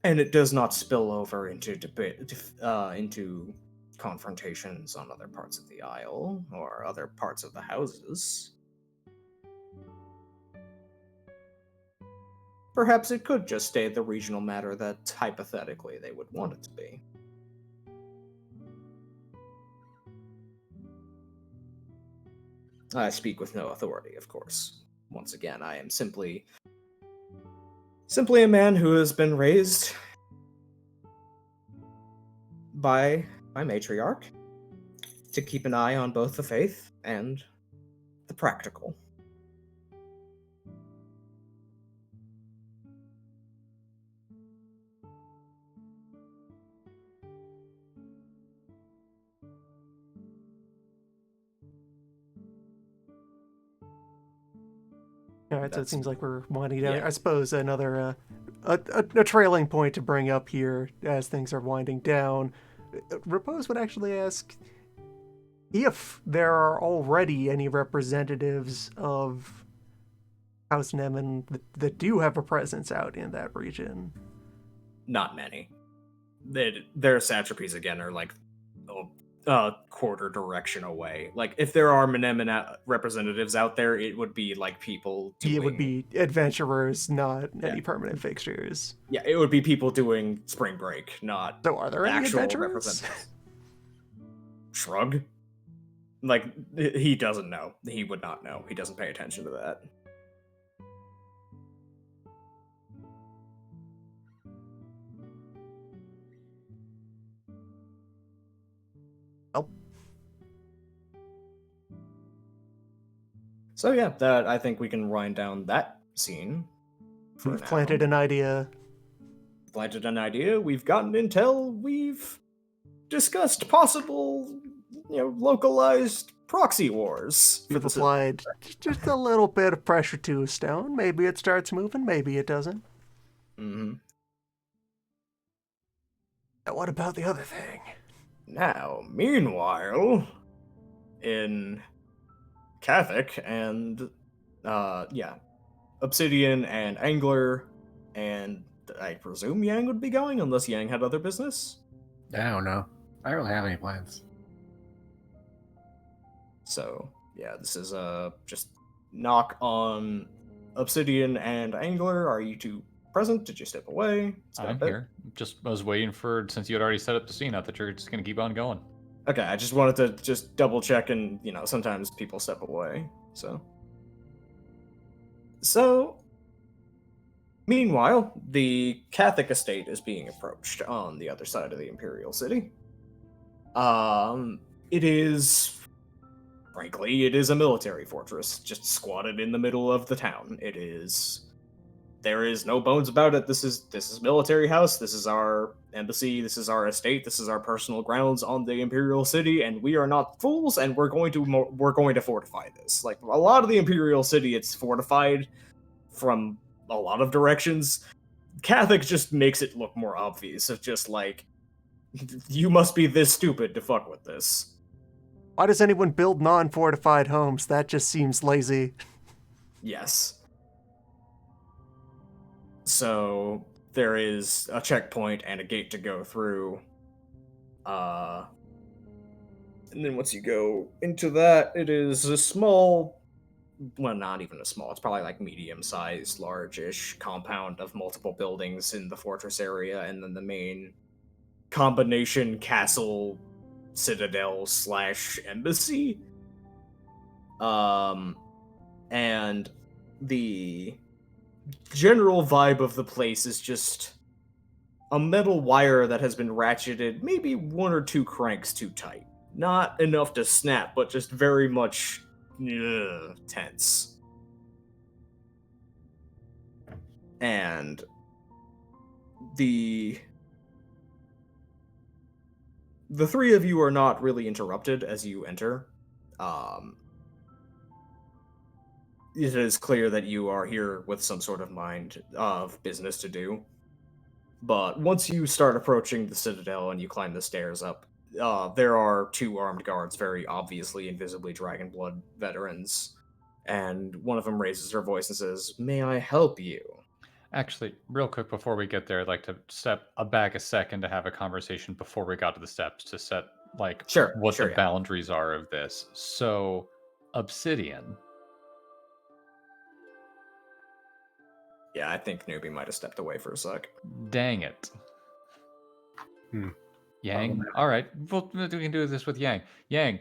and it does not spill over into into confrontations on other parts of the Isle or other parts of the houses, perhaps it could just stay the regional matter that hypothetically they would want it to be. I speak with no authority, of course. Once again, I am simply a man who has been raised by my matriarch to keep an eye on both the faith and the practical.
All right, so it seems like we're winding down. Yeah. I suppose another a trailing point to bring up here as things are winding down. Repose would actually ask if there are already any representatives of House Nemen that do have a presence out in that region.
Not many. Their satrapies, again, are like a quarter direction away. Like, if there are Menemen representatives out there, it would be like people doing...
It would be adventurers, not any permanent fixtures.
Yeah, it would be people doing spring break, not
so are there any
actual
adventurers?
Representatives. Shrug. Like, he doesn't know. He would not know. He doesn't pay attention to that. So yeah, that I think we can wind down that scene.
We've planted an idea.
Planted an idea. We've gotten intel. We've discussed possible, localized proxy wars.
We've applied just a little bit of pressure to a stone. Maybe it starts moving. Maybe it doesn't.
Mm-hmm.
Now, what about the other thing?
Now, meanwhile, in Catholic and Obsidian and Angler, and I presume Yang would be going unless Yang had other business.
I don't know. I don't really have any plans.
So yeah, this is just knock on Obsidian and Angler. Are you two present? Did you step away?
I'm here. I was waiting since you had already set up the scene. I thought you were just gonna keep on going.
Okay, I just wanted to just double check, and sometimes people step away. So meanwhile, the Catholic estate is being approached on the other side of the Imperial City. It is a military fortress, just squatted in the middle of the town. There is no bones about it. This is military house. This is our embassy. This is our estate. This is our personal grounds on the Imperial City, and we are not fools. And we're going to fortify this. Like, a lot of the Imperial City, it's fortified from a lot of directions. Catholic just makes it look more obvious. Of just like, you must be this stupid to fuck with this.
Why does anyone build non-fortified homes? That just seems lazy.
Yes. So there is a checkpoint and a gate to go through. And then once you go into that, it is a small, well, not even a small, it's probably like medium-sized, large-ish compound of multiple buildings in the fortress area, and then the main combination castle, citadel / embassy. And the general vibe of the place is just a metal wire that has been ratcheted maybe 1 or 2 cranks too tight. Not enough to snap, but just very much tense. And the three of you are not really interrupted as you enter. It is clear that you are here with some sort of mind of business to do. But once you start approaching the Citadel and you climb the stairs up, there are 2 armed guards, very obviously and visibly Dragonblood veterans. And one of them raises her voice and says, "May I help you?"
Actually, real quick before we get there, I'd like to step back a second to have a conversation before we got to the steps to set what the boundaries are of this. So, Obsidian.
Yeah, I think Newbie might have stepped away for a sec.
Dang it. Yang? Alright, we can do this with Yang. Yang,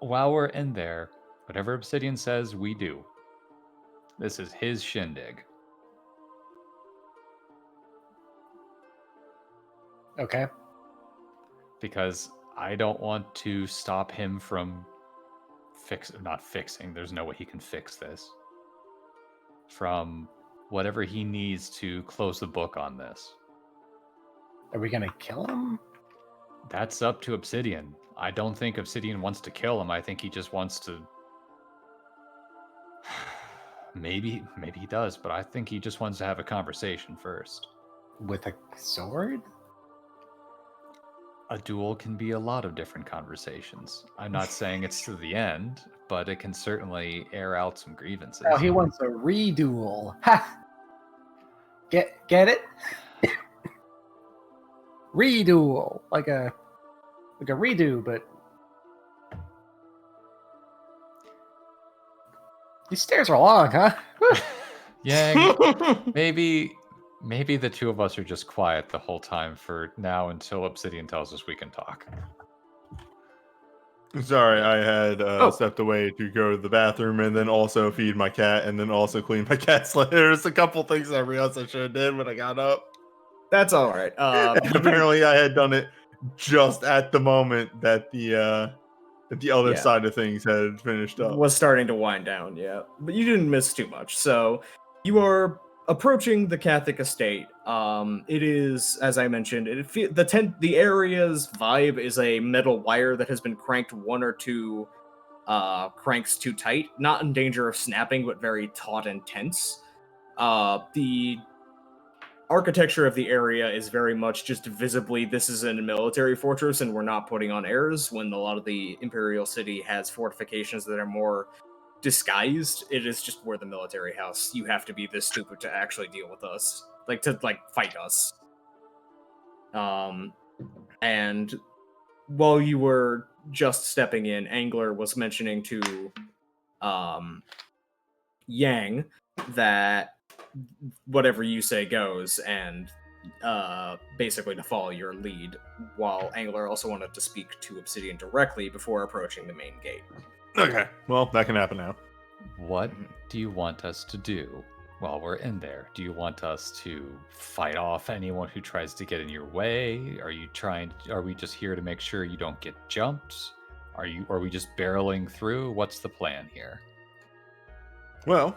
while we're in there, whatever Obsidian says, we do. This is his shindig.
Okay.
Because I don't want to stop him from not fixing, there's no way he can fix this. From whatever he needs to close the book on this.
Are we gonna kill him?
That's up to Obsidian. I don't think Obsidian wants to kill him. I think he just wants to... maybe he does, but I think he just wants to have a conversation first.
With a sword?
A duel can be a lot of different conversations. I'm not saying it's to the end, but it can certainly air out some grievances.
Oh, he wants a reduel. Ha! Get it? Reduel. Like a redo, but these stairs are long, huh?
Yang, maybe the 2 of us are just quiet the whole time for now until Obsidian tells us we can talk.
Sorry, I had stepped away to go to the bathroom and then also feed my cat and then also clean my cat's litter. There's a couple things I realized I should have did when I got up.
That's all right.
Apparently, I had done it just at the moment that the other side of things had finished up.
Was starting to wind down, yeah. But you didn't miss too much. So you are approaching the Catholic estate. It is, as I mentioned, the area's vibe is a metal wire that has been cranked 1 or 2 cranks too tight, not in danger of snapping, but very taut and tense. The architecture of the area is very much just visibly, this is a military fortress and we're not putting on airs, when a lot of the Imperial City has fortifications that are more disguised. It is just we're the military house. You have to be this stupid to actually deal with us, to fight us. And while you were just stepping in, Angler was mentioning to Yang that whatever you say goes, and basically to follow your lead, while Angler also wanted to speak to Obsidian directly before approaching the main gate.
Okay, well, that can happen now.
What do you want us to do while we're in there? Do you want us to fight off anyone who tries to get in your way? Are we just here to make sure you don't get jumped? Are we just barreling through? What's the plan here?
Well,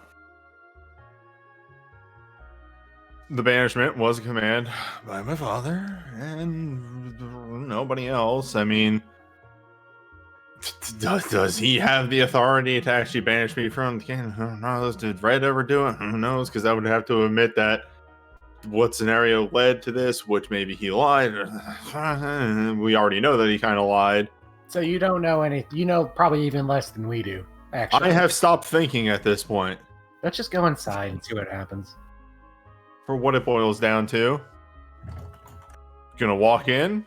the banishment was a command by my father and nobody else. I mean, does he have the authority to actually banish me from the kingdom? Who knows? Did Red ever do it? Who knows? Because I would have to admit that what scenario led to this, which maybe he lied. We already know that he kind of lied.
So you don't know anything. You know probably even less than we do, actually.
I have stopped thinking at this point.
Let's just go inside and see what happens.
For what it boils down to, gonna walk in.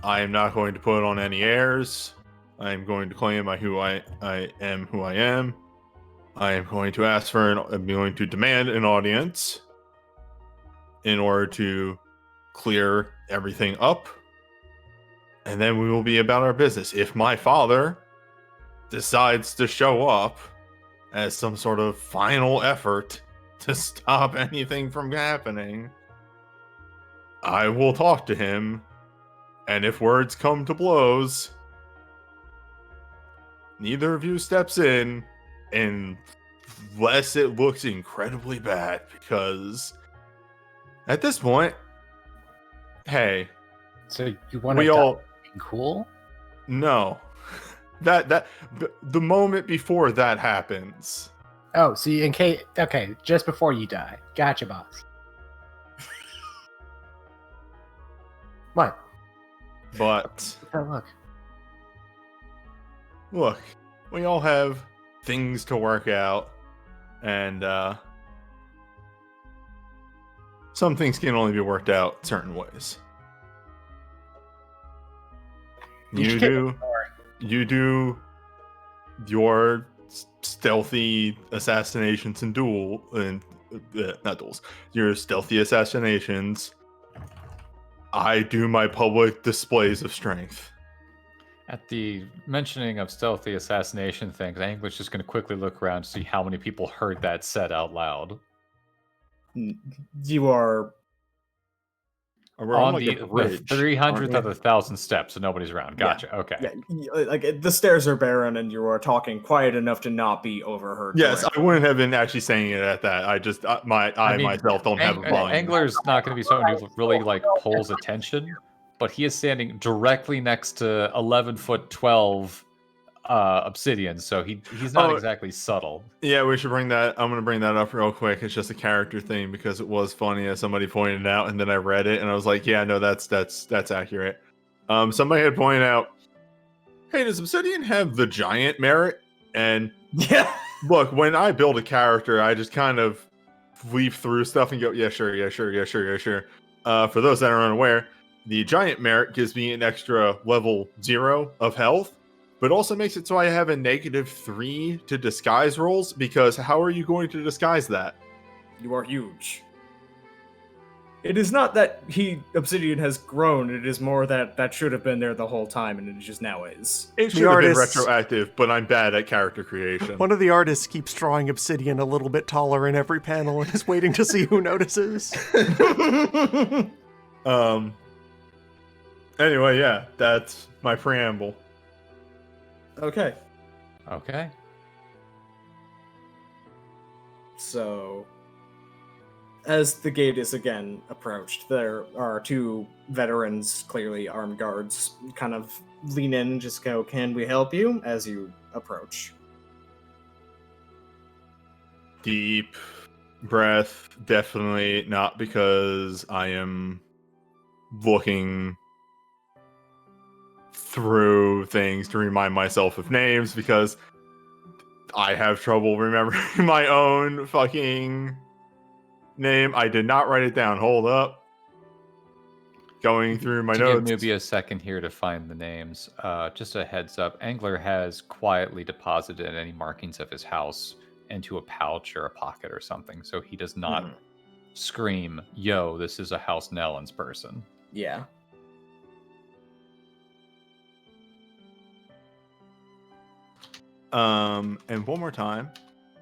I am not going to put on any airs. I am going to claim who I am who I am. I am going to I'm going to demand an audience in order to clear everything up. And then we will be about our business. If my father decides to show up as some sort of final effort to stop anything from happening, I will talk to him, and if words come to blows, neither of you steps in unless it looks incredibly bad, because at this point, hey,
So you want
we
to
all
being cool?
no. The moment before that happens.
Oh, see, in case okay, just before you die. Gotcha, boss. What?
But
Oh,
look, we all have things to work out, and some things can only be worked out certain ways. You do your stealthy assassinations and not duels. Your stealthy assassinations. I do my public displays of strength.
At the mentioning of stealthy assassination things, Angler's just going to quickly look around to see how many people heard that said out loud.
You are
We're
on
like
the,
a bridge,
300th of
we?
1,000 steps, so nobody's around. Gotcha. Okay.
Yeah, like the stairs are barren, and you are talking quiet enough to not be overheard.
Yes,
directly.
I wouldn't have been actually saying it at that. I just myself don't have a volume.
Angler's not going to be someone who really like pulls attention, but he is standing directly next to 11-foot 12 obsidian, so he's not exactly subtle.
Yeah, we should bring that. I'm gonna bring that up real quick. It's just a character thing because it was funny as somebody pointed out, and then I read it and I was like, yeah, no, that's accurate. Somebody had pointed out, hey, does obsidian have the giant merit? And
Yeah.
look, when I build a character, I just kind of leaf through stuff and go, yeah, sure. For those that are unaware, the giant merit gives me an extra level 0 of health, but also makes it so I have a -3 to disguise rolls, because how are you going to disguise that?
You are huge. It is not that Obsidian has grown, it is more that should have been there the whole time, and it just now is.
It should have been retroactive, but I'm bad at character creation.
One of the artists keeps drawing Obsidian a little bit taller in every panel and is waiting to see who notices.
Anyway, yeah, that's my preamble.
Okay. So, as the gate is again approached, there are two veterans, clearly armed guards, kind of lean in and just go, "Can we help you?" as you approach.
Deep breath, definitely not, because I am looking through things to remind myself of names, because I have trouble remembering my own fucking name. I did not write it down. Hold up. Going through my notes.
Give me a second here to find the names. Just a heads up, Angler has quietly deposited any markings of his house into a pouch or a pocket or something, so he does not scream, "Yo, this is a House Nellens person."
Yeah.
And one more time,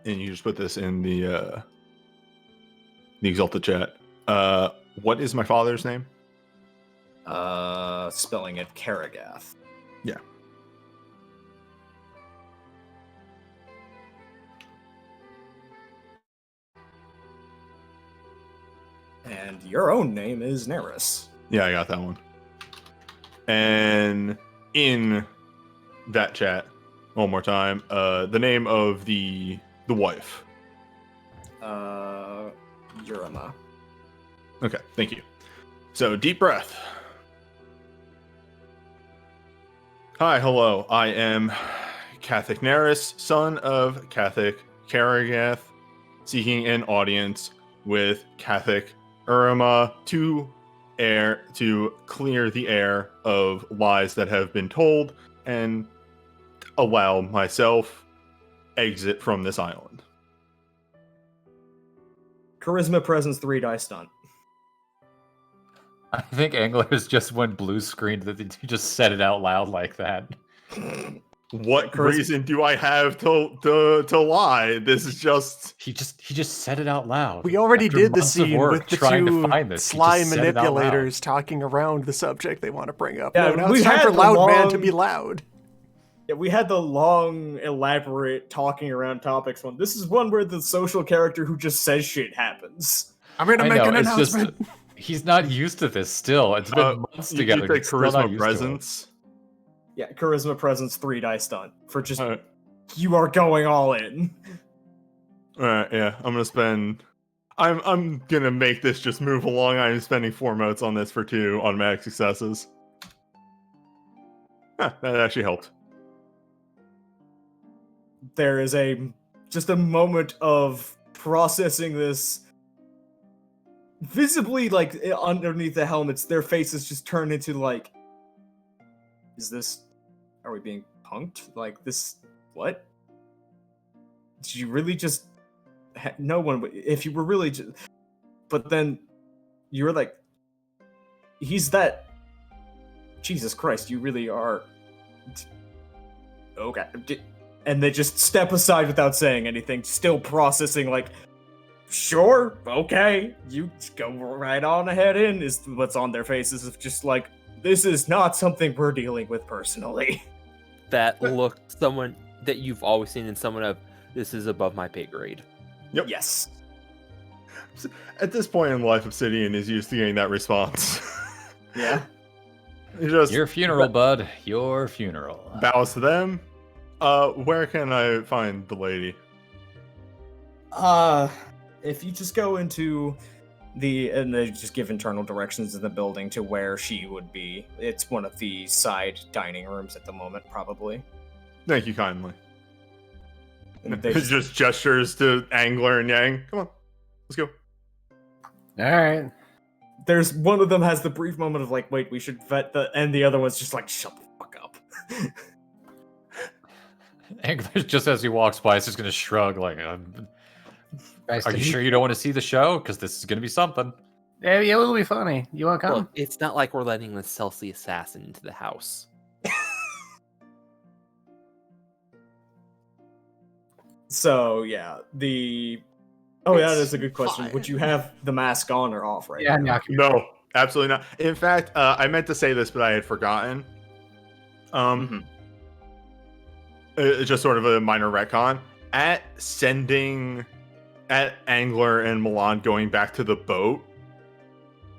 and you just put this in the Exalted chat. What is my father's name?
Spelling it Karagath.
Yeah.
And your own name is Neris.
Yeah, I got that one. And in that chat, one more time, the name of the wife.
Urima.
Okay, thank you. So, deep breath. Hi, hello. I am Catholic Neris, son of Catholic Karagath, seeking an audience with Catholic Urima to clear the air of lies that have been told and allow myself exit from this island.
Charisma presence 3 die stunt.
I think Angler's just went blue screened that he just said it out loud like that.
What reason do I have to lie? This is just
he just said it out loud.
We already
After
did the
months of
scene
work
with the
trying to
two
find this, he
sly
just said it out loud.
manipulators talking around the subject they want to bring up.
Yeah,
No, now
we
it's time
had
for
the
loud man to
long-
be loud.
Yeah, we had the long, elaborate talking around topics one. This is one where the social character who just says shit happens.
I'm gonna
I
make
know,
an
it's
announcement.
just he's not used to this still. It's been months
you
together.
say
He's still not
charisma
used
presence.
Yeah, charisma presence 3 die stunt for just
Alright.
you are going all in.
Alright, yeah. I'm gonna spend I'm gonna make this just move along. I'm spending 4 motes on this for 2 automatic successes. Huh, that actually helped.
There is just a moment of processing this. Visibly, like underneath the helmets, their faces just turn into like, are we being punked? Like this, what? Did you really just? No one. If you were really, but then you were like, he's that. Jesus Christ, you really are. Okay. And they just step aside without saying anything, still processing like, sure, okay, you go right on ahead in, is what's on their faces of just like, this is not something we're dealing with personally.
That look, someone that you've always seen in someone of, this is above my pay grade.
Yep.
Yes.
At this point in life, Obsidian is used to getting that response.
Yeah.
He just
Your funeral, bud. Your funeral.
bows to them. Where can I find the lady?
If you just go into and they just give internal directions in the building to where she would be. It's one of the side dining rooms at the moment, probably.
Thank you kindly.
And they
just gestures to Angler and Yang. Come on, let's go.
All right.
There's one of them has the brief moment of like, wait, we should vet and the other one's just like, shut the fuck up.
Angler, just as he walks by, is just gonna shrug like, "Are you sure you don't want to see the show? Because this is gonna be something."
Yeah, it will be funny. You want to come?
Look, it's not like we're letting the Celsi assassin into the house.
So yeah, that is a good question.
fine.
Would you have the mask on or off right
Yeah,
now?
No, absolutely not. In fact, I meant to say this, but I had forgotten. It's just sort of a minor retcon. At Angler and Milan going back to the boat,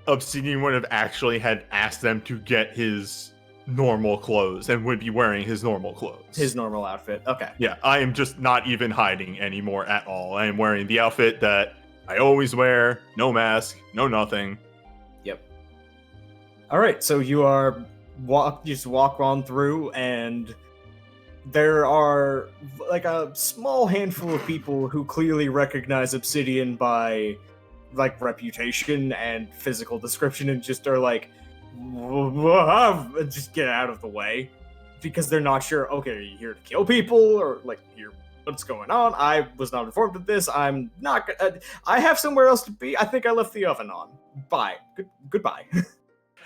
Obsidian would have actually had asked them to get his normal clothes and would be wearing his normal clothes.
His normal outfit. Okay.
Yeah, I am just not even hiding anymore at all. I am wearing the outfit that I always wear. No mask, no nothing.
Yep. All right, so you just walk on through, and there are like a small handful of people who clearly recognize Obsidian by like reputation and physical description, and just are like, just get out of the way, because they're not sure. Okay, are you here to kill people or like here? What's going on? I was not informed of this. I'm not. I have somewhere else to be. I think I left the oven on. Bye. Goodbye.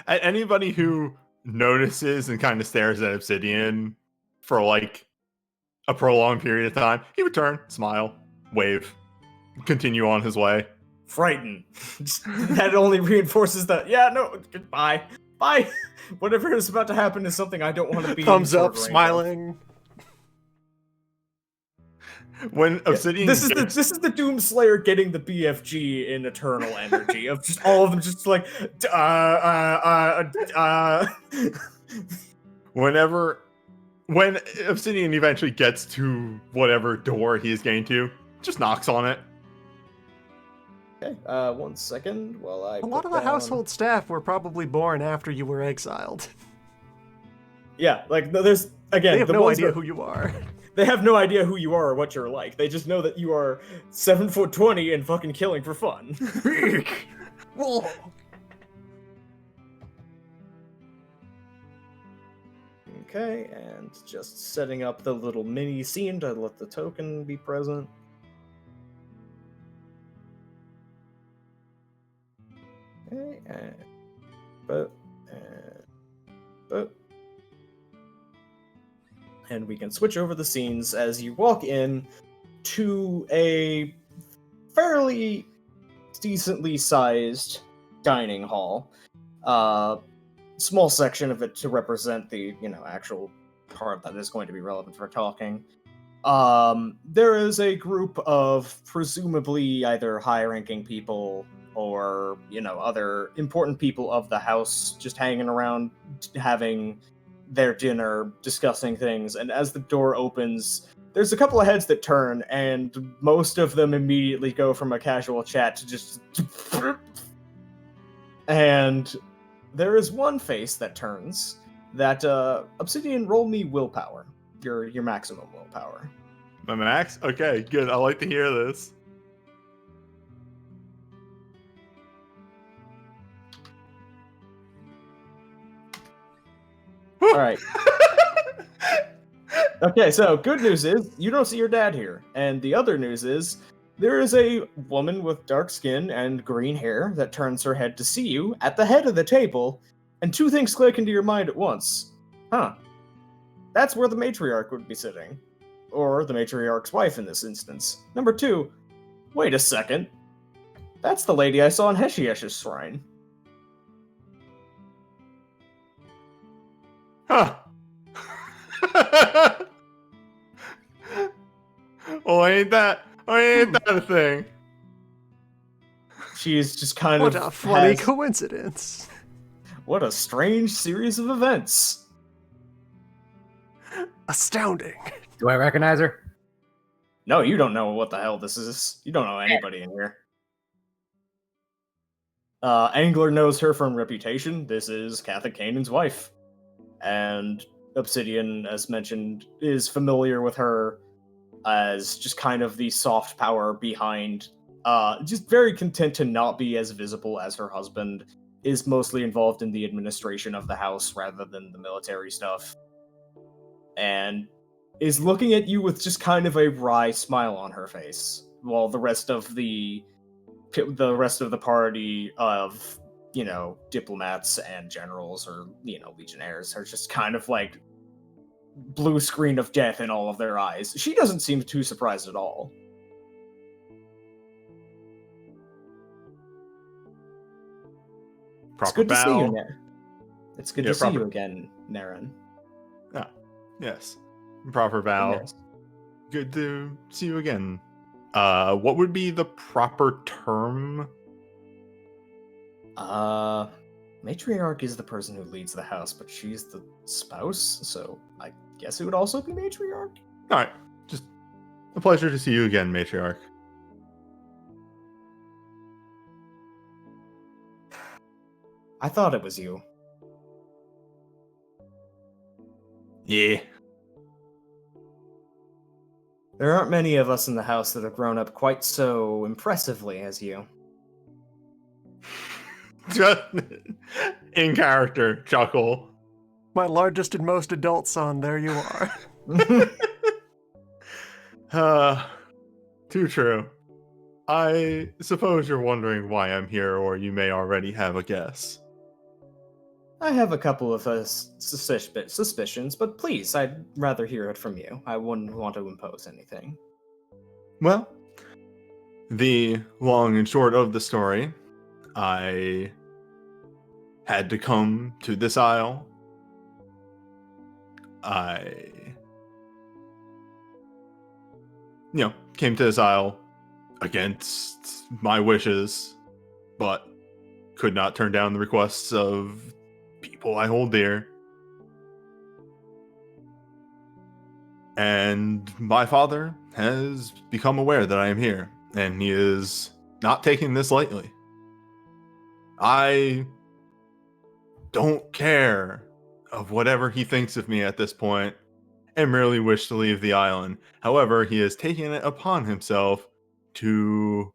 Anybody who notices and kind of stares at Obsidian for like a prolonged period of time, he would turn, smile, wave, continue on his way.
Frightened. That only reinforces that. Yeah, no. Goodbye. Bye. Whatever is about to happen is something I don't want to be.
Thumbs
in
up,
short range
smiling.
When Obsidian,
This is the Doomslayer getting the BFG in Eternal Energy of just all of them just like
when Obsidian eventually gets to whatever door he is getting to, just knocks on it.
Okay, 1 second while I.
A lot of the household staff were probably born after you were exiled.
Yeah, like there's again.
They have
the
no
ones
idea
that-
who you are.
They have no idea who you are or what you're like. They just know that you are 7'20" and fucking killing for fun.
Whoa.
Okay, and just setting up the little mini scene to let the token be present. Okay, And we can switch over the scenes as you walk in to a fairly decently sized dining hall. Small section of it to represent the, actual part that is going to be relevant for talking. There is a group of presumably either high-ranking people or, other important people of the house just hanging around, having their dinner, discussing things, and as the door opens, there's a couple of heads that turn, and most of them immediately go from a casual chat to just... And there is one face that turns that, Obsidian, roll me willpower. Your maximum willpower.
My max? Okay, good. I like to hear this.
Alright. Okay, so good news is you don't see your dad here. And the other news is there is a woman with dark skin and green hair that turns her head to see you at the head of the table, and two things click into your mind at once. Huh. That's where the matriarch would be sitting. Or the matriarch's wife in this instance. Number two, wait a second. That's the lady I saw in Heshiesh's shrine.
Huh. Oh, ain't that a thing?
She's just kind
What
of
a funny
has-
coincidence.
What a strange series of events.
Astounding.
Do I recognize her?
No, you don't know what the hell this is. You don't know anybody in here. Angler knows her from reputation. This is Katha Kanan's wife. And Obsidian, as mentioned, is familiar with her as just kind of the soft power behind, just very content to not be as visible as her husband, is mostly involved in the administration of the house rather than the military stuff. And is looking at you with just kind of a wry smile on her face, while the rest of the party of, diplomats and generals or, legionnaires are just kind of like blue screen of death in all of their eyes. She doesn't seem too surprised at all.
Proper
It's good to see
bow.
you, Naren. It's good to see you again, Naren.
Yes. Proper bow.
Yes.
Good to see you again. What would be the proper term?
Matriarch is the person who leads the house, but she's the spouse, so I guess it would also be matriarch?
Alright. Just a pleasure to see you again, matriarch.
I thought it was you.
Yeah.
There aren't many of us in the house that have grown up quite so impressively as you.
Just in character chuckle.
My largest and most adult son, there you are.
Too true. I suppose you're wondering why I'm here, or you may already have a guess.
I have a couple of suspicions, but please, I'd rather hear it from you. I wouldn't want to impose anything.
Well, the long and short of the story, I had to come to this isle. I, came to this isle against my wishes, but could not turn down the requests of people I hold dear. And my father has become aware that I am here, and he is not taking this lightly. I don't care of whatever he thinks of me at this point, and merely wish to leave the island. However, he has taken it upon himself to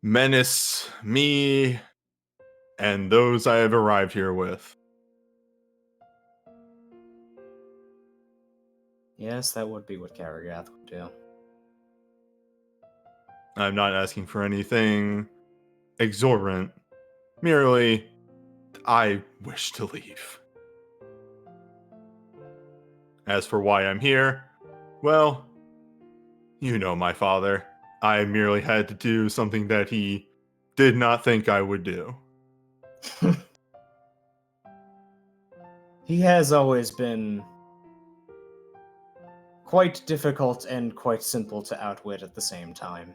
menace me and those I have arrived here with.
Yes, that would be what Karagath would do.
I'm not asking for anything exorbitant. Merely, I wish to leave. As for why I'm here, well, you know my father. I merely had to do something that he did not think I would do.
He has always been quite difficult and quite simple to outwit at the same time.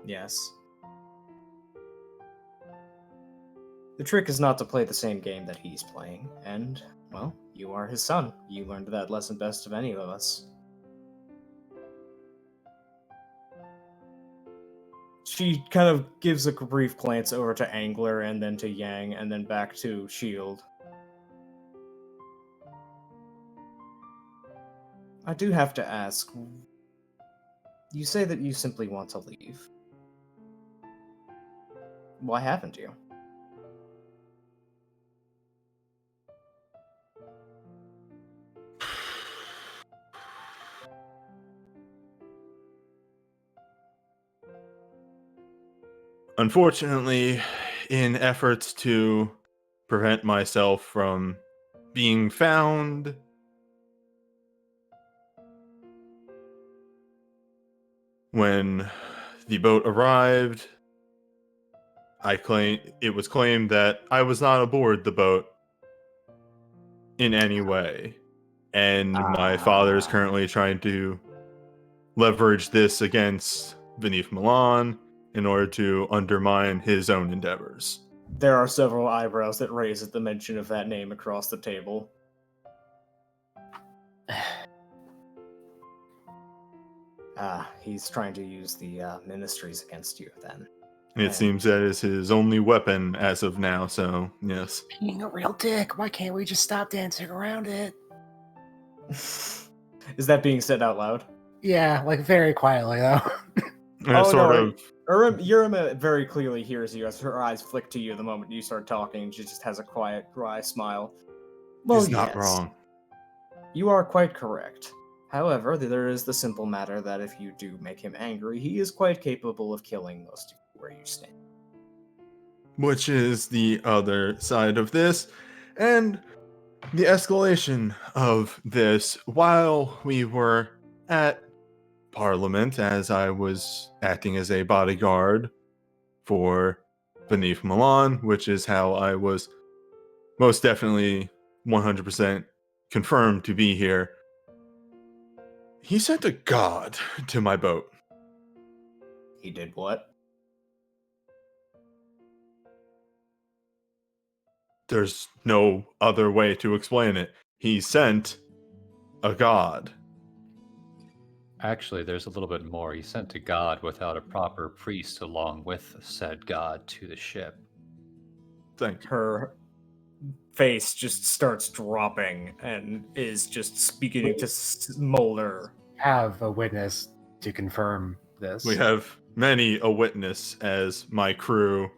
Yes. The trick is not to play the same game that he's playing, and, well, you are his son. You learned that lesson best of any of us. She kind of gives a brief glance over to Angler, and then to Yang, and then back to Shield. I do have to ask, you say that you simply want to leave. Why haven't you?
Unfortunately, in efforts to prevent myself from being found, when the boat arrived, it was claimed that I was not aboard the boat in any way. And my father is currently trying to leverage this against Beneath Milan in order to undermine his own endeavors.
There are several eyebrows that raise at the mention of that name across the table. He's trying to use the ministries against you, then.
It seems that is his only weapon as of now, so yes.
Being a real dick, why can't we just stop dancing around it?
Is that being said out loud?
Yeah, like very quietly, though.
Yurima very clearly hears you as her eyes flick to you the moment you start talking, and she just has a quiet, dry smile. Well,
He's not wrong.
You are quite correct. However, there is the simple matter that if you do make him angry, he is quite capable of killing most of you where you stand.
Which is the other side of this, and the escalation of this while we were at Parliament, as I was acting as a bodyguard for Beneath Milan, which is how I was most definitely 100% confirmed to be here. He sent a god to my boat.
He did what?
There's no other way to explain it. He sent a god.
Actually, there's a little bit more. He sent a god without a proper priest along with said god to the ship.
Thank you.
Her face just starts dropping and is just beginning to smolder.
Have a witness to confirm this.
We have many a witness as my crew,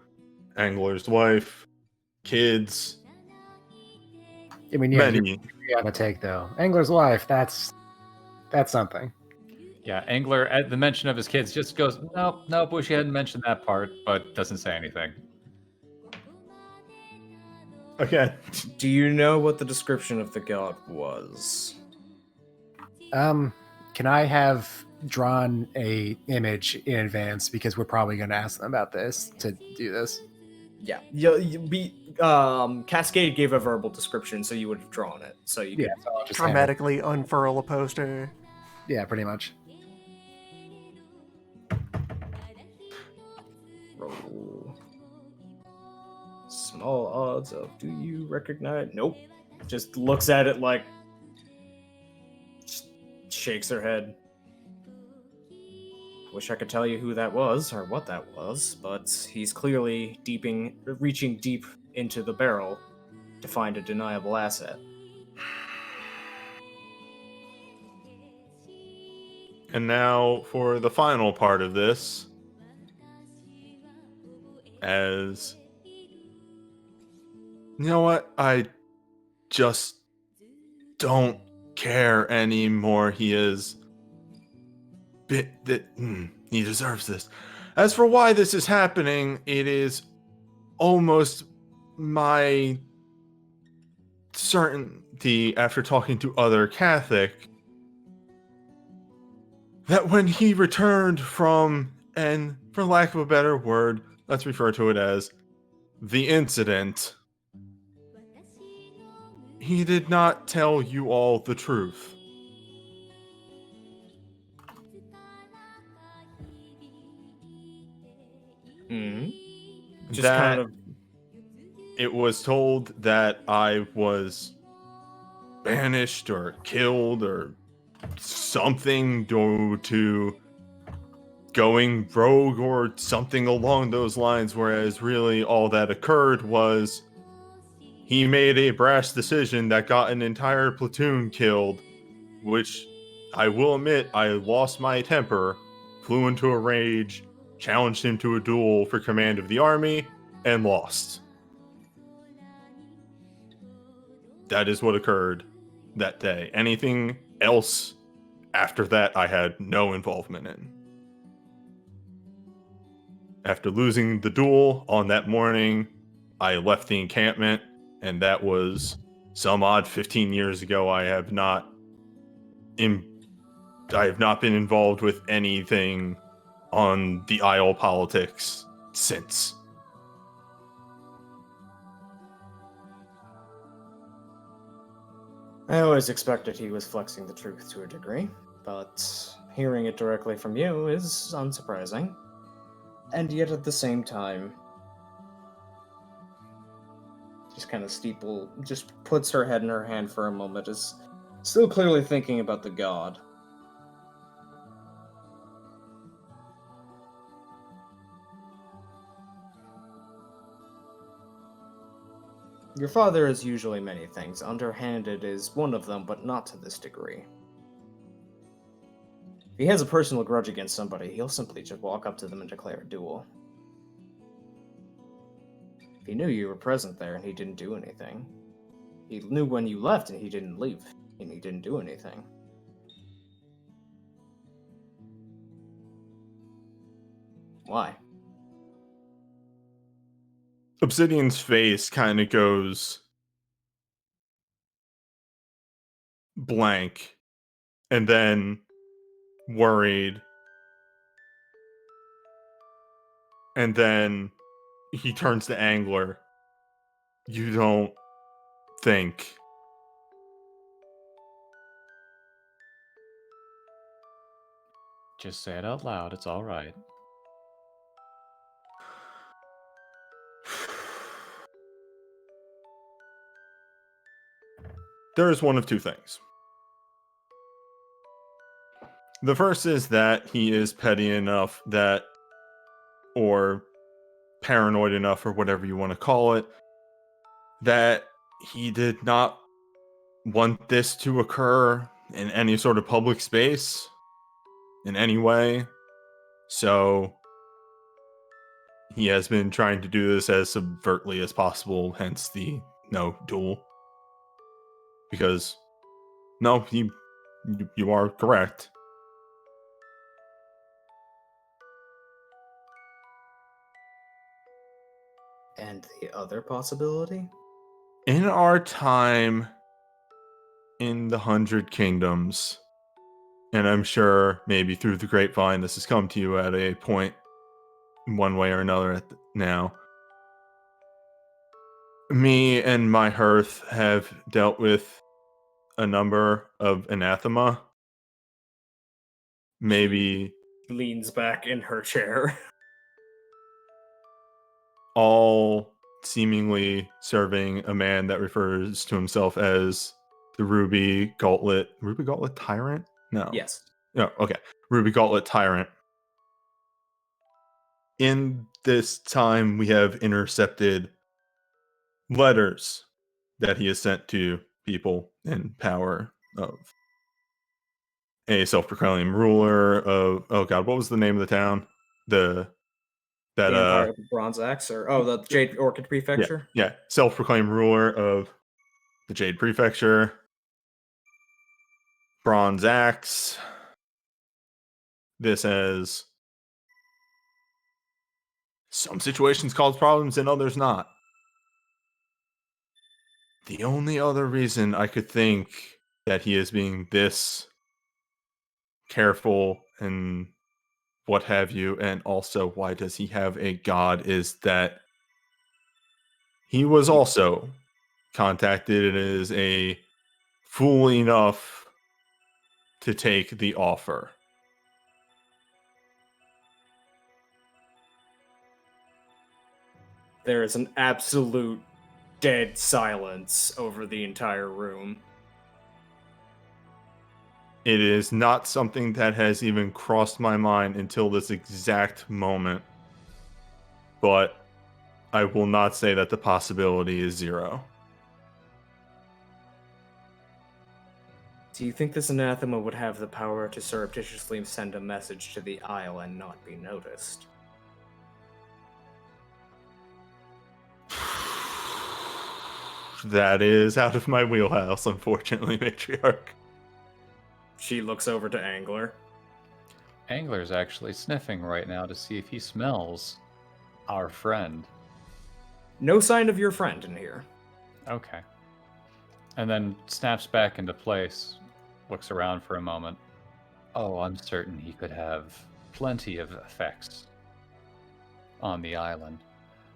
Angler's wife, kids.
I mean, yeah,
many.
you're on the take though. Angler's wife, that's something.
Yeah, Angler, at the mention of his kids, just goes, nope, wish you hadn't mentioned that part, but doesn't say anything.
Okay.
Do you know what the description of the god was?
Can I have drawn a image in advance, because we're probably going to ask them about this to do this?
Yeah. Cascade gave a verbal description, so you would have drawn it. So you could
So I'll just
dramatically unfurl a poster.
Yeah, pretty much.
roll. Small odds of do you recognize? Nope. Just looks at it like, just shakes her head. Wish I could tell you who that was or what that was, but he's clearly reaching deep into the barrel to find a deniable asset.
And now for the final part of this. As you know what? I just don't care anymore. He is he deserves this. As for why this is happening, it is almost my certainty after talking to other Catholic that when he returned from, and for lack of a better word, let's refer to it as the incident, he did not tell you all the truth.
Just
that
kind of.
It was told that I was banished or killed or something due to going rogue or something along those lines, whereas really all that occurred was he made a brash decision that got an entire platoon killed, which I will admit I lost my temper, flew into a rage, challenged him to a duel for command of the army, and lost. That is what occurred that day. Anything else after that, I had no involvement in. After losing the duel on that morning, I left the encampment, and that was some odd 15 years ago. I have not been involved with anything on the Isle politics since.
I always expected he was flexing the truth to a degree, but hearing it directly from you is unsurprising. And yet at the same time, just kind of just puts her head in her hand for a moment, is still clearly thinking about the god. Your father is usually many things. Underhanded is one of them, but not to this degree. If he has a personal grudge against somebody, he'll simply just walk up to them and declare a duel. If he knew you were present there and he didn't do anything. He knew when you left and he didn't leave, and he didn't do anything. Why?
Obsidian's face kind of goes blank and then worried. And then he turns to Angler. You don't think.
Just say it out loud. It's all right.
There is one of two things. The first is that he is petty enough that, or paranoid enough, or whatever you want to call it, that he did not want this to occur in any sort of public space in any way. So he has been trying to do this as subvertly as possible, hence the no duel. Because, no, you are correct.
And the other possibility?
In our time in the 100 Kingdoms, and I'm sure maybe through the grapevine this has come to you at a point one way or another now, me and my hearth have dealt with a number of anathema. Maybe
Leans back in her chair.
all seemingly serving a man that refers to himself as the Ruby Gauntlet Tyrant? No.
Yes.
No, okay. Ruby Gauntlet Tyrant. In this time, we have intercepted letters that he has sent to people in power of a self-proclaimed ruler of, oh god, what was the name of the town? The
Empire of the Bronze Axe, or the Jade Orchid Prefecture?
Yeah, self-proclaimed ruler of the Jade Prefecture, Bronze Axe. This has some situations cause problems and others not. The only other reason I could think that he is being this careful and what have you, and also why does he have a god, is that he was also contacted and is a fool enough to take the offer.
There is an absolute dead silence over the entire room.
It is not something that has even crossed my mind until this exact moment. But I will not say that the possibility is zero.
Do you think this anathema would have the power to surreptitiously send a message to the Isle and not be noticed?
That is out of my wheelhouse, unfortunately, Matriarch.
She looks over to Angler.
Angler's actually sniffing right now to see if he smells our friend.
No sign of your friend in here.
Okay. And then snaps back into place, looks around for a moment. Oh, I'm certain he could have plenty of effects on the island.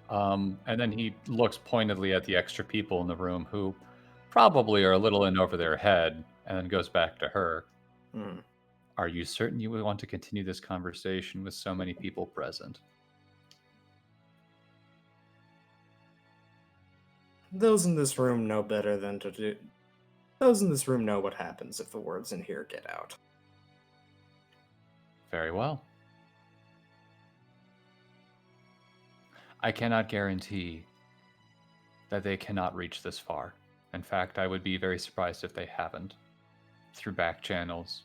And then he looks pointedly at the extra people in the room who probably are a little in over their head, and then goes back to her. Are you certain you would want to continue this conversation with so many people present?
Those in this room know better than to do. Those in this room know what happens if the words in here get out.
Very well. I cannot guarantee that they cannot reach this far. In fact, I would be very surprised if they haven't. Through back channels,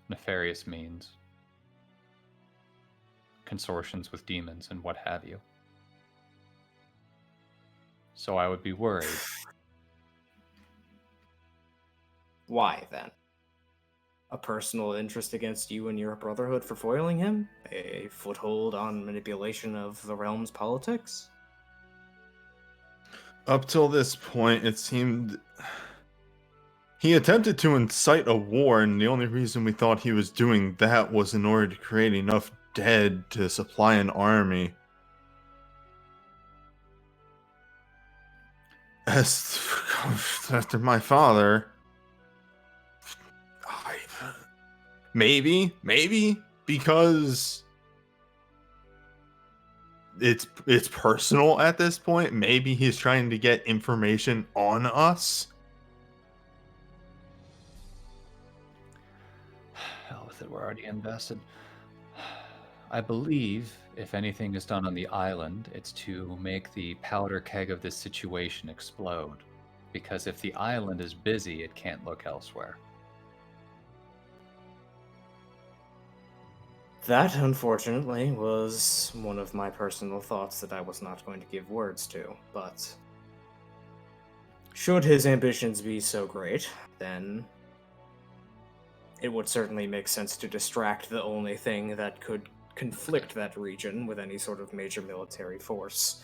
nefarious means, consortions with demons, and what have you. So I would be worried.
Why, then? A personal interest against you and your brotherhood for foiling him? A foothold on manipulation of the realm's politics?
Up till this point, it seemed he attempted to incite a war, and the only reason we thought he was doing that was in order to create enough dead to supply an army. As after my father, maybe because it's personal at this point. Maybe he's trying to get information on us.
Hell with it, we're already invested. I believe if anything is done on the island, it's to make the powder keg of this situation explode. Because if the island is busy, it can't look elsewhere.
That, unfortunately, was one of my personal thoughts that I was not going to give words to, but should his ambitions be so great, then it would certainly make sense to distract the only thing that could conflict that region with any sort of major military force.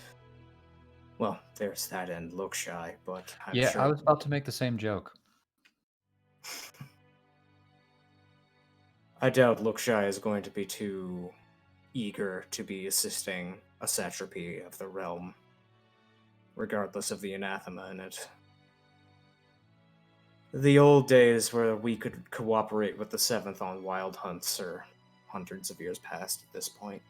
Well, there's that and look shy, but I'm
yeah,
sure...
I was about to make the same joke.
I doubt Lookshy is going to be too eager to be assisting a satrapy of the realm, regardless of the anathema in it. The old days where we could cooperate with the Seventh on wild hunts are hundreds of years past at this point.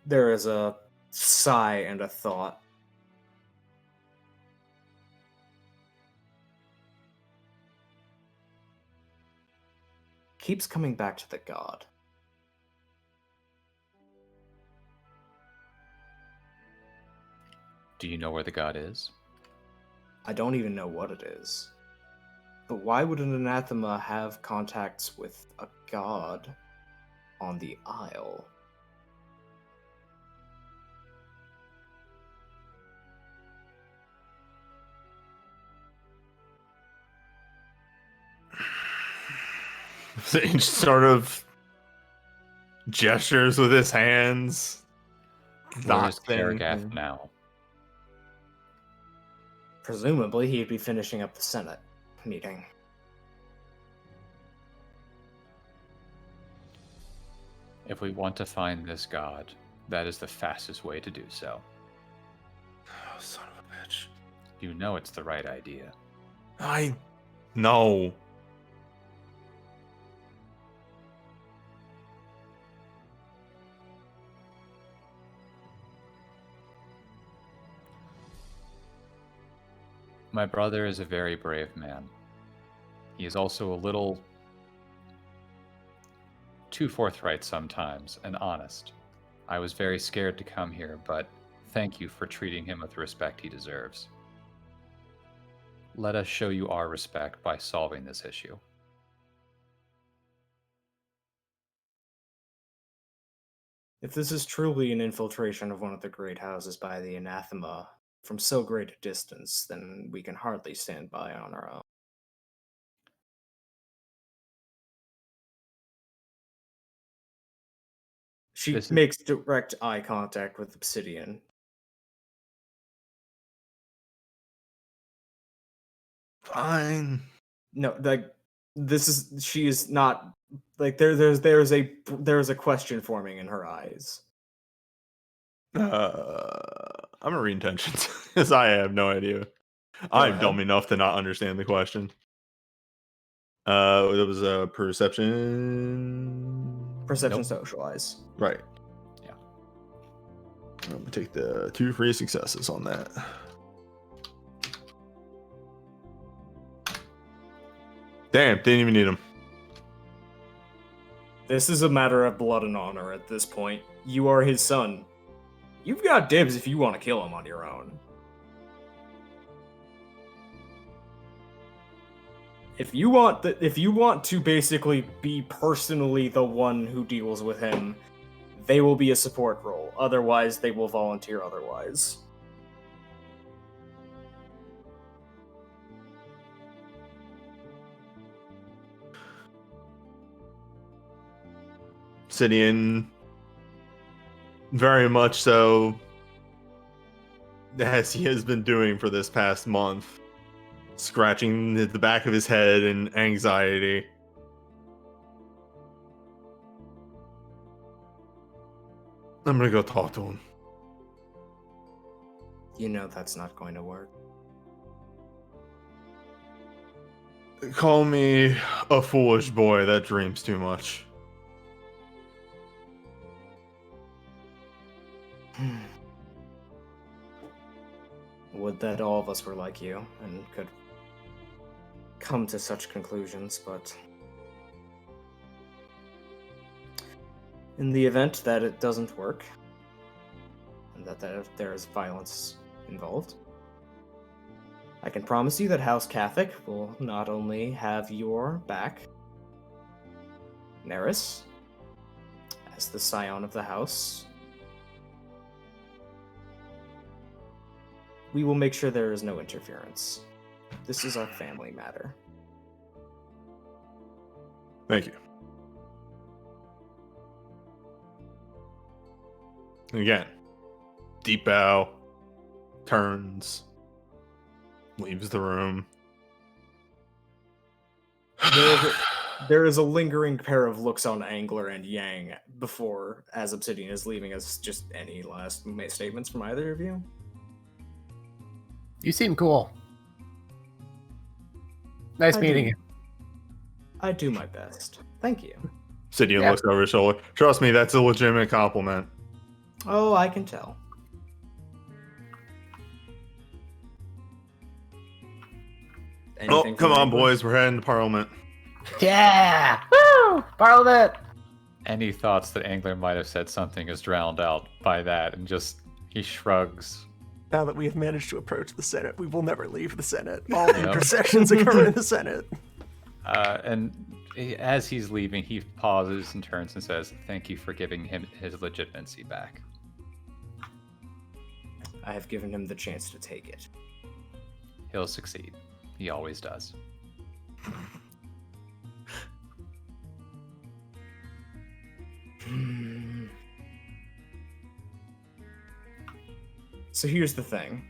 There is a sigh and a thought. Keeps coming back to the god.
Do you know where the god is?
I don't even know what it is. But why would an anathema have contacts with a god on the Isle?
Sage sort of gestures with his hands.
Where's
Thing.
Karagath now?
Presumably, he'd be finishing up the Senate meeting.
If we want to find this god, that is the fastest way to do so.
Oh, son of a bitch.
You know it's the right idea.
I know.
My brother is a very brave man. He is also a little too forthright sometimes and honest. I was very scared to come here, but thank you for treating him with the respect he deserves. Let us show you our respect by solving this issue.
If this is truly an infiltration of one of the great houses by the anathema from so great a distance, then we can hardly stand by on our own. She makes direct eye contact with Obsidian.
Fine.
No, like she is not like there's a question forming in her eyes.
I'm gonna read intentions because I have no idea. I'm dumb enough to not understand the question. It was a perception.
Perception socialize.
Right.
Yeah.
I'm gonna take the 2 free successes on that. Damn, didn't even need them.
This is a matter of blood and honor at this point. You are his son. You've got dibs if you want to kill him on your own. If you want to basically be personally the one who deals with him, they will be a support role. Otherwise, they will volunteer otherwise.
Obsidian, very much so, as he has been doing for this past month, scratching the back of his head in anxiety. I'm gonna go talk to him.
You know that's not going to work.
Call me a foolish boy that dreams too much.
Would that all of us were like you and could come to such conclusions, but in the event that it doesn't work, and that there is violence involved, I can promise you that House Catholic will not only have your back, Neris, as the scion of the house, we will make sure there is no interference. This is our family matter.
Thank you. And again, deep bow, turns, leaves the room.
There is a lingering pair of looks on Angler and Yang before, as Obsidian is leaving. As just any last statements from either of you?
You seem cool. Nice meeting you.
I do my best. Thank you.
Obsidian looks over his shoulder. Trust me, that's a legitimate compliment.
Oh, I can tell.
Oh, come on, boys. We're heading to Parliament.
Yeah! Woo! Parliament!
Any thoughts that Angler might have said something is drowned out by that, and just he shrugs.
Now that we have managed to approach the Senate, we will never leave the Senate. All the intercessions occur in the Senate.
And as he's leaving, he pauses and turns and says, "Thank you for giving him his legitimacy back."
I have given him the chance to take it.
He'll succeed. He always does.
So here's the thing.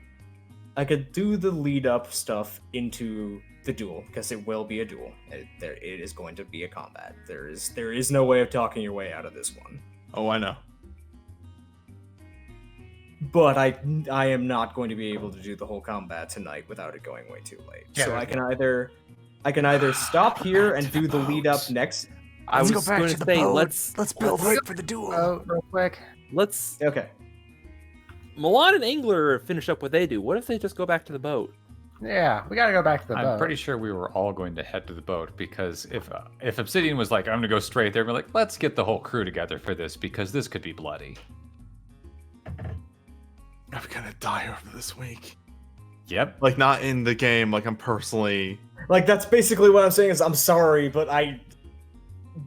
I could do the lead up stuff into the duel, because it will be a duel. It is going to be a combat. There is no way of talking your way out of this one.
Oh, I know.
But I am not going to be able to do the whole combat tonight without it going way too late.
Yeah,
so I can either stop here and do the lead up next.
I was
Let's go back
going
to
to
the
say,
boat.
let's
build right for the duel.
Oh, real quick.
Okay.
Milan and Angler finish up what they do. What if they just go back to the boat?
Yeah, we gotta go back to the boat.
I'm pretty sure we were all going to head to the boat because if Obsidian was like, I'm gonna go straight there, we're like, let's get the whole crew together for this because this could be bloody.
I'm gonna die over this week.
Yep.
Like, not in the game. Like, I'm personally.
Like, that's basically what I'm saying is I'm sorry, but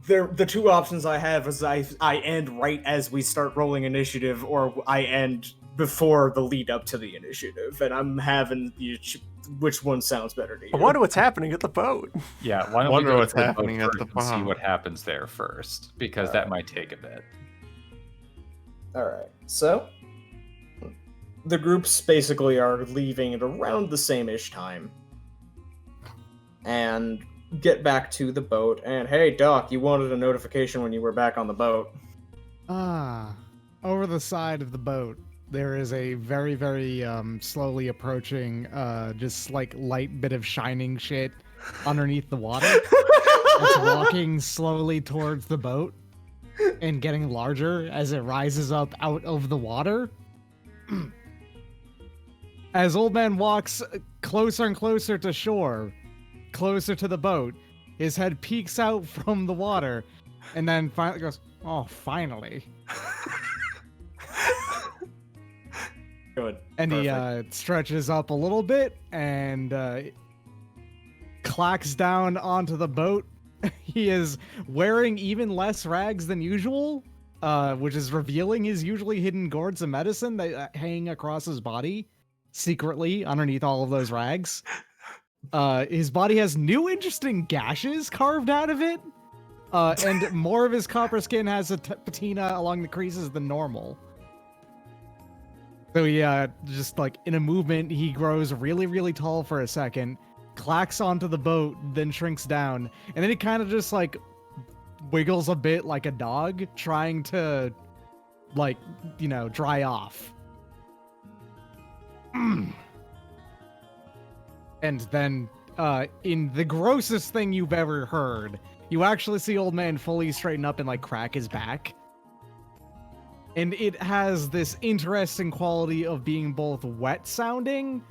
the two options I have is I end right as we start rolling initiative, or I end before the lead up to the initiative, and I'm having which one sounds better to you.
I wonder what's happening at the boat.
Yeah, why don't
Wonder
we go
what's
to the boat
happening at
first
the
and see
farm.
what happens there first, because that might take a bit.
Alright, so the groups basically are leaving at around the same-ish time. And get back to the boat, and hey, Doc, you wanted a notification when you were back on the boat.
Over the side of the boat, there is a very, very slowly approaching, just like light bit of shining shit underneath the water. It's walking slowly towards the boat and getting larger as it rises up out of the water. As Old Man walks closer and closer to shore, closer to the boat, his head peeks out from the water, and then finally goes, "Oh, finally!"
Good.
And
Perfect.
he stretches up a little bit and clacks down onto the boat. He is wearing even less rags than usual, which is revealing his usually hidden gourds of medicine that hang across his body secretly underneath all of those rags. His body has new interesting gashes carved out of it, and more of his copper skin has a patina along the creases than normal. So he, just like in a movement, he grows really, really tall for a second, clacks onto the boat, then shrinks down, and then he kind of just like wiggles a bit like a dog, trying to, like, you know, dry off. And then, in the grossest thing you've ever heard, you actually see Old Man fully straighten up and like crack his back. And it has this interesting quality of being both wet sounding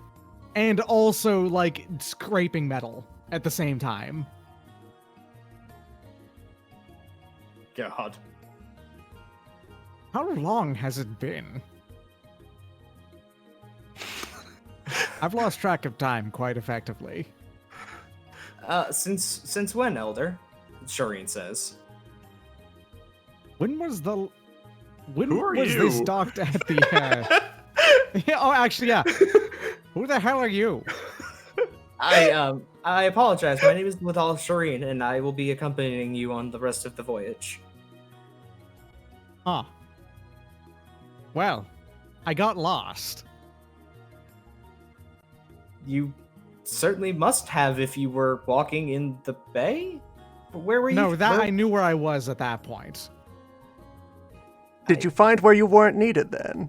and also like scraping metal at the same time.
God.
How long has it been? I've lost track of time quite effectively.
Since when, Elder? Shireen says.
When was the... When
Who are
was
you?
this docked at the... Yeah, oh, actually, yeah. Who the hell are you?
I apologize. My name is Ladal Shireen, and I will be accompanying you on the rest of the voyage.
Huh. Well, I got lost.
You certainly must have if you were walking in the bay? Where were you?
No, that I knew where I was at that point.
Did you find where you weren't needed then?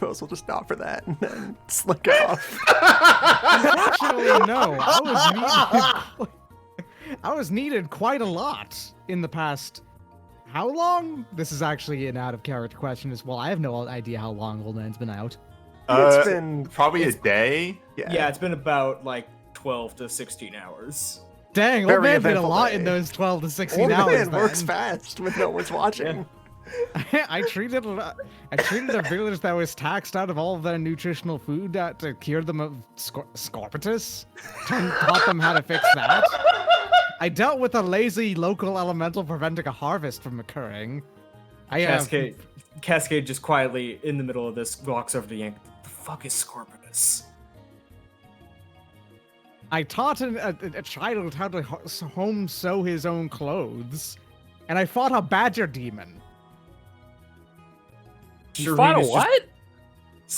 Rose will just stop for that and then slick off.
Actually, no. I was needed quite a lot in the past. How long? This is actually an out-of-character question as well. I have no idea how long Old Man's been out.
It's been
probably a day.
Yeah, it's been about like 12 to 16 hours.
Dang, Old
Very
Man did a
eventful
lot
day.
in those 12 to 16
Old
hours.
Man works
then.
fast when no one's watching.
I treated a village that was taxed out of all of their nutritional food to cure them of scorpitus. Taught them how to fix that. I dealt with a lazy local elemental preventing a harvest from occurring.
Cascade just quietly in the middle of this walks over to Yank. The fuck is scorpitus?
I taught a child how to home sew his own clothes, and I fought a badger demon.
You fought a what?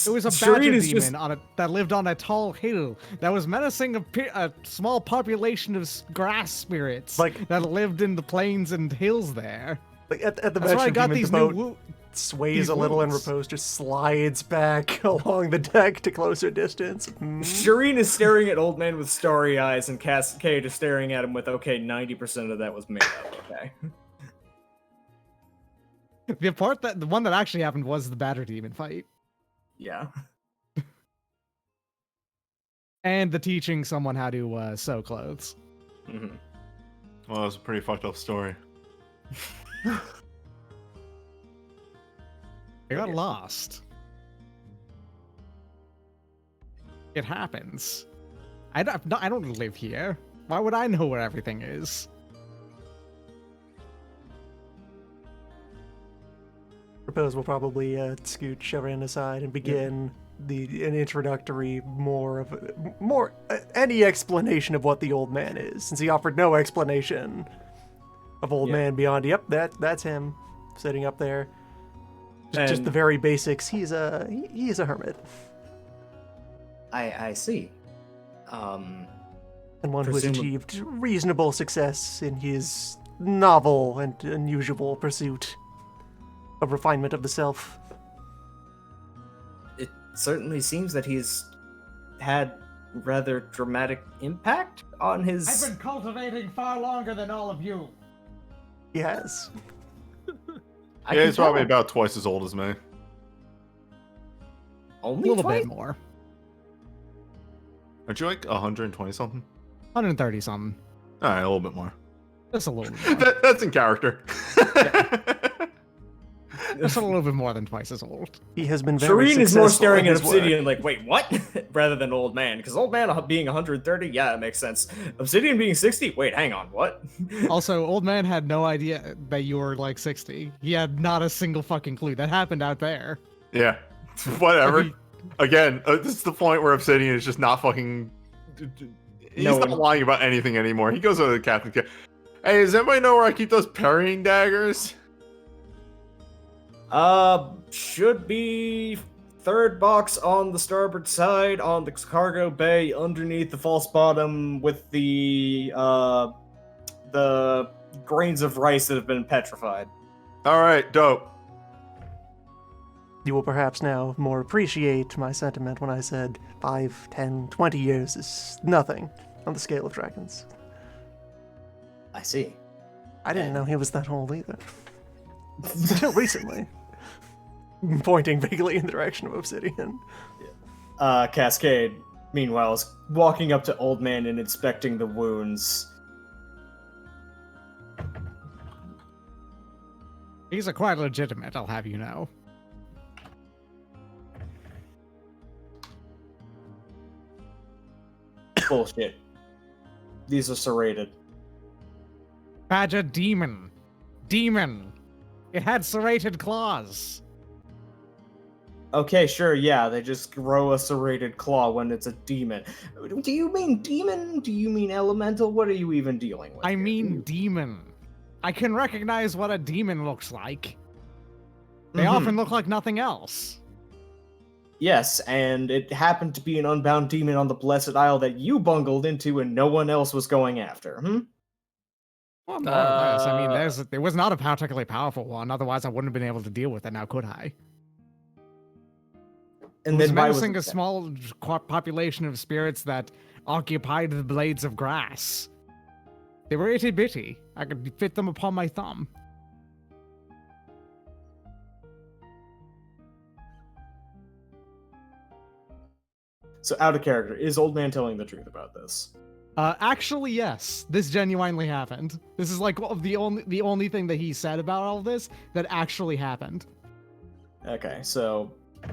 It was a
Shireen
badger
is
demon that lived on a tall hill that was menacing a small population of grass spirits that lived in the plains and hills there.
Like at the
That's
mention
why I
of
got
demon,
these
the boat
new
sways
these
a little and
wounds.
Repose just slides back along the deck to closer distance.
Shireen is staring at Old Man with starry eyes, and Cascade is staring at him with, okay, 90% of that was made up, okay.
The one that actually happened was the badger demon fight.
Yeah.
And the teaching someone how to sew clothes.
Mm-hmm.
Well, that was a pretty fucked up story.
I got lost. It happens. I don't live here. Why would I know where everything is?
Propose will probably scoot Chevron aside and begin an introductory any explanation of what the old man is, since he offered no explanation of old man beyond that's him sitting up there. Just the very basics. He's a hermit.
I see.
And one who has achieved reasonable success in his novel and unusual pursuit of refinement of the self.
It certainly seems that he's had rather dramatic impact on his...
I've been cultivating far longer than all of you.
He has.
Yeah, he's probably about twice as old as me.
Only
a little
twice?
bit more.
Aren't you like 120 something?
130 something.
All right, a little bit more.
Just a little bit more.
That's in character.
Just a little bit more than twice as old.
He has been very
Shireen is more staring at
successful in his
Obsidian like, wait, what? Rather than Old Man. Because Old Man being 130, yeah, it makes sense. Obsidian being 60, wait, hang on, what?
Also, Old Man had no idea that you were like 60. He had not a single fucking clue. That happened out there.
Yeah, whatever. Again, this is the point where Obsidian is just not fucking... He's not lying about anything anymore. He goes to the Catholic... Hey, does anybody know where I keep those parrying daggers?
Should be third box on the starboard side on the cargo bay underneath the false bottom with the grains of rice that have been petrified.
All right, dope.
You will perhaps now more appreciate my sentiment when I said 5, 10, 20 years is nothing on the scale of dragons.
I see.
I didn't know he was that old either. Until recently. Pointing vaguely in the direction of Obsidian.
Cascade, meanwhile, is walking up to Old Man and inspecting the wounds.
These are quite legitimate, I'll have you know.
Bullshit. These are serrated.
Badger demon. Demon. It had serrated claws.
Okay, sure, yeah, they just grow a serrated claw when it's a demon. Do you mean demon? Do you mean elemental? What are you even dealing with?
I
here?
mean demon. I can recognize what a demon looks like. They often look like nothing else.
Yes, and it happened to be an unbound demon on the Blessed Isle that you bungled into and no one else was going after,
Well, more or less. I mean, it was not a particularly powerful one. Otherwise, I wouldn't have been able to deal with it now, could I?
And
It was
then why was
menacing
it
a small population of spirits that occupied the blades of grass. They were itty bitty. I could fit them upon my thumb.
So out of character, is Old Man telling the truth about this?
Actually, yes. This genuinely happened. This is like the only thing that he said about all this that actually happened.
Okay, so...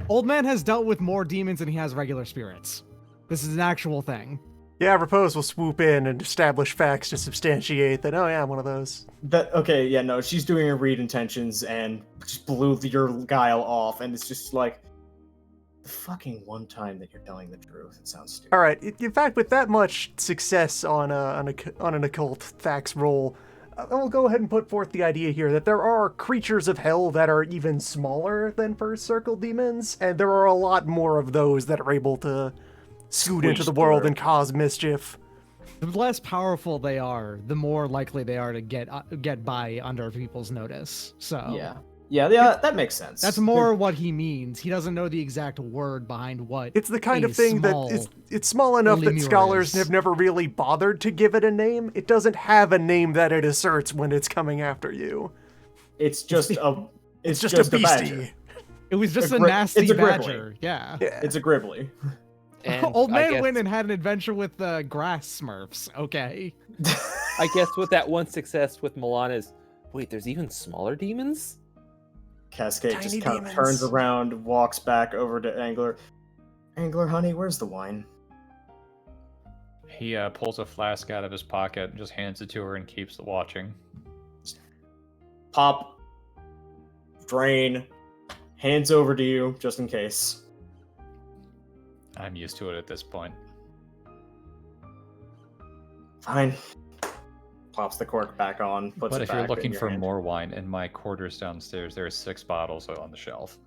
Old Man has dealt with more demons than he has regular spirits. This is an actual thing.
Yeah, Repose will swoop in and establish facts to substantiate that, oh yeah, I'm one of those.
Okay, yeah, no, she's doing her read intentions and just blew your guile off, and it's just like... The fucking one time that you're telling the truth. It sounds stupid.
All right. In fact, with that much success on an occult facts roll, I'll go ahead and put forth the idea here that there are creatures of hell that are even smaller than First Circle demons, and there are a lot more of those that are able to scoot into the world and cause mischief.
The less powerful they are, the more likely they are to get by under people's notice. So
yeah, that makes sense.
That's more what he means. He doesn't know the exact word behind what.
It's the kind of thing that it's small enough that scholars have never really bothered to give it a name. It doesn't have a name that it asserts when it's coming after you.
It's just a
beastie.
Badger.
It was just a nasty badger. Yeah.
It's a gribbly.
And
Old man went and had an adventure with the grass smurfs. Okay.
I guess with that one success with Milana's, wait, there's even smaller demons?
Cascade
Tiny
just kind of
demons.
turns around, walks back over to Angler. Angler, honey, where's the wine?
He pulls a flask out of his pocket and just hands it to her and keeps watching.
Pop, drain, hands over to you, just in case.
I'm used to it at this point.
Fine. Pops the cork back on, puts
But
it
if
back
you're looking
in your
for
hand.
more wine, in my quarters downstairs, there are 6 bottles on the shelf.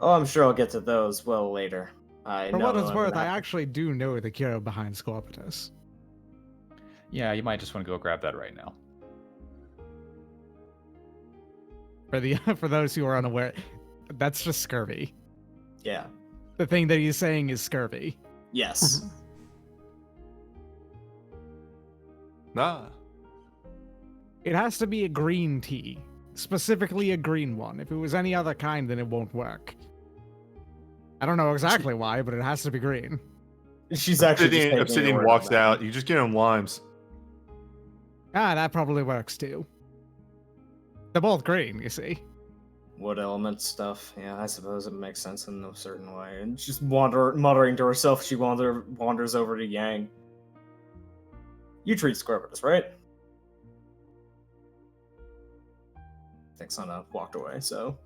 Oh, I'm sure I'll get to those well later.
For what it's worth, I actually do know the cure behind Scorpitus.
Yeah, you might just want to go grab that right now.
For those who are unaware, that's just scurvy.
Yeah.
The thing that he's saying is scurvy.
Yes.
Nah.
It has to be a green tea. Specifically a green one. If it was any other kind, then it won't work. I don't know exactly why, but it has to be green.
She's actually just taking
Obsidian
your word
walks
on that.
out. You just get him limes.
Ah, that probably works too. They're both green, you see.
Wood element stuff. Yeah, I suppose it makes sense in a certain way. And just muttering to herself, she wanders over to Yang. You treat Scorpitus, right? I think Sana walked away, so.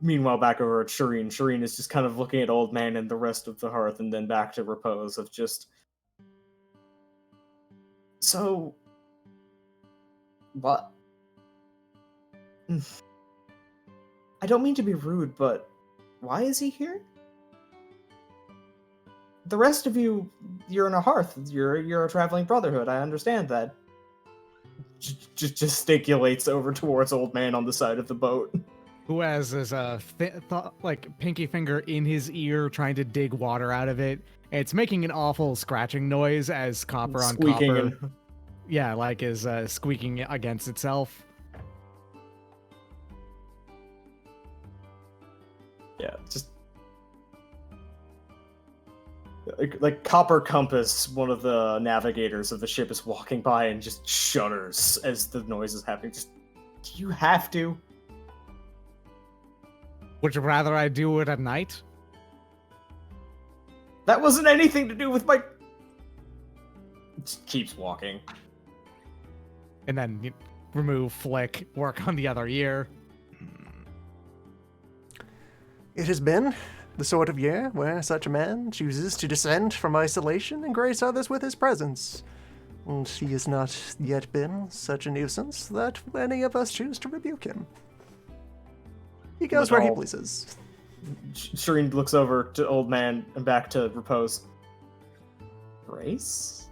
Meanwhile, back over at Shireen. Shireen is just kind of looking at Old Man and the rest of the hearth, and then back to Repose of just. So. What? I don't mean to be rude, but why is he here? The rest of you, you're in a hearth. You're a traveling brotherhood. I understand that. Just gesticulates over towards Old Man on the side of the boat.
Who has his pinky finger in his ear trying to dig water out of it. And it's making an awful scratching noise as copper on
Squeaking
copper. Yeah, like is squeaking against itself.
Yeah, just like Copper Compass, one of the navigators of the ship, is walking by and just shudders as the noise is happening. Just, do you have to?
Would you rather I do it at night?
That wasn't anything to do with my. Just keeps walking.
And then remove, flick, work on the other ear.
It has been the sort of year where such a man chooses to descend from isolation and grace others with his presence. And he has not yet been such a nuisance that any of us choose to rebuke him. He goes where he pleases.
Shireen looks over to Old Man and back to Repose. Grace?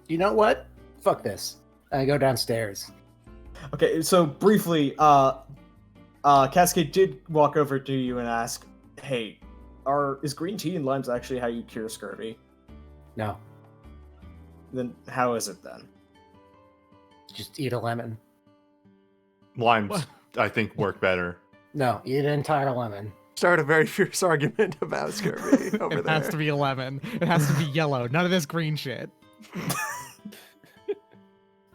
You know what? Fuck this. I go downstairs.
Okay, so briefly, Cascade did walk over to you and ask, "Hey, is green tea and limes actually how you cure scurvy?"
No.
Then how is it then?
Just eat a lemon.
Limes,
What?
I think, work better.
No, eat an entire lemon.
Start a very fierce argument about scurvy over
It
there.
has to be a lemon. It has to be yellow. None of this green shit.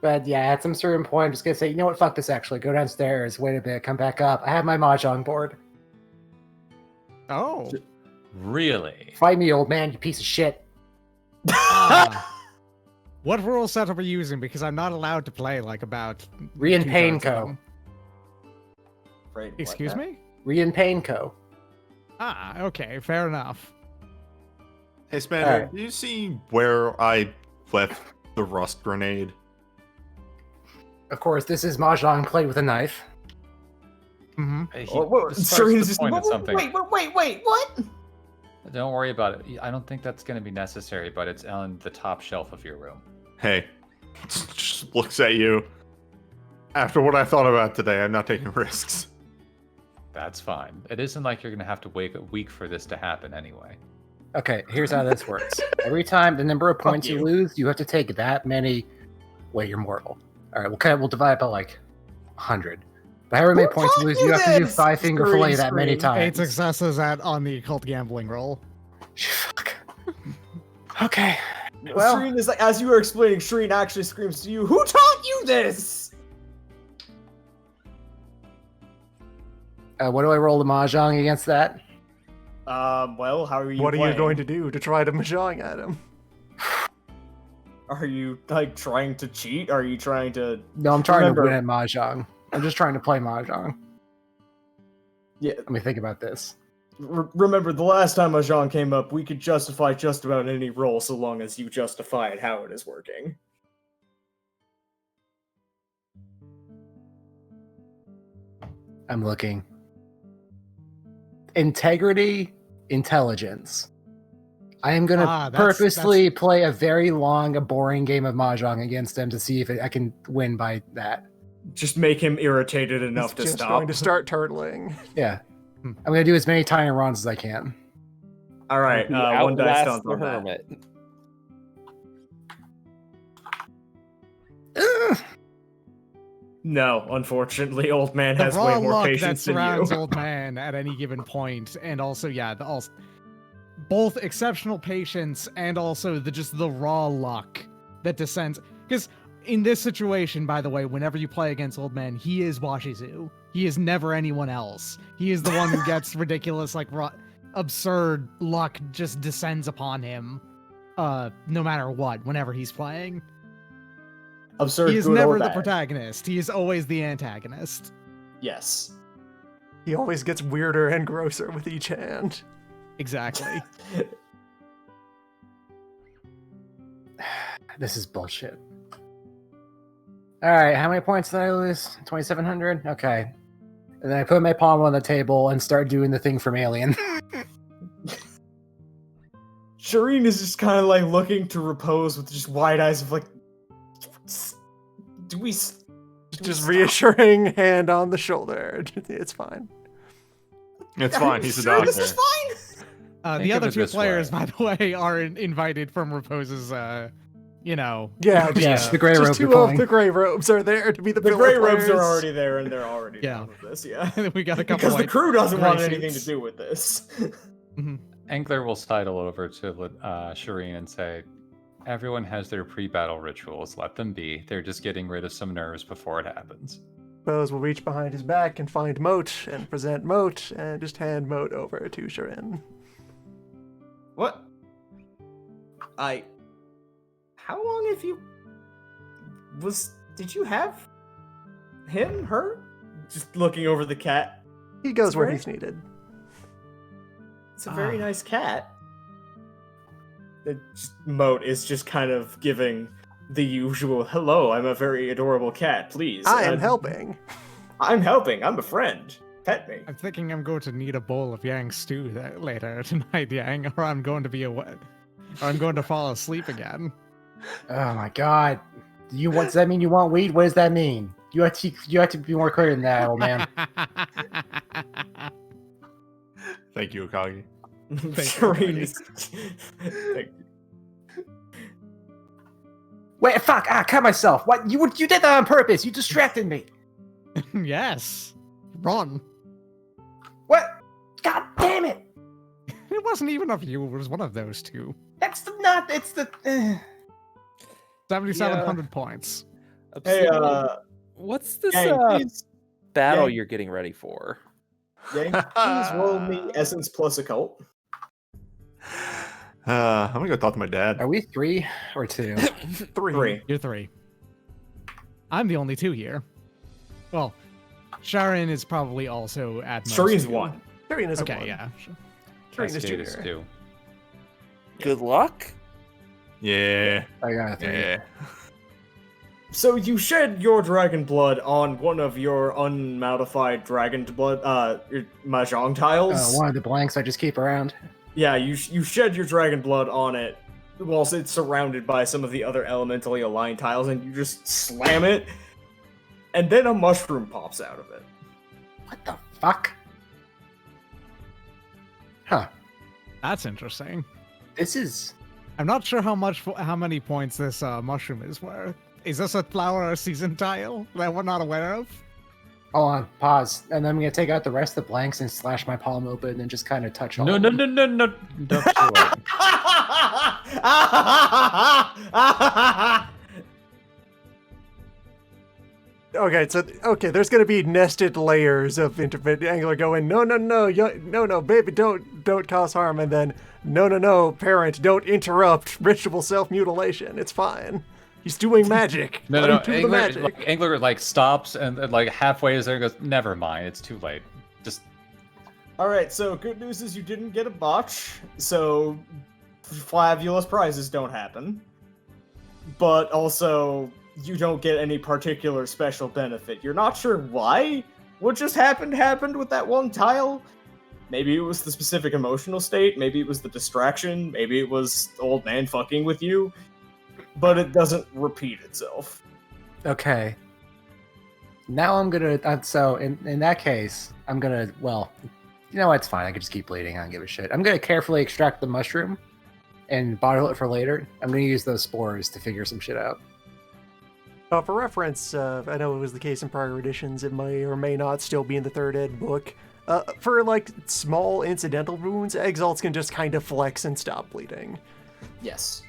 But yeah, at some certain point, I'm just gonna say, you know what? Fuck this. Actually, go downstairs. Wait a bit. Come back up. I have my mahjong board.
Oh.
Really?
Fight me, old man. You piece of shit.
What rule set are we using? Because I'm not allowed to play like about.
Re and
2/3
Pain
of
Co.
them.
Right, what
Excuse
now?
me?
Re and Pain Co.
Ah, okay, fair enough.
Hey, Spander, do you see where I left the rust grenade?
Of course, this is mahjong played with a knife.
Mm-hmm.
This starts to point at something.
Wait, what?
Don't worry about it. I don't think that's going to be necessary, but it's on the top shelf of your room.
Hey, just looks at you. After what I thought about today, I'm not taking risks.
That's fine. It isn't like you're going to have to wait a week for this to happen anyway.
Okay, here's how this works. Every time the number of points you lose, you have to take that many. Wait, you're mortal. All right, we'll divide by like 100. But however many points you lose, you have to do 5-finger fillet that many times.
8 successes on the occult gambling roll.
Fuck. Okay. Well,
Shireen is like, as you were explaining, Shireen actually screams to you, "Who taught you this?"
what do I roll the mahjong against that?
Well, how are you
What are you
playing?
going to do to try to mahjong at him?
Are you, like, trying to cheat? Are you trying to...
No, I'm trying to win at mahjong. I'm just trying to play mahjong.
Yeah.
Let me think about this.
Remember, the last time mahjong came up, we could justify just about any roll so long as you justify it how it is working.
I'm looking. Integrity, intelligence. I am going to purposely play a very long, boring game of mahjong against him to see if I can win by that.
Just make him irritated enough to
He's
stop.
going to start turtling.
Yeah. I'm going to do as many tiny runs as I can.
All right, one dice stones on that.
hermit.
No, unfortunately, old man has
the
way
raw
more
luck that
patience than
surrounds
you.
old man at any given point, and also both exceptional patience and also the raw luck that descends. Because in this situation, by the way, whenever you play against old man, he is Washizu. He is never anyone else. He is the one who gets ridiculous, absurd luck just descends upon him, no matter what. Whenever he's playing.
Absurd.
He is
good
never
or
the
bad.
protagonist. He is always the antagonist.
Yes.
He always gets weirder and grosser with each hand.
Exactly.
This is bullshit. Alright, how many points did I lose? 2,700? Okay. And then I put my palm on the table and start doing the thing from Alien.
Shireen is just kind of like looking to repose with just wide eyes of like, do we
Just reassuring hand on the shoulder. It's fine.
It's fine. He's a
sure
doctor.
this is fine?
The
Think of
other
it
two
this
players,
way.
by the way, are invited from Repose's,
Yeah,
Yes, the gray robe
just
you're
two of
pulling.
the gray robes are there to be the
The
filler
gray robes
players.
are already there, and they're already
Yeah.
done with this. Yeah,
and we got a couple
because the
white
crew doesn't want
gray
anything to
suits.
do with this.
Angler will sidle over to Shireen and say, everyone has their pre-battle rituals. Let them be. They're just getting rid of some nerves before it happens.
Bose will reach behind his back and find Moat and present Moat and just hand Moat over to Shirin.
What? How long have you... Did you have him, her? Just looking over the cat.
He goes
It's
where
very-
he's needed.
It's a very nice cat. Moat is just kind of giving the usual, hello, I'm a very adorable cat, please.
I am helping.
I'm helping, I'm a friend. Pet me.
I'm thinking I'm going to need a bowl of Yang stew later tonight, Yang, or I'm going to be or I'm going to fall asleep again.
Oh my god. Does that mean you want weed? What does that mean? You have to be more clear than that, old man.
Thank you, Akagi.
Shireen is... Thank you.
Wait, fuck! Cut myself. What? You did that on purpose. You distracted me.
Yes. Run.
What? God damn it!
It wasn't even of you, it was one of those two.
It's the.
7,700 points.
Hey,
what's this
Yang, please,
battle
Yang.
you're getting ready for?
Yang, please roll me Essence plus Occult.
I'm gonna go talk to my dad.
Are we 3 or 2?
Three.
You're 3. I'm the only 2 here. Well, Sharon is probably also at most
Shireen's
2.
1.
Shirin is a
Okay,
one.
yeah.
Shirin is
Cascade is
junior.
2.
Good luck.
Yeah.
I got a 3.
Yeah.
So you shed your dragon blood on one of your unmodified dragon blood, your mahjong tiles.
One of the blanks I just keep around.
Yeah, you shed your dragon blood on it, whilst it's surrounded by some of the other elementally aligned tiles, and you just slam it, and then a mushroom pops out of it.
What the fuck? Huh.
That's interesting.
This is...
I'm not sure how many points this mushroom is worth. Is this a flower or season tile that we're not aware of?
Hold on, pause. And then I'm going to take out the rest of the blanks and slash my palm open and just kind of touch all
No,
of
no,
them.
no, no, no. Don't do it.
Okay, there's gonna be nested layers of Angler going, no, baby, don't cause harm, and then, no, parent, don't interrupt ritual self-mutilation. It's fine. He's doing magic.
No,
Let
no,
him do the
Angler,
magic.
Angler like stops and like halfway is there and goes, never mind, it's too late. Just
Alright, so good news is you didn't get a botch, so fabulous prizes don't happen. But also, you don't get any particular special benefit. You're not sure why? What just happened with that one tile? Maybe it was the specific emotional state, maybe it was the distraction, maybe it was the old man fucking with you, but it doesn't repeat itself.
Okay. Now I'm going to... so, in that case, I'm going to... Well, you know what? It's fine. I can just keep bleeding. I don't give a shit. I'm going to carefully extract the mushroom and bottle it for later. I'm going to use those spores to figure some shit out.
For reference, I know it was the case in prior editions, it may or may not still be in the 3rd ed book. For, like, small incidental wounds, Exalts can just kind of flex and stop bleeding.
Yes.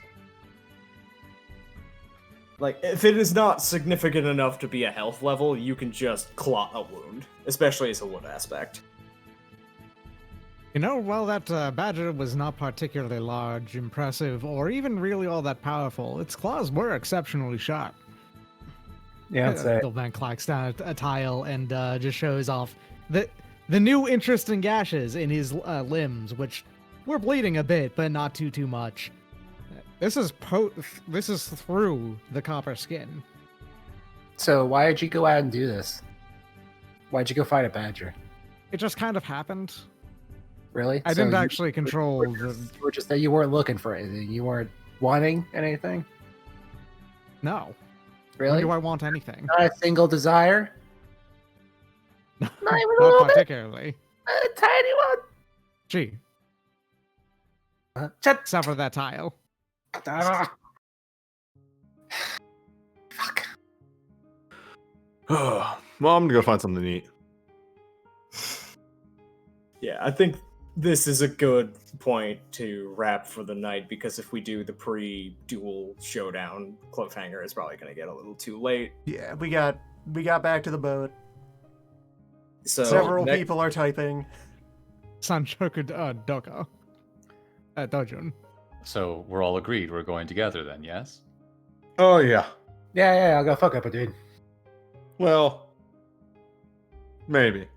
Like, if it is not significant enough to be a health level, you can just clot a wound, especially as a wood aspect.
You know, while that badger was not particularly large, impressive, or even really all that powerful, its claws were exceptionally sharp.
Yeah, I'd say.
Old man clacks down a tile and just shows off the new interesting gashes in his limbs, which were bleeding a bit, but not too much. This is through the copper skin.
So why did you go out and do this? Why'd you go fight a badger?
It just kind of happened.
Really?
I
So
didn't
you-
actually control
You
the.
were just that you weren't looking for anything. You weren't wanting anything.
No.
Really?
When do I want anything?
Not a single desire. Not even a
Not
little bit.
particularly.
A tiny one.
Gee,
Shut.
except for that tile.
Ah. Fuck.
Well, I'm gonna go find something to eat.
Yeah, I think this is a good point to wrap for the night, because if we do the pre-duel showdown, cliffhanger is probably going to get a little too late.
Yeah, we got back to the boat.
So
Several
next-
people are typing.
Sanchoku Doko. Dojun.
so we're all agreed we're going together then, yes?
Oh yeah.
Yeah, I'll go fuck up a dude.
Well, maybe.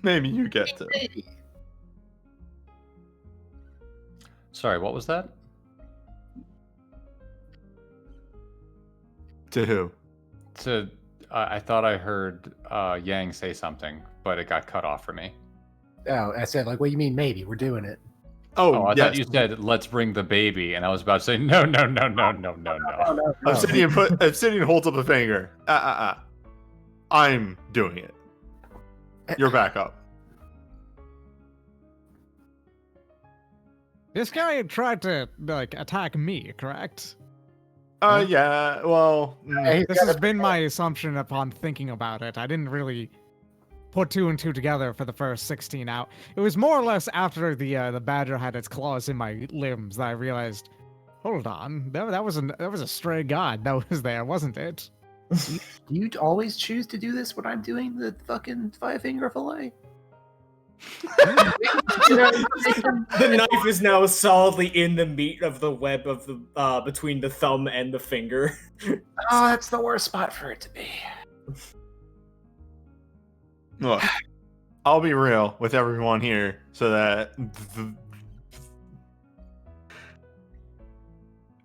Maybe you get to.
Sorry, what was that?
To who?
I thought I heard Yang say something, but it got cut off for me.
Oh, I said, like, what do you mean maybe? We're doing it.
Oh, I
yes.
thought you said let's bring the baby, and I was about to say no.
Obsidian holds up a finger. I'm doing it. You're back up.
This guy tried to attack me, correct?
Yeah. Well,
This has been my assumption upon thinking about it. I didn't really put 2 and 2 together for the first 16 out. It was more or less after the badger had its claws in my limbs that I realized, hold on, that was a stray god that was there, wasn't it?
Do you always choose to do this when I'm doing the fucking 5-finger fillet?
the knife is now solidly in the meat of the web of the between the thumb and the finger.
Oh, that's the worst spot for it to be.
look, I'll be real with everyone here so that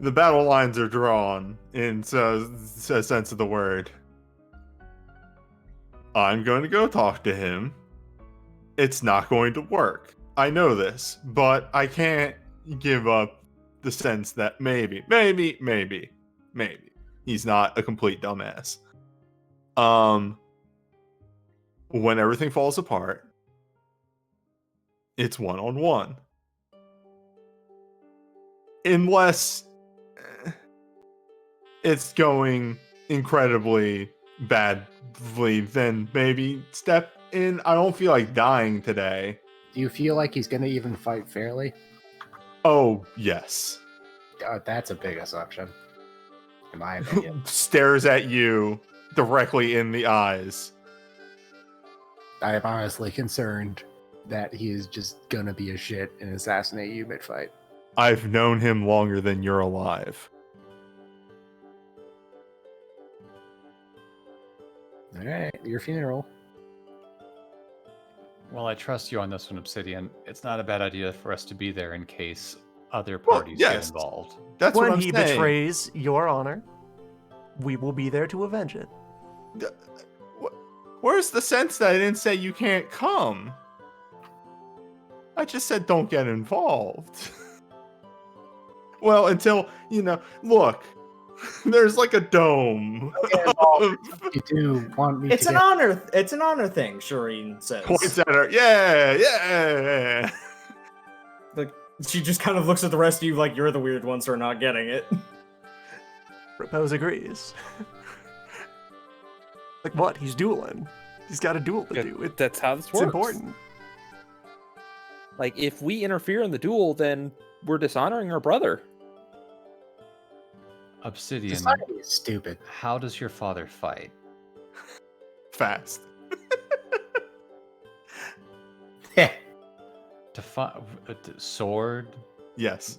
The battle lines are drawn in a sense of the word. I'm going to go talk to him. It's not going to work. I know this, but I can't give up the sense that maybe he's not a complete dumbass. When everything falls apart, it's one-on-one. Unless it's going incredibly badly, then maybe step in. I don't feel like dying today.
Do you feel like he's going to even fight fairly?
Oh, yes.
That's a big assumption, in my opinion.
Stares at you directly in the eyes.
I am honestly concerned that he is just going to be a shit and assassinate you mid-fight.
I've known him longer than you're alive.
All right, your funeral.
Well, I trust you on this one, Obsidian. It's not a bad idea for us to be there in case other parties get involved.
That's
when
what I'm
he
saying.
betrays your honor, we will be there to avenge it.
Where's the sense that I didn't say you can't come? I just said don't get involved. Well, until, look, there's like a dome.
You do want me
It's
to
an honor. It's an honor thing. Shireen says.
Points at her. Yeah.
Like she just kind of looks at the rest of you like you're the weird ones who are not getting it.
Repose agrees. Like what? He's dueling. He's got a duel to do.
That's how this
It's
works.
important.
Like, if we interfere in the duel, then we're dishonoring our brother.
Obsidian,
Society is stupid.
how does your father fight?
Fast.
Sword?
Yes.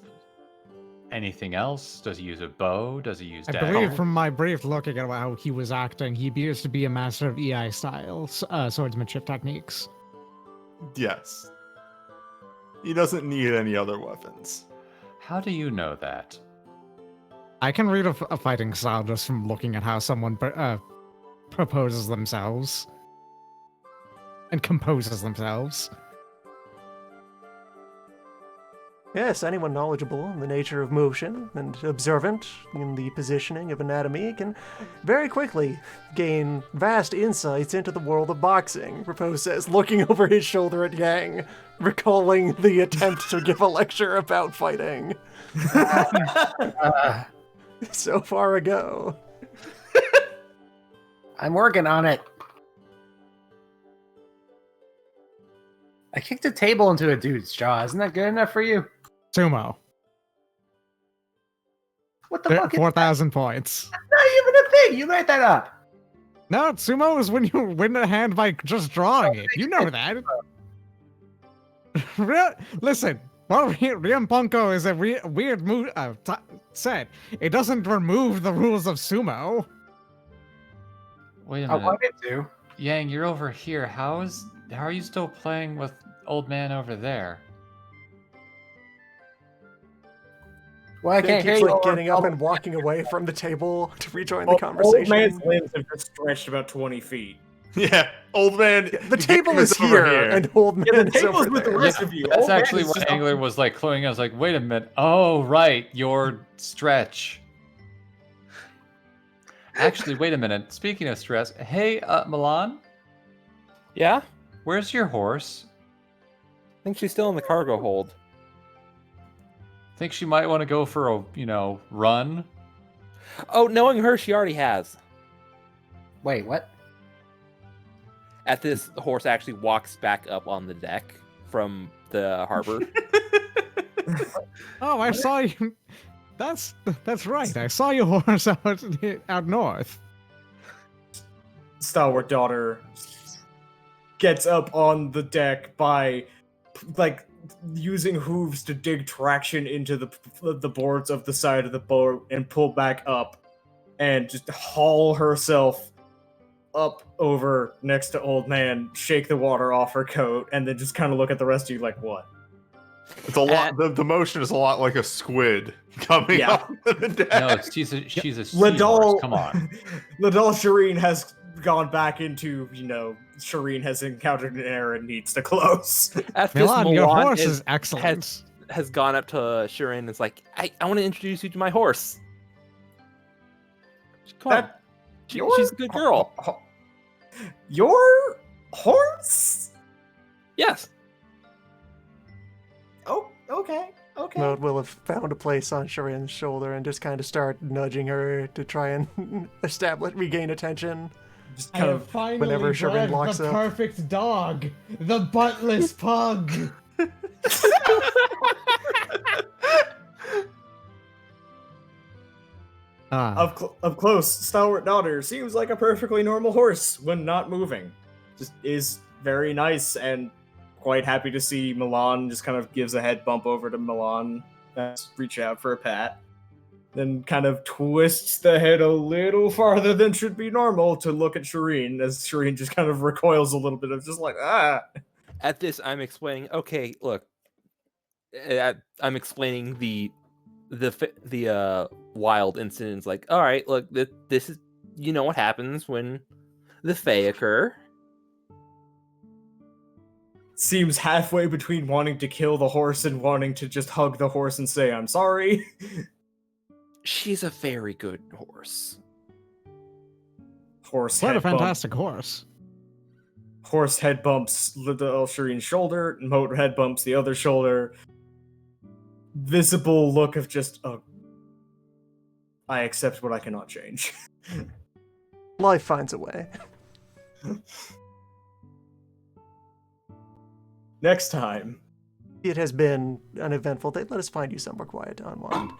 Anything else? Does he use a bow? Does he use
I
dagger?
believe from my brief looking at how he was acting, he appears to be a master of EI style swordsmanship techniques.
Yes. He doesn't need any other weapons.
How do you know that?
I can read a fighting style just from looking at how someone proposes themselves and composes themselves.
Yes, anyone knowledgeable in the nature of motion and observant in the positioning of anatomy can very quickly gain vast insights into the world of boxing, Repose says, looking over his shoulder at Yang, recalling the attempt to give a lecture about fighting so far ago.
I'm working on it. I kicked a table into a dude's jaw. Isn't that good enough for you?
Sumo.
What the fuck is
4,000 points.
That's not even a thing. You made that up.
No, sumo is when you win a hand by just drawing it. You know that. Listen, well, Riampunko is a weird move set. It doesn't remove the rules of sumo.
Wait a
I
minute.
wanted to.
Yang, you're over here. How are you still playing with old man over there?
Well, I can't
Keeps
hear you.
getting up and walking away from the table to rejoin the
Old
conversation.
man's limbs have just stretched about 20 feet.
Yeah, old man.
The table is
over
here, and old man
Yeah, the
is
table's
over
with the
there.
rest of you.
That's
Old man
actually
is
what
just-
Angler was like cluing. I was like, wait a minute. Oh, right. Your stretch. Actually, wait a minute. Speaking of stress, hey, Milan,
Yeah?
where's your horse?
I think she's still in the cargo hold.
Think she might want to go for a, run?
Oh, knowing her, she already has.
Wait, what?
At this, the horse actually walks back up on the deck from the harbor.
Oh, I saw you. That's right. I saw your horse out north.
Stalwart daughter gets up on the deck by, using hooves to dig traction into the boards of the side of the boat and pull back up, and just haul herself up over next to old man, shake the water off her coat, and then just kind of look at the rest of you like, what?
It's a lot. The motion is a lot like a squid coming
Yeah.
up the deck.
No, she's a seahorse. Come on.
Ladal Shireen has gone back into, Shireen has encountered an error and needs to close.
At this,
Milan, your
Milan
horse is excellent.
has gone up to Shirin and is like, I want to introduce you to my horse. Come on. She's a good girl.
Your horse?
Yes.
Oh, okay.
Mode will have found a place on Shirin's shoulder and just kind of start nudging her to try and regain attention.
Just kind of
whenever Shirin locks
the
up.
perfect dog, the buttless pug.
Up close, stalwart daughter seems like a perfectly normal horse when not moving. Just is very nice and quite happy to see Milan. Just kind of gives a head bump over to Milan, reach out for a pat, then kind of twists the head a little farther than should be normal to look at Shireen, as Shireen just kind of recoils a little bit of just like, ah.
At this, I'm explaining, okay, look, I'm explaining the wild incidents. Like, all right, look, this is, what happens when the Fae occur.
Seems halfway between wanting to kill the horse and wanting to just hug the horse and say, I'm sorry.
She's a very good horse.
Horse
What
head
a fantastic horse.
Horse head bumps Ladal Shireen's shoulder, Moat head bumps the other shoulder. Visible look of just, I accept what I cannot change.
Life finds a way.
Next time.
It has been an eventful day. Let us find you somewhere quiet to unwind.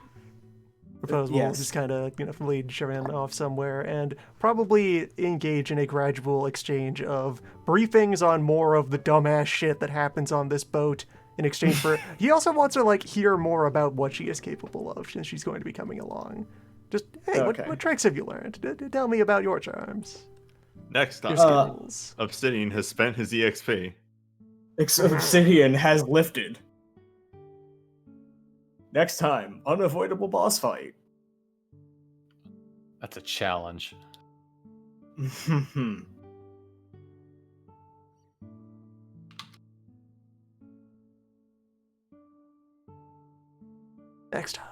Propose we'll just kind of, lead Shirin off somewhere and probably engage in a gradual exchange of briefings on more of the dumbass shit that happens on this boat in exchange for... He also wants to, hear more about what she is capable of since she's going to be coming along. Just, hey, what tricks have you learned? Tell me about your charms.
Next time, Obsidian has spent his EXP.
Obsidian has lifted. Next time, unavoidable boss fight.
That's a challenge.
Next time.